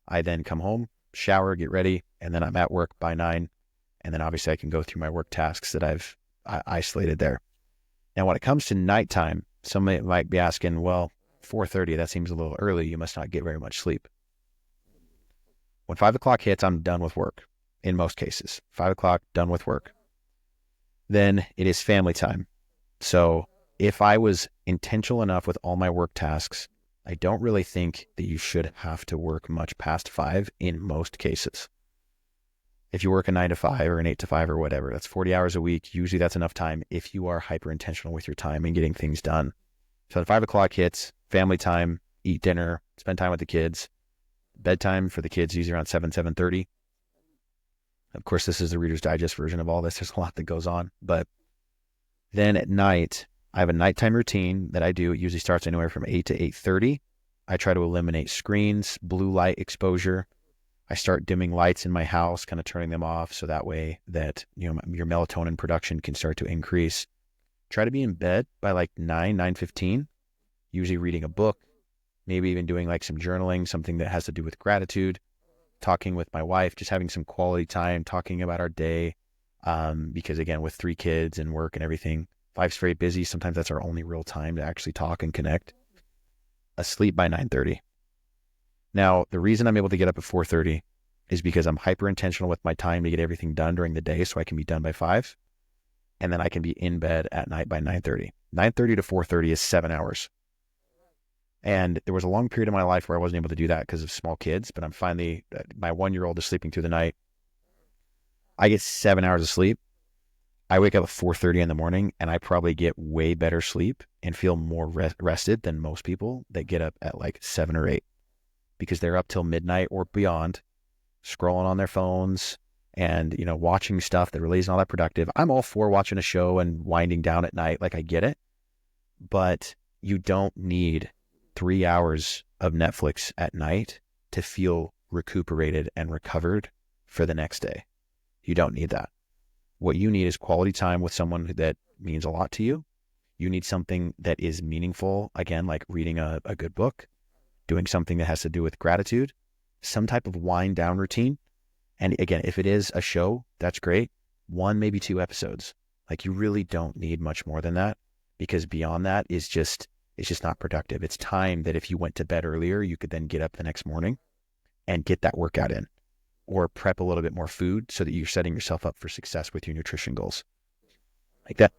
Speaker 2: I then come home, shower, get ready, and then I'm at work by 9. And then obviously I can go through my work tasks that I've isolated there. Now, when it comes to nighttime, somebody might be asking, well, 4:30, that seems a little early. You must not get very much sleep. When 5 o'clock hits, I'm done with work in most cases. 5 o'clock, done with work. Then it is family time. So if I was intentional enough with all my work tasks, I don't really think that you should have to work much past 5 in most cases. If you work a 9 to 5 or an 8 to 5 or whatever, that's 40 hours a week. Usually that's enough time if you are hyper intentional with your time and getting things done. So when 5 o'clock hits, family time, eat dinner, spend time with the kids. Bedtime for the kids usually around 7:30. Of course, this is the Reader's Digest version of all this. There's a lot that goes on. But then at night, I have a nighttime routine that I do. It usually starts anywhere from 8 to 8:30. I try to eliminate screens, blue light exposure. I start dimming lights in my house, kind of turning them off so that way that your melatonin production can start to increase. Try to be in bed by like 9:15, usually reading a book, maybe even doing like some journaling, something that has to do with gratitude, talking with my wife, just having some quality time, talking about our day. Because again, with 3 kids and work and everything, life's very busy. Sometimes that's our only real time to actually talk and connect. Asleep by 9:30. Now, the reason I'm able to get up at 4:30 is because I'm hyper intentional with my time to get everything done during the day so I can be done by 5. And then I can be in bed at night by 9:30. 9:30 to 4:30 is 7 hours. And there was a long period of my life where I wasn't able to do that because of small kids, but I'm finally, my 1-year-old is sleeping through the night. I get 7 hours of sleep. I wake up at 4:30 in the morning and I probably get way better sleep and feel more rested than most people that get up at like 7 or 8 because they're up till midnight or beyond, scrolling on their phones and, watching stuff that really isn't all that productive. I'm all for watching a show and winding down at night. Like I get it, but you don't need 3 hours of Netflix at night to feel recuperated and recovered for the next day. You don't need that. What you need is quality time with someone that means a lot to you. You need something that is meaningful, again, like reading a good book, doing something that has to do with gratitude, some type of wind down routine. And again, if it is a show, that's great. 1, maybe 2 episodes. Like you really don't need much more than that because beyond that it's just not productive. It's time that if you went to bed earlier, you could then get up the next morning and get that workout in or prep a little bit more food so that you're setting yourself up for success with your nutrition goals. Like that,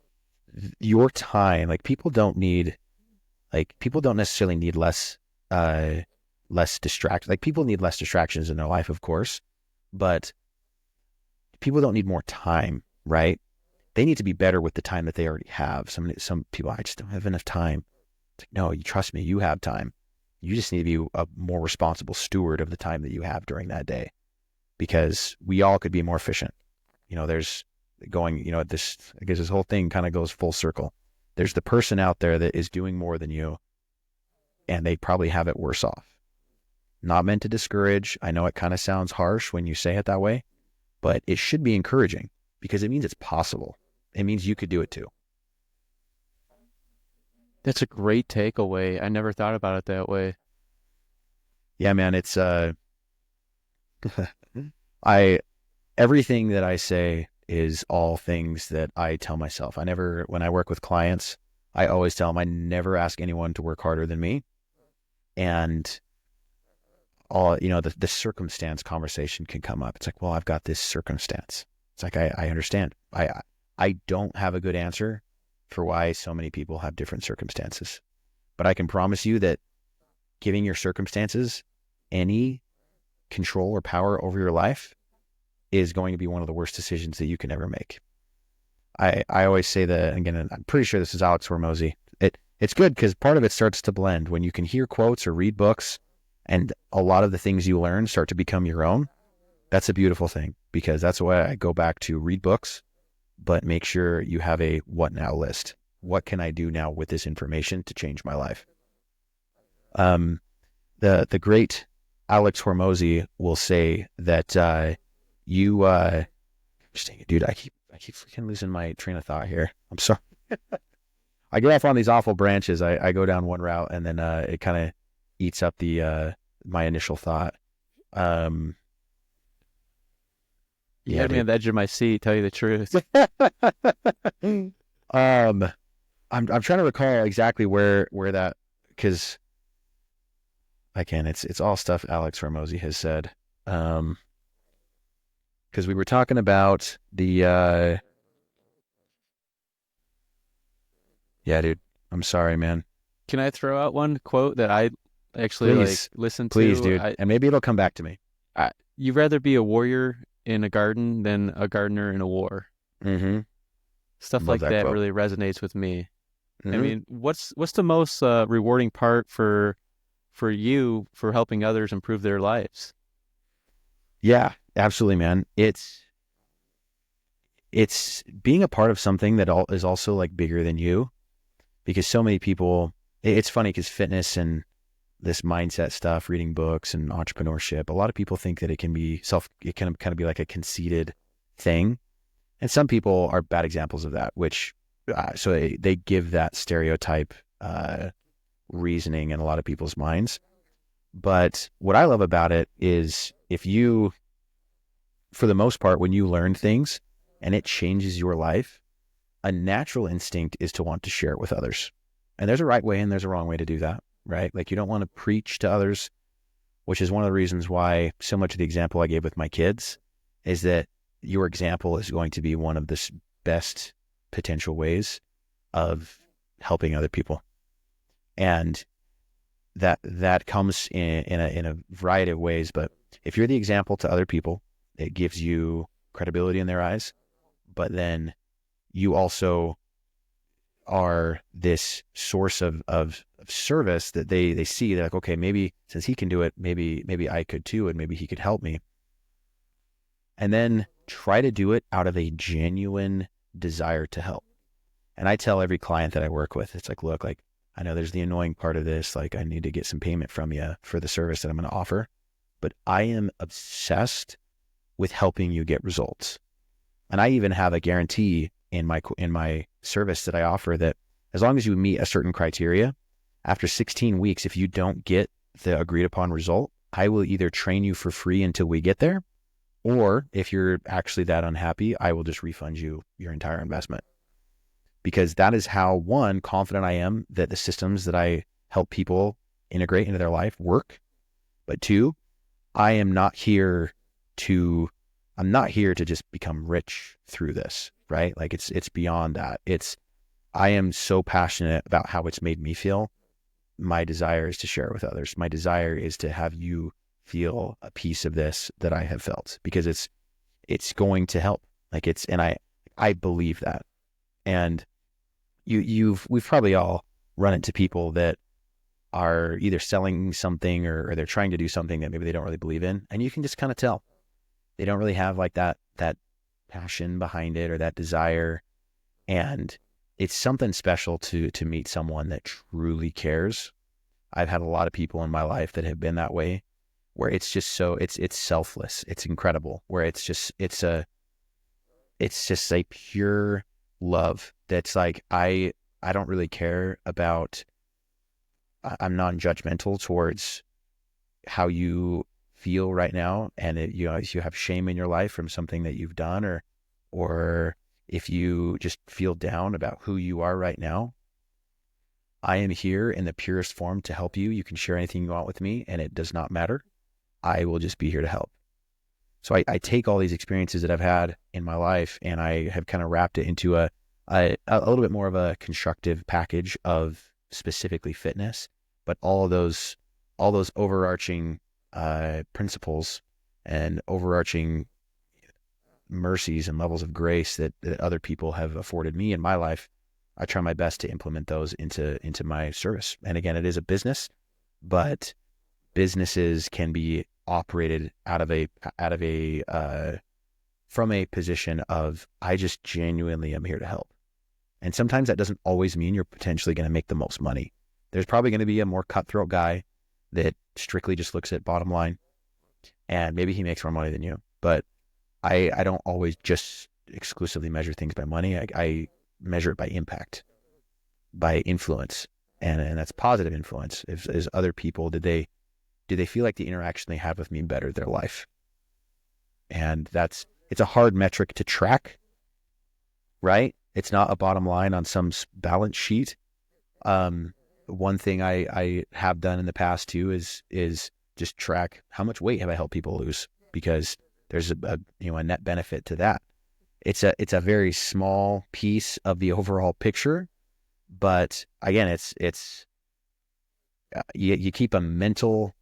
Speaker 2: your time, people don't necessarily need less distract. Like people need less distractions in their life, of course, but people don't need more time, right? They need to be better with the time that they already have. Some people, I just don't have enough time. It's like, no, you trust me, you have time. You just need to be a more responsible steward of the time that you have during that day because we all could be more efficient. There's going, this, I guess this whole thing kind of goes full circle. There's the person out there that is doing more than you and they probably have it worse off. Not meant to discourage. I know it kind of sounds harsh when you say it that way, but it should be encouraging because it means it's possible. It means you could do it too.
Speaker 1: That's a great takeaway. I never thought about it that way.
Speaker 2: Yeah, man, it's everything that I say is all things that I tell myself. When I work with clients, I always tell them I never ask anyone to work harder than me. And all, the circumstance conversation can come up. It's like, well, I've got this circumstance. It's like, I understand. I don't have a good answer for why so many people have different circumstances, but I can promise you that giving your circumstances any control or power over your life is going to be one of the worst decisions that you can ever make. I always say that, again, I'm pretty sure this is Alex Hormozy. it's good because part of it starts to blend when you can hear quotes or read books, and a lot of the things you learn start to become your own. That's a beautiful thing, because that's why I go back to read books, but make sure you have a what now list. What can I do now with this information to change my life? Um, the great Alex Hormozy will say that you just dang it, dude, I keep freaking losing my train of thought here. I'm sorry. I get off on these awful branches. I go down one route and then it kind of eats up the my initial thought. Um,
Speaker 1: You
Speaker 2: yeah,
Speaker 1: had me
Speaker 2: dude.
Speaker 1: on the edge of my seat, tell you the truth.
Speaker 2: um, I'm trying to recall exactly where that, because I can. It's all stuff Alex Ramosi has said. Um, because we were talking about the yeah, dude. I'm sorry, man.
Speaker 1: Can I throw out one quote that I actually like
Speaker 2: Please,
Speaker 1: listened
Speaker 2: please,
Speaker 1: to?
Speaker 2: dude. And maybe it'll come back to me.
Speaker 1: You'd rather be a warrior in a garden than a gardener in a war.
Speaker 2: Mm-hmm.
Speaker 1: Stuff
Speaker 2: Love
Speaker 1: like
Speaker 2: that
Speaker 1: that
Speaker 2: quote.
Speaker 1: really resonates with me. I
Speaker 2: Mm-hmm.
Speaker 1: mean, what's the most rewarding part for you for helping others improve their lives?
Speaker 2: Yeah, absolutely, man. It's being a part of something that all is also like bigger than you, because so many people. It's funny because fitness and this mindset stuff, reading books and entrepreneurship, a lot of people think that it can kind of be like a conceited thing. And some people are bad examples of that, which, so they give that stereotype reasoning in a lot of people's minds. But what I love about it is if you, for the most part, when you learn things and it changes your life, a natural instinct is to want to share it with others. And there's a right way and there's a wrong way to do that, right? Like you don't want to preach to others, which is one of the reasons why, similar to the example I gave with my kids, is that your example is going to be one of the best potential ways of helping other people. And that comes in a variety of ways. But if you're the example to other people, it gives you credibility in their eyes. But then you also are this source of service that they see. They're like, okay, maybe since he can do it, maybe I could too, and maybe he could help me. And then try to do it out of a genuine desire to help. And I tell every client that I work with, it's like, look, like I know there's the annoying part of this, like I need to get some payment from you for the service that I'm going to offer, but I am obsessed with helping you get results. And I even have a guarantee in my service that I offer that as long as you meet a certain criteria, after 16 weeks, if you don't get the agreed upon result, I will either train you for free until we get there, or if you're actually that unhappy, I will just refund you your entire investment. Because that is how, one, confident I am that the systems that I help people integrate into their life work. But two, I am not here to just become rich through this, right? Like it's beyond that. I am so passionate about how it's made me feel. My desire is to share it with others. My desire is to have you feel a piece of this that I have felt, because it's going to help. Like and I believe that. And we've probably all run into people that are either selling something or they're trying to do something that maybe they don't really believe in. And you can just kind of tell they don't really have like that passion behind it or that desire. And it's something special to meet someone that truly cares. I've had a lot of people in my life that have been that way, where it's just it's selfless. It's incredible, where it's just a pure love that's like, I don't really care about, I'm non-judgmental towards how you feel right now. And if you have shame in your life from something that you've done, or if you just feel down about who you are right now, I am here in the purest form to help you. You can share anything you want with me and it does not matter. I will just be here to help. So I take all these experiences that I've had in my life and I have kind of wrapped it into a little bit more of a constructive package of specifically fitness, but all those overarching principles and overarching mercies and levels of grace that other people have afforded me in my life, I try my best to implement those into my service. And again, it is a business, but businesses can be operated from a position of, I just genuinely am here to help. And sometimes that doesn't always mean you're potentially going to make the most money. There's probably going to be a more cutthroat guy that strictly just looks at bottom line, and maybe he makes more money than you. But I don't always just exclusively measure things by money. I measure it by impact, by influence, and that's positive influence. If as other people, do they feel like the interaction they have with me bettered their life? And it's a hard metric to track, right? It's not a bottom line on some balance sheet. One thing I have done in the past too is just track how much weight have I helped people lose, because there's a net benefit to that. It's a very small piece of the overall picture, but again, it's you keep a mental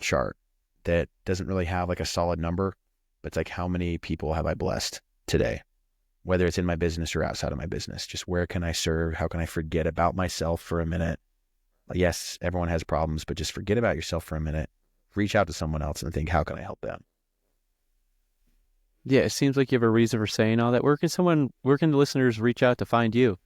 Speaker 2: chart that doesn't really have like a solid number, but it's like, how many people have I blessed today? Whether it's in my business or outside of my business, just where can I serve? How can I forget about myself for a minute? Yes, everyone has problems, but just forget about yourself for a minute. Reach out to someone else and think, how can I help them?
Speaker 1: Yeah, it seems like you have a reason for saying all that. Where can the listeners reach out to find you?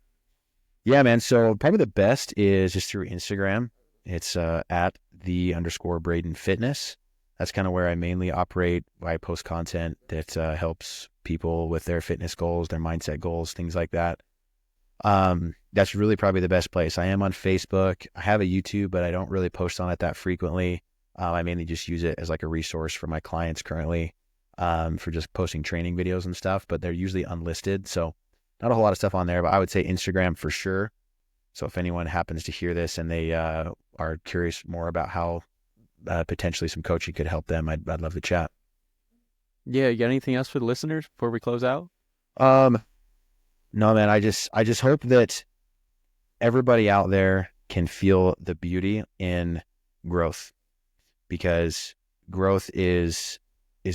Speaker 2: Yeah, man. So probably the best is just through Instagram. It's at @the_Braden Fitness. That's kind of where I mainly operate. I post content that helps people with their fitness goals, their mindset goals, things like that. That's really probably the best place. I am on Facebook. I have a YouTube, but I don't really post on it that frequently. I mainly just use it as like a resource for my clients currently, for just posting training videos and stuff, but they're usually unlisted. So not a whole lot of stuff on there, but I would say Instagram for sure. So if anyone happens to hear this and they are curious more about how potentially some coaching could help them, I'd love to chat.
Speaker 1: Yeah, you got anything else for the listeners before we close out?
Speaker 2: No, man, I just hope that everybody out there can feel the beauty in growth, because growth is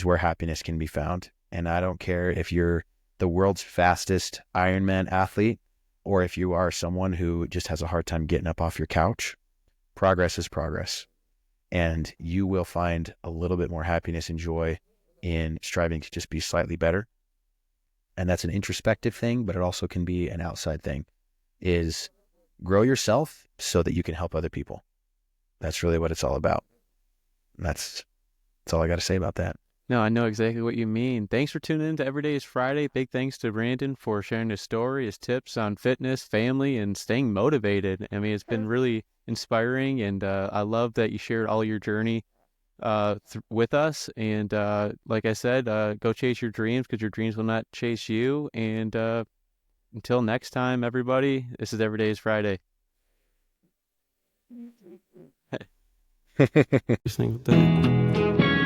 Speaker 2: where happiness can be found. And I don't care if you're the world's fastest Ironman athlete, or if you are someone who just has a hard time getting up off your couch. Progress is progress. And you will find a little bit more happiness and joy in striving to just be slightly better. And that's an introspective thing, but it also can be an outside thing, is grow yourself so that you can help other people. That's really what it's all about. That's all I got to say about that.
Speaker 1: No, I know exactly what you mean. Thanks for tuning in to Every Day is Friday. Big thanks to Branden for sharing his story, his tips on fitness, family, and staying motivated. I mean, it's been really inspiring, and I love that you shared all your journey with us. And like I said, go chase your dreams, because your dreams will not chase you. And until next time, everybody, this is Every Day is Friday. Listening to